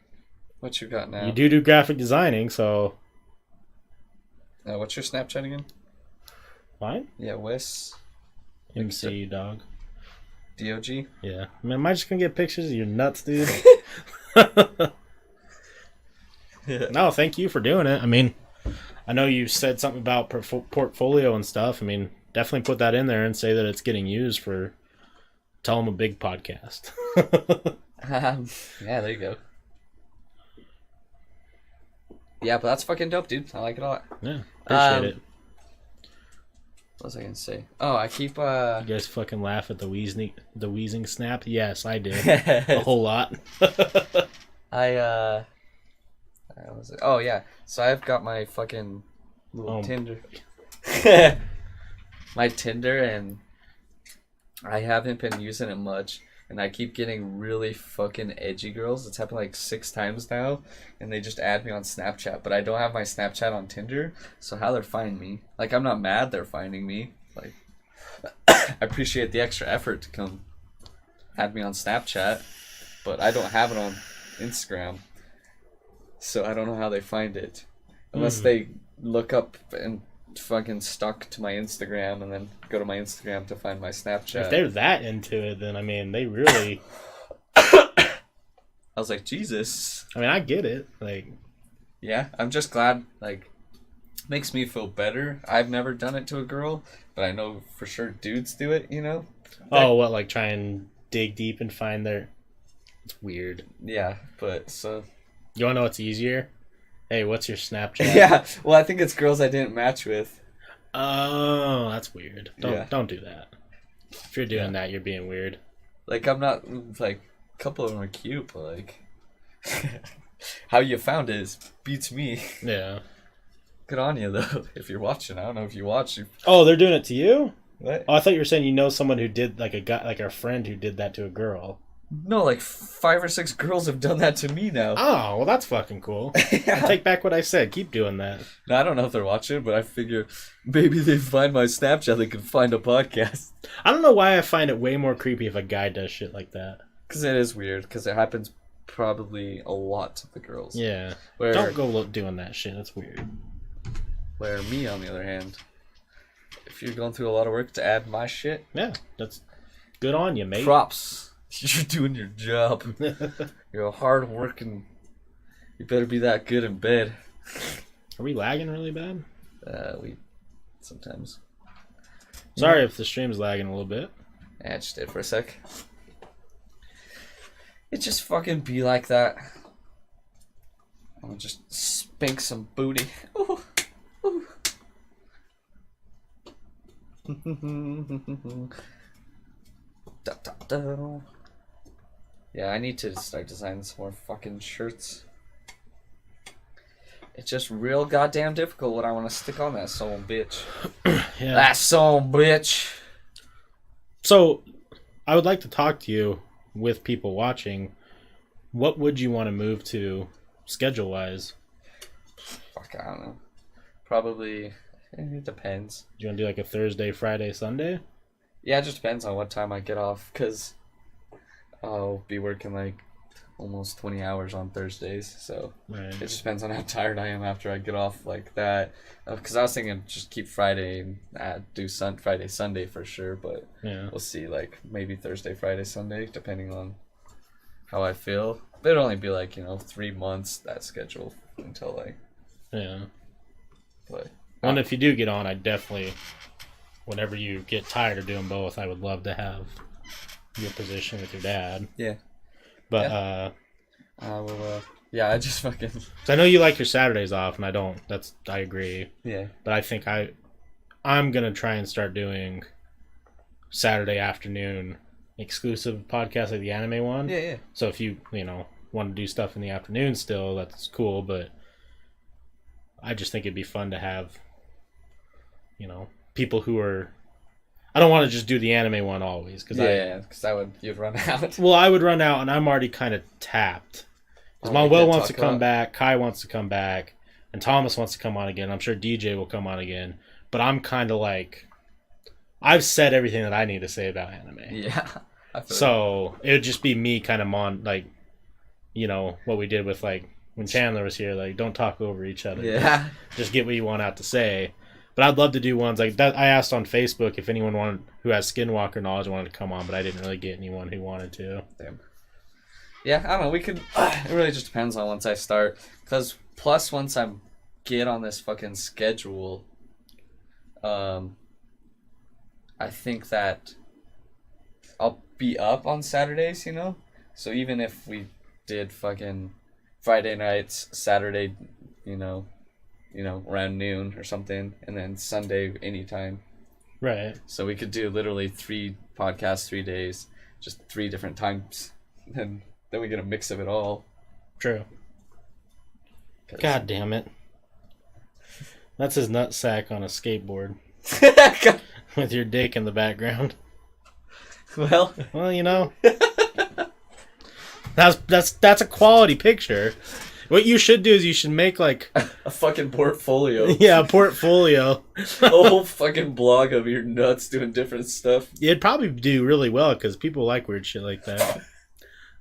What you got now? you do graphic designing, so... What's your Snapchat again? Fine. Yeah, Wes. MC, dog. DOG. Yeah. I mean, am I just going to get pictures of your nuts, dude? No, thank you for doing it. I mean, I know you said something about portfolio and stuff. I mean, definitely put that in there and say that it's getting used for Tell Them a Big podcast. Yeah, there you go. Yeah, but that's fucking dope, dude. I like it a lot. Yeah, appreciate it. What was I gonna say? Oh, I keep You guys fucking laugh at the wheezing snap? Yes, I did. A whole lot. What was it? Oh yeah. So I've got my fucking little Tinder. My Tinder, and I haven't been using it much. And I keep getting really fucking edgy girls. It's happened like 6 times now. And they just add me on Snapchat. But I don't have my Snapchat on Tinder. So how they're finding me. Like, I'm not mad they're finding me. Like, I appreciate the extra effort to come add me on Snapchat. But I don't have it on Instagram. So I don't know how they find it. Unless they look up and fucking stuck to my Instagram and then go to my Instagram to find my Snapchat. If they're that into it, then I mean, they really... I was like, Jesus. I mean, I get it. Like, yeah, I'm just glad, like, makes me feel better. I've never done it to a girl, but I know for sure dudes do it, you know? oh, what, like try and dig deep and find their... It's weird. Yeah, but so... You want to know what's easier? Hey, what's your Snapchat? Yeah, well, I think it's girls I didn't match with. Oh, that's weird. Yeah. Don't do that. If you're doing that, you're being weird. Like, I'm not, like, a couple of them are cute, but, like, how you found it beats me. Yeah. Good on you, though, if you're watching. I don't know if you watch. Oh, they're doing it to you? What? Oh, I thought you were saying you know someone who did, like a guy, like our friend who did that to a girl. No, like 5 or 6 girls have done that to me now. Oh, well, that's fucking cool. I take back what I said. Keep doing that. No, I don't know if they're watching, but I figure maybe they find my Snapchat, they can find a podcast. I don't know why I find it way more creepy if a guy does shit like that. Because it is weird, because it happens probably a lot to the girls. Yeah. Where, Don't go doing that shit. That's weird. Where me, on the other hand, if you're going through a lot of work to add my shit, Yeah, that's good on you, mate. props. You're doing your job. You're a hard working. You better be that good in bed. Are we lagging really bad? We sometimes. Sorry if the stream's lagging a little bit. Yeah, I just did for a sec. it just fucking be like that. I'm gonna just spank some booty. Ooh. Ooh. Da, da, da. Yeah, I need to start designing some more fucking shirts. It's just real goddamn difficult what I want to stick on that son bitch. Yeah. That son bitch. So, I would like to talk to you with people watching. What would you want to move to schedule-wise? Fuck, I don't know. Probably, it depends. Do you want to do like a Thursday, Friday, Sunday? Yeah, it just depends on what time I get off, because I'll be working like almost 20 hours on Thursdays, so Right. it just depends on how tired I am after I get off like that. Because I was thinking just keep Friday and do Friday, Sunday for sure, but Yeah. we'll see, like maybe Thursday, Friday, Sunday, depending on how I feel. But it'll only be like, 3 months, that schedule, until like, Yeah. but And if you do get on, I definitely, whenever you get tired of doing both, I would love to have your position with your dad. yeah. But, I will, yeah, I just fucking, 'cause I know you like your Saturdays off, and I don't. I agree. yeah. But I think I'm going to try and start doing Saturday afternoon exclusive podcasts like the anime one. Yeah. So if you want to do stuff in the afternoon still, that's cool. But I just think it'd be fun to have, people who are. I don't want to just do the anime one always because You'd run out. Well, I would run out, and I'm already kind of tapped. Because Manuel wants to come back, Kai wants to come back, and Thomas wants to come on again. I'm sure DJ will come on again. But I'm kind of like, I've said everything that I need to say about anime. Yeah. So it would just be me kind of what we did with like when Chandler was here, like don't talk over each other. Yeah. Just get what you want out to say. But I'd love to do ones like that. I asked on Facebook if anyone who has Skinwalker knowledge wanted to come on, but I didn't really get anyone who wanted to. Damn. Yeah, I don't know. We could. It really just depends on once I start. Because plus, once I get on this fucking schedule, I think that I'll be up on Saturdays. So even if we did fucking Friday nights, Saturday, around noon or something, and then Sunday anytime. Right. So we could do literally 3 podcasts, 3 days, just 3 different times, and then we get a mix of it all. True. God damn it. That's his nutsack on a skateboard. With your dick in the background. Well, that's a quality picture. What you should do is you should make like a fucking portfolio. Yeah, a portfolio. A whole fucking blog of your nuts doing different stuff. It'd probably do really well because people like weird shit like that.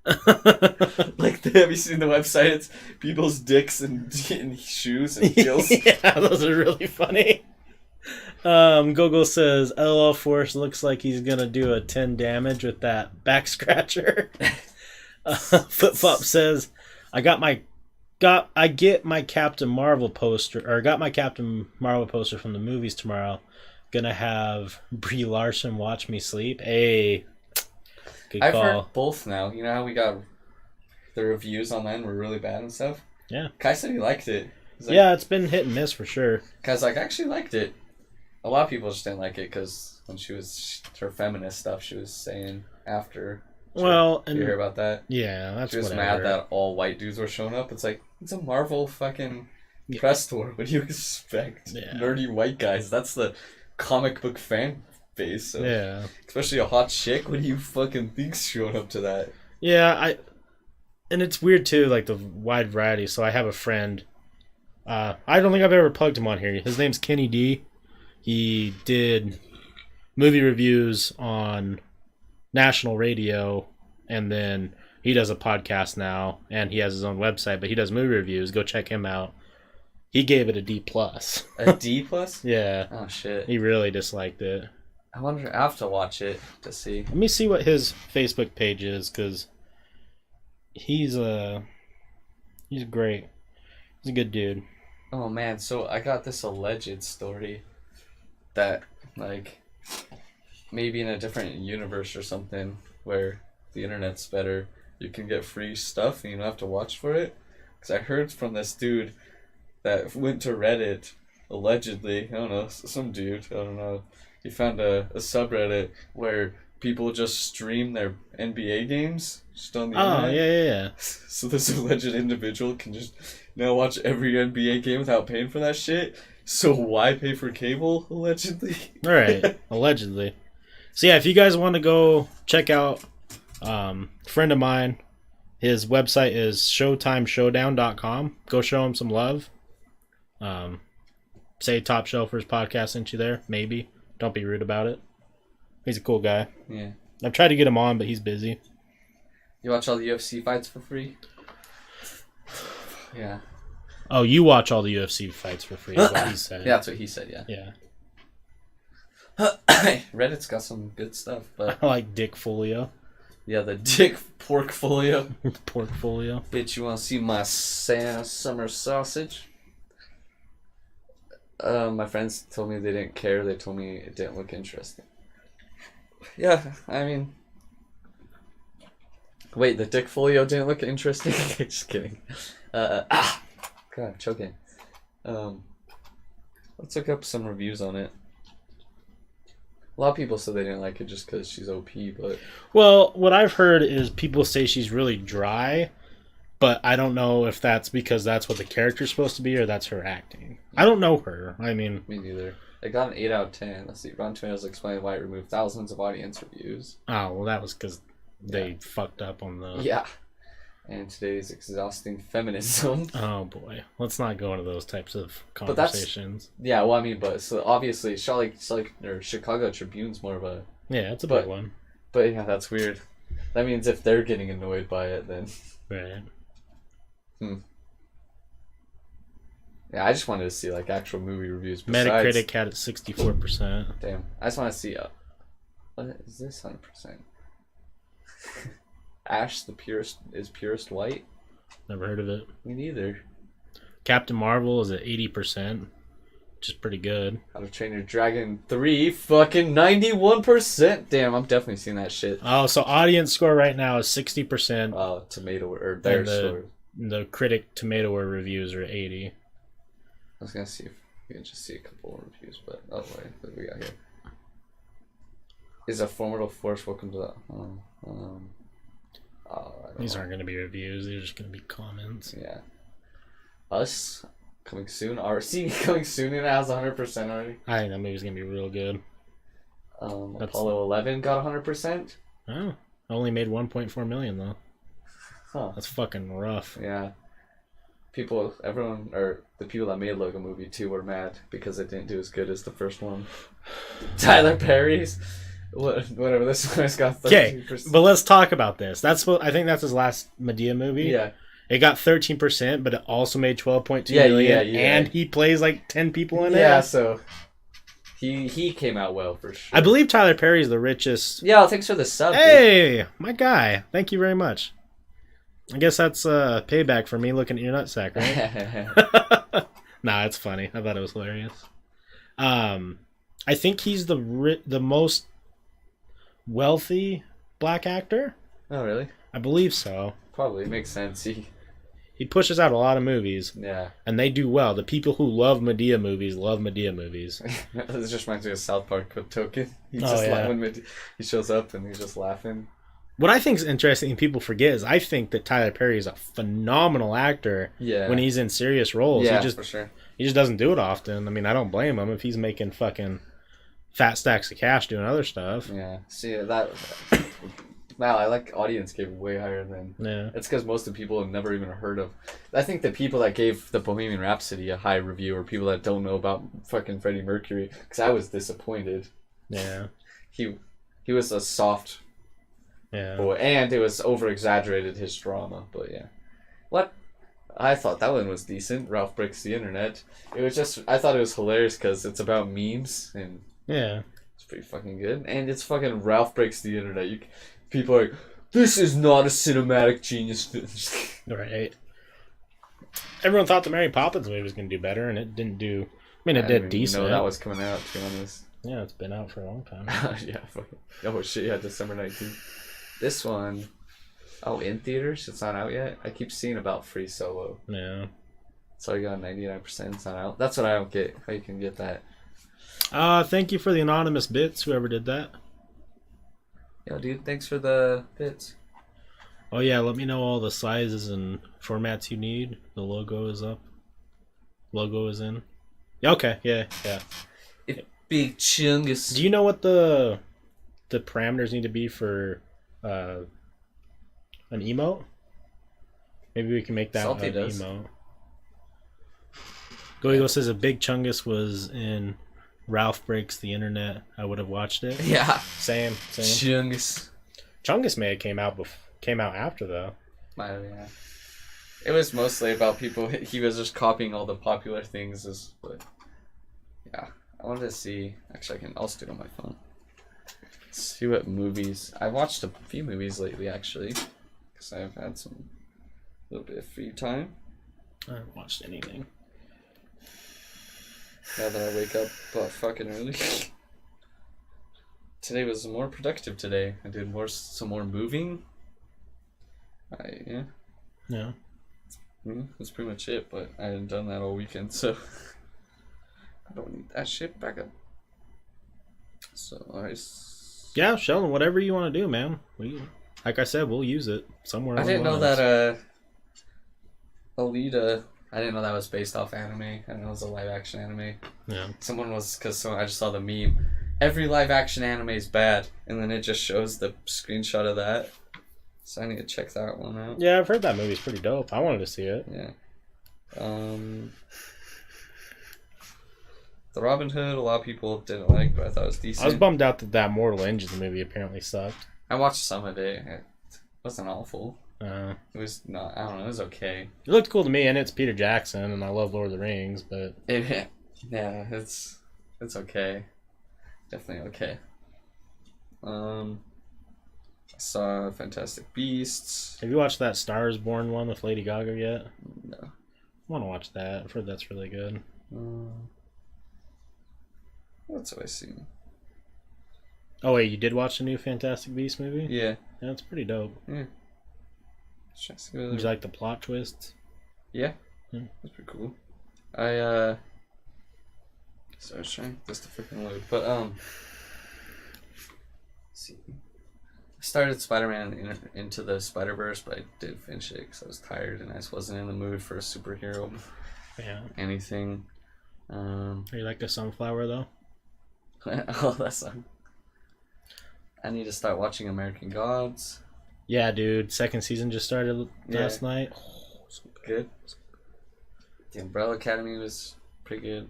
Have you seen the website? It's people's dicks and shoes and heels. Yeah, those are really funny. Gogo says LL Force looks like he's gonna do a 10 damage with that back scratcher. Flip Flop says I get my Captain Marvel poster from the movies tomorrow. Gonna have Brie Larson watch me sleep. Hey, good I've call. heard both now. You know how we got the reviews online were really bad and stuff? Yeah. Kai said he liked it. Yeah, it's been hit and miss for sure. Kai's like, I actually liked it. A lot of people just didn't like it because when she was her feminist stuff, she was saying after. Well, you hear about that? Yeah, that's she was whatever. mad that all white dudes were showing up. It's like it's a Marvel fucking press tour. What do you expect? Yeah. Nerdy white guys. That's the comic book fan base. So. Yeah. Especially a hot chick. What do you fucking think's showing up to that? Yeah, and it's weird too, like the wide variety. So I have a friend. I don't think I've ever plugged him on here. His name's Kenny D. He did movie reviews on national radio, and then he does a podcast now, and he has his own website, but he does movie reviews. Go check him out. He gave it a D+. A D+? Yeah. Oh, shit. He really disliked it. I wonder, I have to watch it to see. Let me see what his Facebook page is, because he's great. He's a good dude. Oh, man, so I got this alleged story that, like, maybe in a different universe or something where the internet's better, you can get free stuff and you don't have to watch for it. Because I heard from this dude that went to Reddit, allegedly, I don't know, some dude, I don't know, he found a subreddit where people just stream their NBA games just on the internet. Yeah. So this alleged individual can just now watch every NBA game without paying for that shit. So why pay for cable, allegedly? All right, allegedly. So yeah, if you guys want to go check out a friend of mine, his website is showtimeshowdown.com. Go show him some love. Say Topshelfers podcast sent you there. Maybe. Don't be rude about it. He's a cool guy. Yeah. I've tried to get him on, but he's busy. You watch all the UFC fights for free? Yeah. Oh, you watch all the UFC fights for free, is what he said. Yeah, that's what he said, yeah. Yeah. Reddit's got some good stuff, but... I like Dick Folio. Yeah, the Dick Porkfolio. Porkfolio. Bitch, you want to see my summer sausage? My friends told me they didn't care. They told me it didn't look interesting. Yeah, I mean... Wait, the Dick Folio didn't look interesting? Just kidding. God, I'm choking. Let's look up some reviews on it. A lot of people said they didn't like it just because she's OP, but... Well, what I've heard is people say she's really dry, but I don't know if that's because that's what the character's supposed to be or that's her acting. I don't know her. I mean... Me neither. It got an 8 out of 10. Let's see. Rotten Tomatoes explained why it removed thousands of audience reviews. Oh, well, that was because they fucked up on the... Yeah. And today's exhausting feminism. Oh, boy. Let's not go into those types of conversations. Yeah, well, I mean, but so obviously, Chicago Tribune's more of a... Yeah, it's a big one. But yeah, that's weird. That means if they're getting annoyed by it, then... Right. Yeah, I just wanted to see, like, actual movie reviews besides... Metacritic had it 64%. Damn. I just want to see... what is this 100%? Ash is purest white? Never heard of it. Me neither. Captain Marvel is at 80%, which is pretty good. How to Train Your Dragon 3, fucking 91%. Damn, I'm definitely seeing that shit. Oh, so audience score right now is 60%. Tomato or their score. The critic tomato reviews are 80. I was gonna see if we can just see a couple of reviews, but oh wait, what do we got here? Is a formidable force. Welcome to the. These aren't going to be reviews. They're just going to be comments. Yeah. Us coming soon. RC coming soon. And it has 100% already. I think that movie's going to be real good. Apollo 11 got 100%. Oh, only made 1.4 million though. Huh. That's fucking rough. Yeah. The people that made Lego Movie 2 were mad because it didn't do as good as the first one. Tyler Perry's. Whatever, this one's got 13%. Okay, but let's talk about this. I think that's his last Madea movie. Yeah. It got 13%, but it also made 12.2 million, and he plays like 10 people in it. Yeah, so he came out well for sure. I believe Tyler Perry's the richest. Yeah, thanks for the sub. Hey, my guy. Thank you very much. I guess that's payback for me looking at your nutsack, right? Nah, it's funny. I thought it was hilarious. I think he's the most wealthy black actor. Oh, really? I believe so. Probably makes sense. He pushes out a lot of movies. Yeah. And they do well. The people who love Madea movies love Madea movies. This just reminds me of South Park Token. He shows up and he's just laughing. What I think is interesting and people forget is I think that Tyler Perry is a phenomenal actor when he's in serious roles. Yeah, for sure. He just doesn't do it often. I mean, I don't blame him if he's making fucking fat stacks of cash doing other stuff. Yeah. See, that... Wow, I like audience gave way higher than... Yeah. It's because most of the people have never even heard of... I think the people that gave the Bohemian Rhapsody a high review are people that don't know about fucking Freddie Mercury. Because I was disappointed. Yeah. He was a soft... Yeah. boy, and it was over-exaggerated, his drama, but yeah. What? I thought that one was decent, Ralph Breaks the Internet. It was just... I thought it was hilarious because it's about memes, and... Yeah. It's pretty fucking good. And it's fucking Ralph Breaks the Internet. People are like, this is not a cinematic genius. Right. Everyone thought the Mary Poppins movie was going to do better, and it didn't do... I mean, it did decent. No, that was coming out, to be honest. Yeah, it's been out for a long time. Yeah, fucking... Oh, shit, yeah, December 19th. This one... Oh, in theaters? It's not out yet? I keep seeing about Free Solo. Yeah. So you got 99%, it's not out. That's what I don't get. How you can get that. Thank you for the anonymous bits, whoever did that. Yo, dude, thanks for the bits. Oh yeah, let me know all the sizes and formats you need. The logo is up. Logo is in. Okay, yeah. Big chungus. Do you know what the parameters need to be for an emote? Maybe we can make that Salty an does. emote. Goigo says if Big Chungus was in Ralph Breaks the Internet, I would have watched it. Yeah. Same. Chungus. Chungus may have came out after though. Yeah. It was mostly about people. He was just copying all the popular things. But yeah, I wanted to see. Actually, I'll just do it on my phone. Let's see what movies. I watched a few movies lately, actually, because I've had a little bit of free time. I haven't watched anything. Now that I wake up fucking early. Today was more productive today. I did some more moving. Yeah. That's pretty much it, but I hadn't done that all weekend, so I don't need that shit back up. So, Yeah, Sheldon, whatever you want to do, man. Like I said, we'll use it somewhere. I didn't know that Alita. I didn't know that was based off anime. I didn't know it was a live action anime. Yeah. Because I just saw the meme. Every live action anime is bad, and then it just shows the screenshot of that. So I need to check that one out. Yeah, I've heard that movie's pretty dope. I wanted to see it. Yeah. The Robin Hood, a lot of people didn't like, but I thought it was decent. I was bummed out that Mortal Engines movie apparently sucked. I watched some of it. It wasn't awful. It was not. I don't know. It was okay. It looked cool to me, and it's Peter Jackson, and I love Lord of the Rings, but Yeah, it's okay. Definitely okay. I saw Fantastic Beasts. Have you watched that Stars Born one with Lady Gaga yet? No. I want to watch that. I've heard that's really good. What's have I seen? Oh wait, you did watch the new Fantastic Beasts movie? Yeah. Yeah, it's pretty dope. Yeah. Did you like the plot twists? Yeah. Yeah. That's pretty cool. So I was trying this to freaking load, but let's see. I started Spider-Man Into the Spider-Verse, but I did finish it because I was tired and I just wasn't in the mood for a superhero. Yeah. Anything. Are you like a sunflower though? Oh, that's I need to start watching American Gods. Yeah, dude. Second season just started last night. Oh, so good. The Umbrella Academy was pretty good.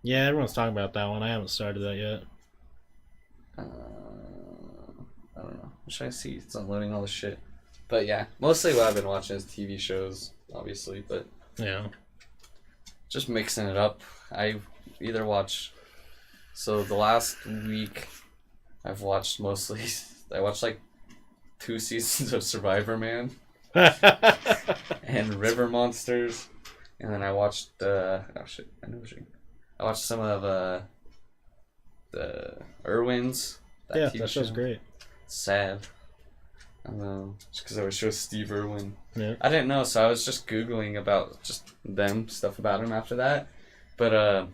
Yeah, everyone's talking about that one. I haven't started that yet. I don't know. What should I see? It's not loading all the shit. But yeah, mostly what I've been watching is TV shows, obviously, but yeah, just mixing it up. I either watch. So the last week, I've watched mostly. I watched like 2 seasons of Survivor Man and River Monsters, and then I watched. I watched some of the Irwins. That show's great. Sad. Just because I was show Steve Irwin. Yeah. I didn't know, so I was just Googling about just them, stuff about him after that. But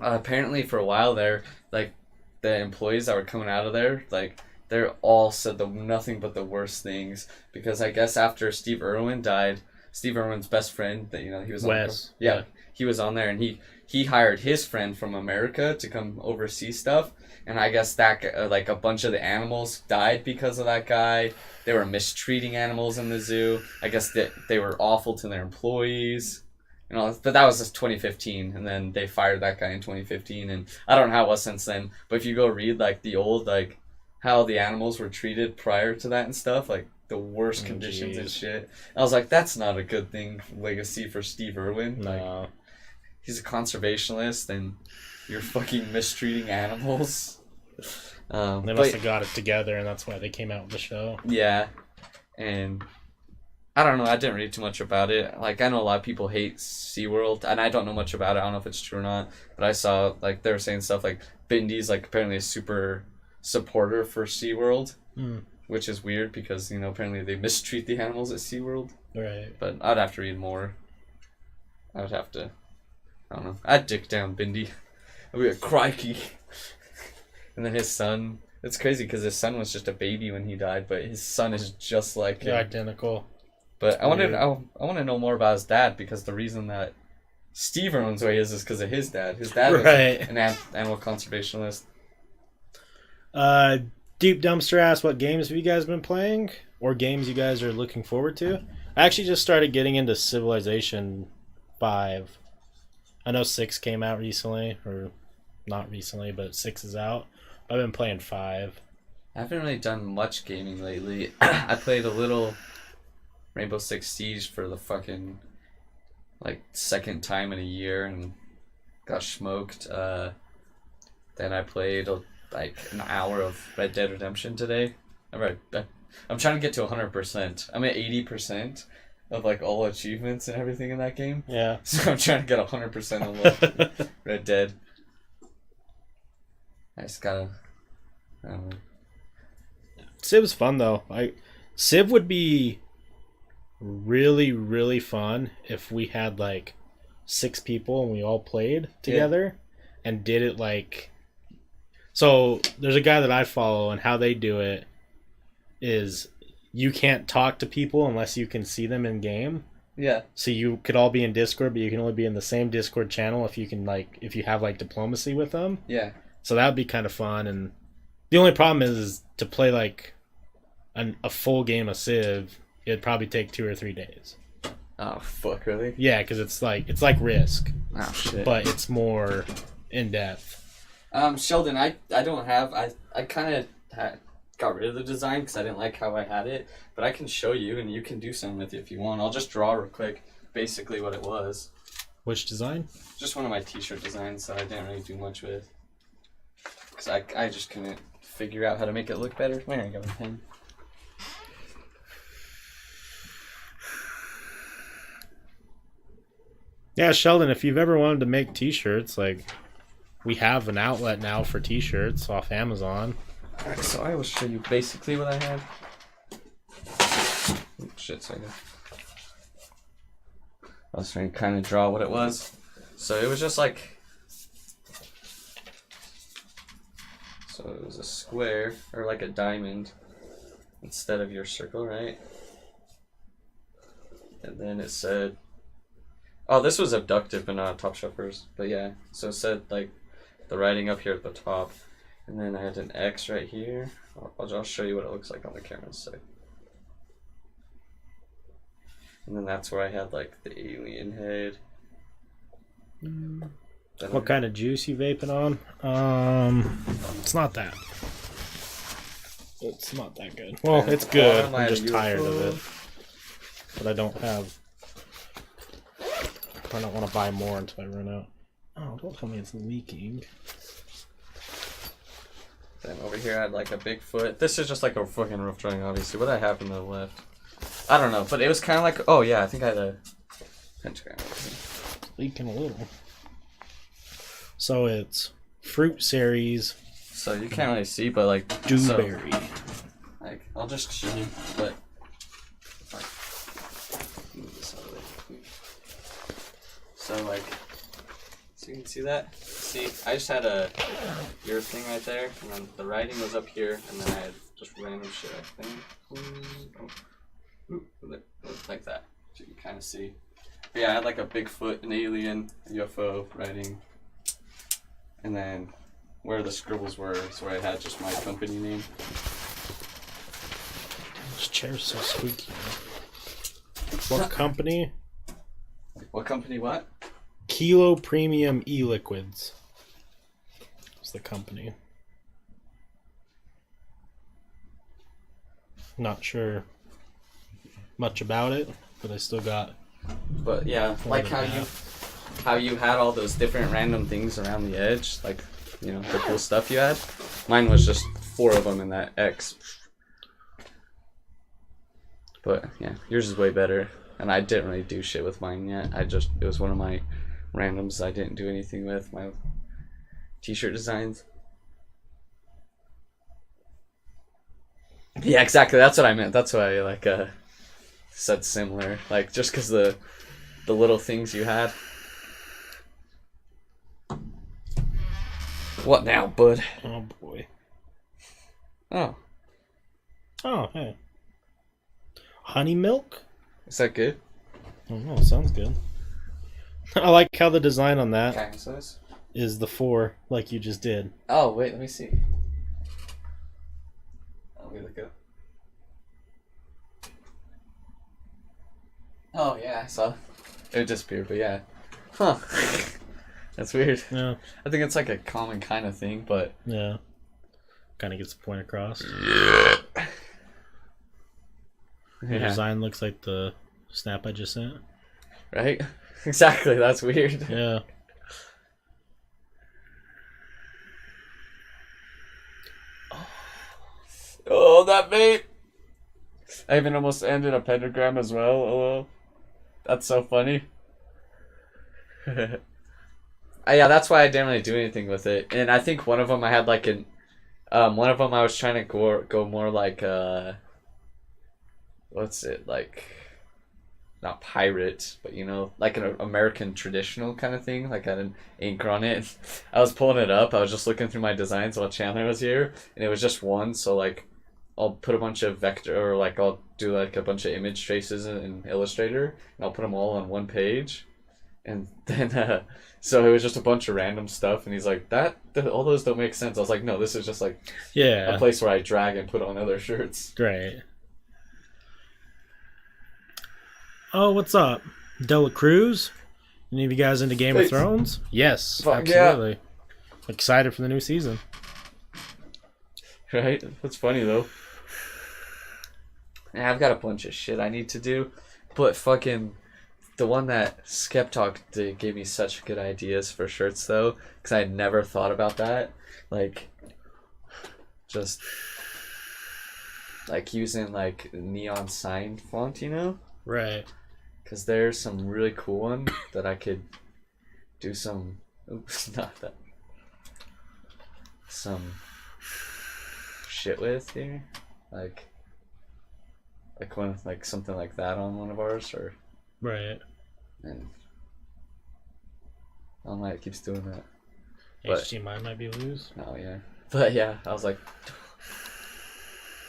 apparently for a while there, like, the employees that were coming out of there, like, they're all said nothing but the worst things. Because I guess after Steve Irwin died, Steve Irwin's best friend, that he was Wes. on, he was on there, and he hired his friend from America to come oversee stuff. And I guess that like a bunch of the animals died because of that guy. They were mistreating animals in the zoo. I guess that they were awful to their employees. But that was just 2015, and then they fired that guy in 2015, and I don't know how it was since then. But if you go read like the old how the animals were treated prior to that and stuff, like the worst conditions and shit. I was like, that's not a good thing legacy for Steve Irwin. No. Like, he's a conservationist, and you're fucking mistreating animals. They must have got it together, and that's why they came out with the show. Yeah, and I don't know. I didn't read too much about it. Like, I know a lot of people hate SeaWorld, and I don't know much about it. I don't know if it's true or not. But I saw, like, they were saying stuff like Bindy's, like, apparently a super supporter for SeaWorld. which is weird because, apparently they mistreat the animals at SeaWorld. Right. But I'd have to read more. I would have to, I don't know. I'd dick down Bindi. I'd be like, crikey. And then his son, it's crazy because his son was just a baby when he died, but his son is just like him. Identical. But I want to know more about his dad, because the reason that Steve runs away is because of his dad. His dad was an animal conservationist. Deep Dumpster asked, what games have you guys been playing? Or games you guys are looking forward to? I actually just started getting into Civilization 5. I know 6 came out recently, or not recently, but 6 is out. I've been playing 5. I haven't really done much gaming lately. I played a little Rainbow Six Siege for the fucking second time in a year and got smoked. Then I played an hour of Red Dead Redemption today. I'm trying to get to 100%. I'm at 80% of all achievements and everything in that game. Yeah. So I'm trying to get 100% of Red Dead. I just gotta, I don't know. Civ's fun though. Civ would be really, really fun if we had 6 people and we all played together and did it So there's a guy that I follow, and how they do it is you can't talk to people unless you can see them in game. Yeah. So you could all be in Discord, but you can only be in the same Discord channel if you can if you have diplomacy with them. Yeah. So that would be kind of fun. And the only problem is to play a full game of Civ, it'd probably take 2 or 3 days. Oh fuck, really? Yeah, because it's like Risk. Oh shit. But it's more in depth. Sheldon, I don't have, I kind of got rid of the design because I didn't like how I had it, but I can show you and you can do something with it if you want. I'll just draw real quick basically what it was. Which design? Just one of my t-shirt designs that I didn't really do much with. Because I just couldn't figure out how to make it look better. There you go, pen. Yeah, Sheldon, if you've ever wanted to make t-shirts, we have an outlet now for t-shirts off Amazon. Alright, so I will show you basically what I have. Oh, shit, sorry. I was trying to kind of draw what it was. So it was just so it was a square, or a diamond, instead of your circle, right? And then it said, oh, this was abductive but not Topshelfers, but yeah. So it said, the writing up here at the top, and then I had an X right here. I'll show you what it looks like on the camera side. And then that's where I had the alien head. What kind of juice you vaping on? It's not that. It's not that good. Well, it's good. I'm just tired of it. But I don't have. I don't want to buy more until I run out. Oh, don't tell me it's leaking. Then over here I had a Bigfoot. This is just a fucking roof drawing, obviously. What I have in the left, I don't know, but it was kind of oh yeah, I think I had a pentagram. Leaking a little. So it's fruit series. So you can't really see, but dewberry. So, I'll just show you, but so so you can see that. See, I just had your thing right there, and then the writing was up here, and then I had just random shit, I think. Like that, so you can kind of see. But yeah, I had a Bigfoot, an alien, a UFO writing, and then where the scribbles were is where I had just my company name. This chair's so squeaky. What company? What company? What? Kilo Premium E-Liquids. It's the company. Not sure much about it, but I still got. But yeah, how you had all those different random things around the edge, the cool stuff you had. Mine was just 4 of them in that X. But yeah, yours is way better, and I didn't really do shit with mine yet. It was one of my randoms I didn't do anything with, my t-shirt designs. Yeah, exactly. That's what I meant. That's why I like said similar. Like just because the little things you had. What now, bud? Oh boy. Oh, Oh hey. Honey milk? is that good? I don't know. Sounds good. I like how the design on that Kind of size. is the 4, like you just did. Oh wait, let me see. Let me look up. Oh yeah, I saw. It disappeared, but yeah. Huh. That's weird. Yeah. I think it's like a common kind of thing, but Yeah. Kind of gets the point across. yeah. The design looks like the snap I just sent. Right? Exactly. That's weird. Yeah. Oh, that vape! I even almost ended a pentagram as well. Oh, that's so funny. Yeah, that's why I didn't really do anything with it. And I think one of them I had like an, one of them I was trying to go more like what's it like? Not pirate, but you know, like an American traditional kind of thing. Like I had an anchor on it. I was pulling it up. I was just looking through my designs while Chandler was here, and it was just one. So like, I'll put a bunch of vector, or like I'll do like a bunch of image traces in Illustrator, and I'll put them all on one page, and then so it was just a bunch of random stuff. And he's like, that all those don't make sense. I was like, no, this is just like Yeah. a place where I drag and put on other shirts. Great. Oh, what's up? Dela Cruz? Any of you guys into Game of Thanks. Thrones? Yes, Fuck absolutely. Excited for the new season. Right? That's funny though. Yeah, I've got a bunch of shit I need to do, but fucking the one that Skeptalk did gave me such good ideas for shirts though, because I had never thought about that. Like, just like using like neon sign font, you know? Right. Because there's some really cool one that I could do some. Oops, not that. Some shit with here, like one like something like that on one of ours, or Right. and I don't know why it keeps doing that. But HDMI might be loose. oh yeah, but yeah, I was like,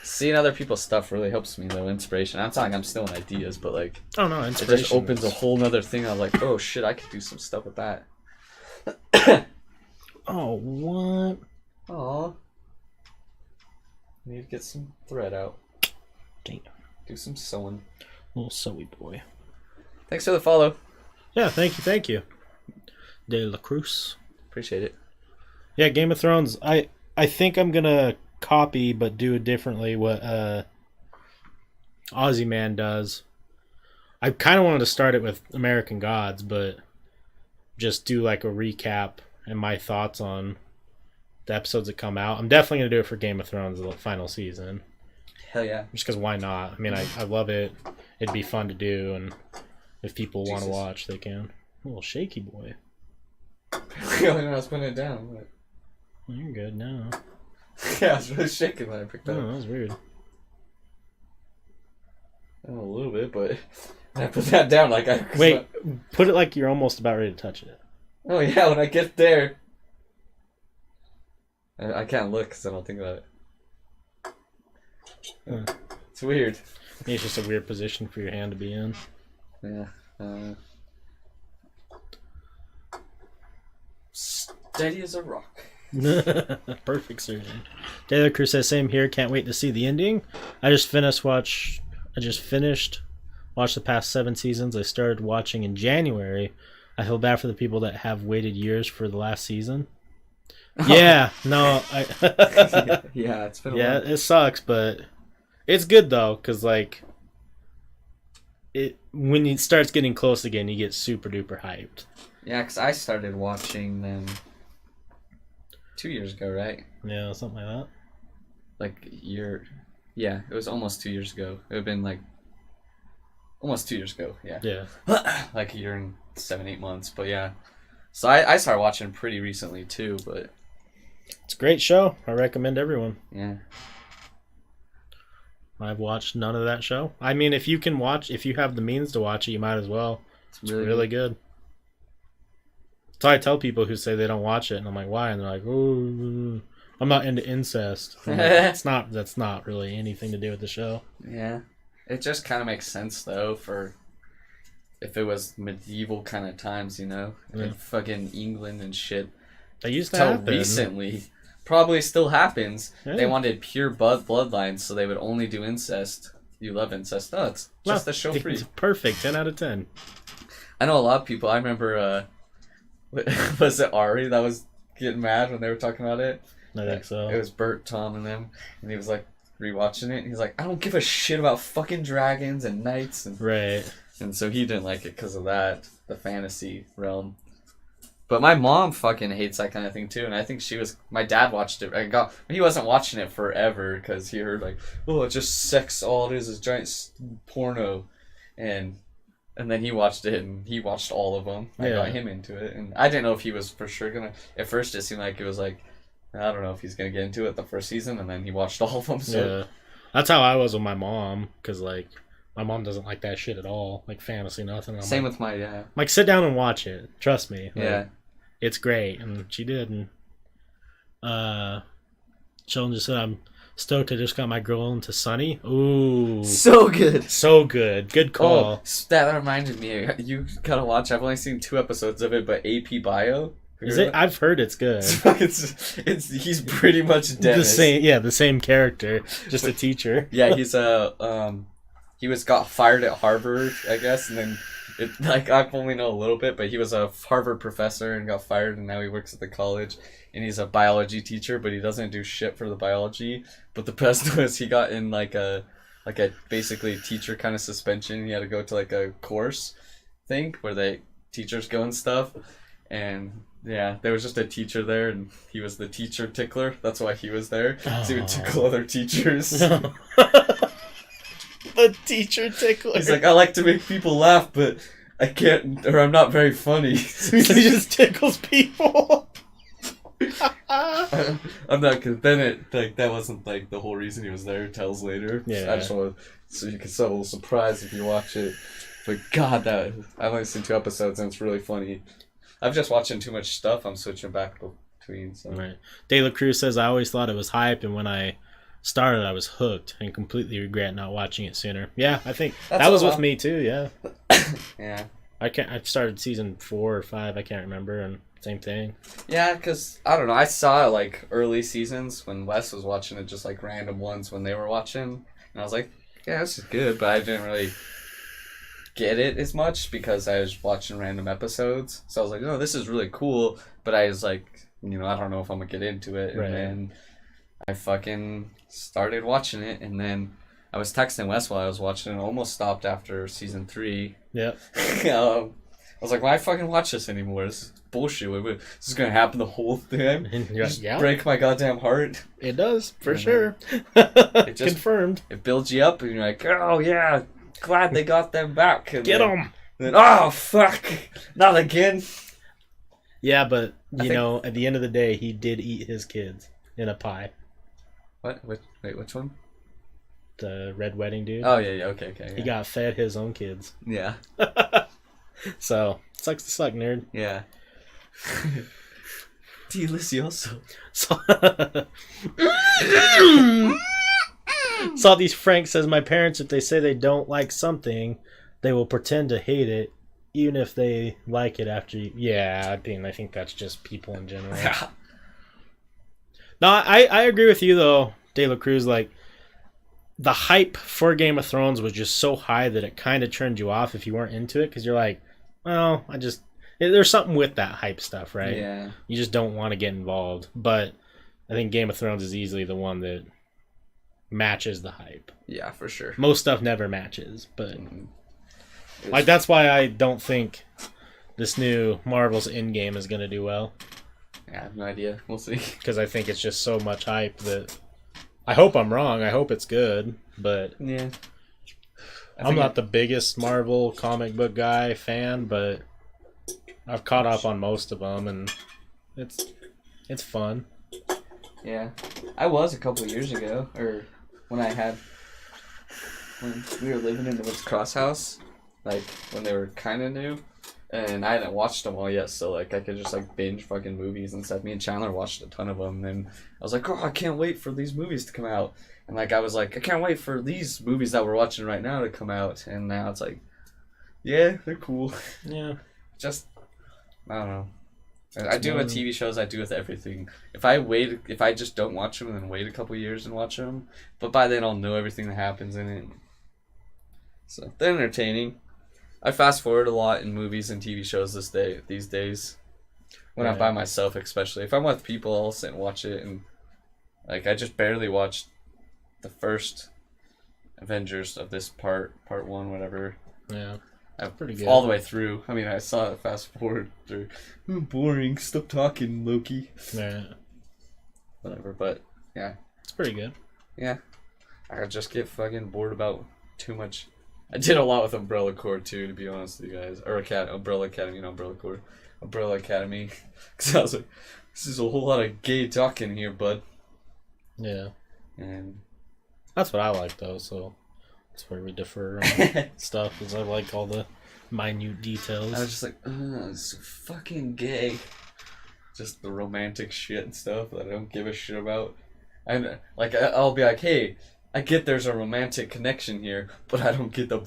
seeing other people's stuff really helps me though. Inspiration. I'm not like I'm stealing ideas, but like Oh no, it inspiration. just opens a whole nother thing. I was like, oh shit, I could do some stuff with that. Oh, what? Aw. Need to get some thread out. Damn. Do some sewing. Little sewy boy. Thanks for the follow. Yeah, thank you. De La Cruz. Appreciate it. Yeah, Game of Thrones. I think I'm gonna copy but do it differently what Aussie Man does. I kind of wanted to start it with American Gods, but just do like a recap and my thoughts on the episodes that come out. I'm definitely gonna do it for Game of Thrones, the final season. Hell yeah. Just because why not? I mean, I love it. It'd be fun to do, and if people want to Jesus. watch, they can. A little shaky boy. I was putting it down. But... Well, you're good now. yeah, I was really shaking when I picked Oh, up. that was weird. A little bit, but I put that down like I... Wait, put it like you're almost about ready to touch it. Oh yeah, when I get there. I can't look because I don't think about it. Huh. It's weird. Maybe it's just a weird position for your hand to be in. Yeah. Steady as a rock. Perfect surgeon. Taylor Cruz says, same here. Can't wait to see the ending. I just finished watched the past 7 seasons. I started watching in January. I feel bad for the people that have waited years for the last season. Yeah, no, yeah, it's been a yeah, while. it sucks, but it's good though, cause like it when it starts getting close again, you get super duper hyped. Yeah, because I started watching them 2 years ago, right? Yeah, something like that. Like yeah, it was almost 2 years ago. It would have been like almost 2 years ago, yeah. Yeah, Like a year and 7-8 months, but yeah. So I started watching pretty recently too, but it's a great show. I recommend everyone. yeah. I've watched none of that show. I mean, if you have the means to watch it, you might as well. It's really good. So I tell people who say they don't watch it, and I'm like, why? And they're like, oh, I'm not into incest. Like, that's not really anything to do with the show. Yeah. It just kind of makes sense, though, for if it was medieval kind of times, you know? Yeah. In fucking England and shit. They used to happen. Recently. Probably still happens. Yeah. They wanted pure bloodlines, so they would only do incest. You love incest. No, it's just a show for you. It's perfect. 10 out of 10. I know a lot of people. I remember, was it Ari that was getting mad when they were talking about it? I think so. It was Bert, Tom, and them. And he was like rewatching it. And he's like, I don't give a shit about fucking dragons and knights. And, right. And so he didn't like it because of that, the fantasy realm. But my mom fucking hates that kind of thing too, and I think my dad watched it. He wasn't watching it forever because he heard like, oh, it's just sex. All it is giant porno, and then he watched it and he watched all of them. I got him into it, and I didn't know if he was for sure gonna. At first, it seemed like it was like, I don't know if he's gonna get into it the first season, and then he watched all of them. So. Yeah, that's how I was with my mom, because like. My mom doesn't like that shit at all, like fantasy, nothing. Same with my dad. Like, sit down and watch it. Trust me. Like, yeah. It's great, and she did. And Sheldon just said, I'm stoked I just got my girl into Sunny. Ooh. So good. So good. Good call. Oh, that reminded me. You gotta watch. I've only seen 2 episodes of it, but AP Bio. Is it? I've heard it's good. He's pretty much Dennis. The same character, just a teacher. Yeah, he got fired at Harvard, I guess, and then I only know a little bit, but he was a Harvard professor and got fired, and now he works at the college, and he's a biology teacher, but he doesn't do shit for the biology. But the best was he got in like a basically teacher kind of suspension. He had to go to like a course thing where teachers go and stuff, and yeah, there was just a teacher there, and he was the teacher tickler. That's why he was there. So he would tickle other teachers. The teacher tickler. He's like, I like to make people laugh, but I can't, or I'm not very funny. So he just tickles people. I'm not, because then that wasn't like the whole reason he was there. Tells later. Yeah. I just wanted, so you can get a little surprise if you watch it. But God, I've only seen 2 episodes and it's really funny. I've just watching too much stuff. I'm switching back between. So. Right. De La Cruz says, I always thought it was hype, and when I started, I was hooked and completely regret not watching it sooner. Yeah, I think that was with me too. Yeah. Yeah. I started season 4 or 5. I can't remember, and same thing. Yeah, because I don't know. I saw like early seasons when Wes was watching it, just like random ones when they were watching, and I was like, yeah, this is good, but I didn't really get it as much because I was watching random episodes. So I was like, oh, this is really cool, but I was like, I don't know if I'm gonna get into it, and then I fucking started watching it, and then I was texting Wes while I was watching it, and almost stopped after season 3. Yeah. I was like, why fucking watch this anymore? This is bullshit. This is gonna happen the whole time. Just break my goddamn heart. It does, for sure. It just, confirmed. It builds you up, and you're like, oh yeah, glad they got them back. And Get them! Then, oh fuck, not again. Yeah, but, at the end of the day, he did eat his kids in a pie. What? Wait, which one? The Red Wedding dude. Oh, yeah, okay. Yeah. He got fed his own kids. Yeah. So, sucks to suck, nerd. Yeah. Delicioso. Salty Frank says, my parents, if they say they don't like something, they will pretend to hate it, even if they like it after you. Yeah, I think that's just people in general. No, I agree with you, though, De La Cruz. Like, the hype for Game of Thrones was just so high that it kind of turned you off if you weren't into it, because you're like, well, there's something with that hype stuff, right? Yeah. You just don't want to get involved. But I think Game of Thrones is easily the one that matches the hype. Yeah, for sure. Most stuff never matches, but like that's why I don't think this new Marvel's Endgame is going to do well. I have no idea. We'll see. Because I think it's just so much hype that I hope I'm wrong. I hope it's good, but yeah. I'm not the biggest Marvel comic book fan, but I've caught up on most of them, and it's fun. Yeah, I was a couple of years ago, or when I had when we were living in the Woods Cross house, like when they were kind of new, and I hadn't watched them all yet, so like I could just like binge fucking movies and stuff. Me and Chandler watched a ton of them, and I was like, oh, I can't wait for these movies to come out. And like I was like, I can't wait for these movies that we're watching right now to come out. And now it's like, yeah, they're cool. Yeah. Just, I don't know. I do with TV shows. I do with everything. If I just don't watch them and then wait a couple years and watch them, but by then I'll know everything that happens in it. So they're entertaining. I fast forward a lot in movies and TV shows these days. When I'm by myself, especially if I'm with people, I'll sit and watch it. And like I just barely watched the first Avengers of this part one, whatever. Yeah. Pretty good. All the way through. I mean, I saw it fast forward through. Boring. Stop talking, Loki. Yeah. Whatever, but yeah. It's pretty good. Yeah. I just get fucking bored about too much. I did a lot with Umbrella Corps too, to be honest with you guys. Or Umbrella Academy, not Umbrella Corps. Umbrella Academy. Because I was like, this is a whole lot of gay talk in here, bud. Yeah. And that's what I like, though, so that's where we differ on stuff, because I like all the minute details. I was just like, it's fucking gay. Just the romantic shit and stuff that I don't give a shit about. And like, I'll be like, hey, I get there's a romantic connection here, but I don't get the...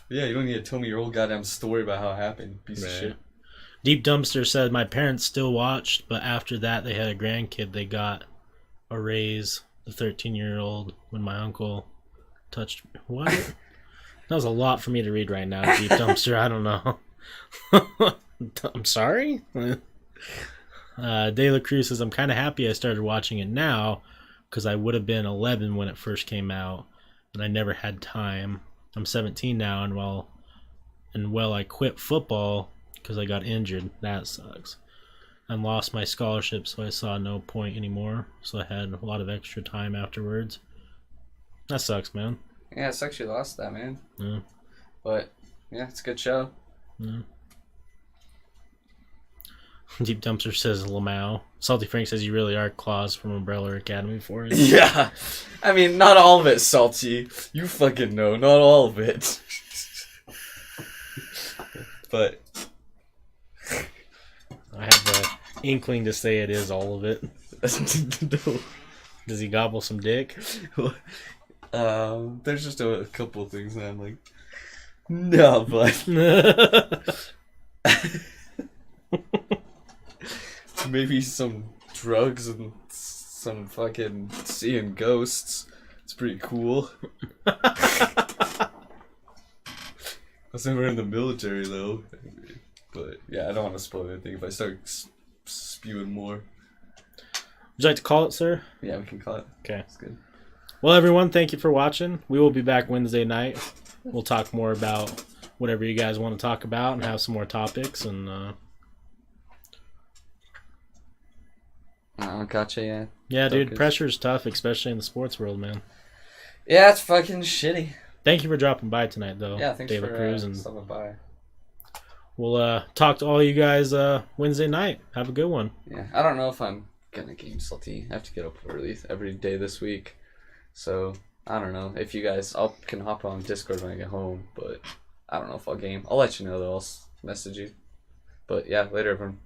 Yeah, you don't need to tell me your whole goddamn story about how it happened, piece of shit. Deep Dumpster said, my parents still watched, but after that they had a grandkid. They got a raise, the 13-year-old, when my uncle touched... What? That was a lot for me to read right now, Deep Dumpster. I don't know. I'm sorry? De La Cruz says, I'm kind of happy I started watching it now, because I would have been 11 when it first came out, and I never had time. I'm 17 now, and I quit football because I got injured. That sucks. And lost my scholarship, so I saw no point anymore. So I had a lot of extra time afterwards. That sucks, man. Yeah, it sucks you lost that, man. Yeah. But, yeah, it's a good show. Yeah. Deep Dumpster says Lamau. Salty Frank says you really are Claus from Umbrella Academy for it. Yeah. I mean, not all of it, Salty. You fucking know, not all of it. But I have the inkling to say it is all of it. No. Does he gobble some dick? There's just a couple of things that I'm like, no, but maybe some drugs and some fucking seeing ghosts. It's pretty cool. I was never in the military though, but yeah, I don't want to spoil anything if I start spewing more. Would you like to call it, sir? Yeah, we can call it. Okay. That's good. Well, everyone, thank you for watching. We will be back Wednesday night. We'll talk more about whatever you guys want to talk about and have some more topics. And gotcha, yeah. Yeah, dude, Focus. pressure's tough, especially in the sports world, man. Yeah, it's fucking shitty. Thank you for dropping by tonight, though. Yeah, thanks De La for Cruz, and stopping by. we'll talk to all you guys Wednesday night. Have a good one. Yeah, I don't know if I'm gonna game Salty. I have to get up early every day this week. So, I don't know. If you guys... can hop on Discord when I get home, but I don't know if I'll game. I'll let you know, though. I'll message you. But, yeah, later, everyone.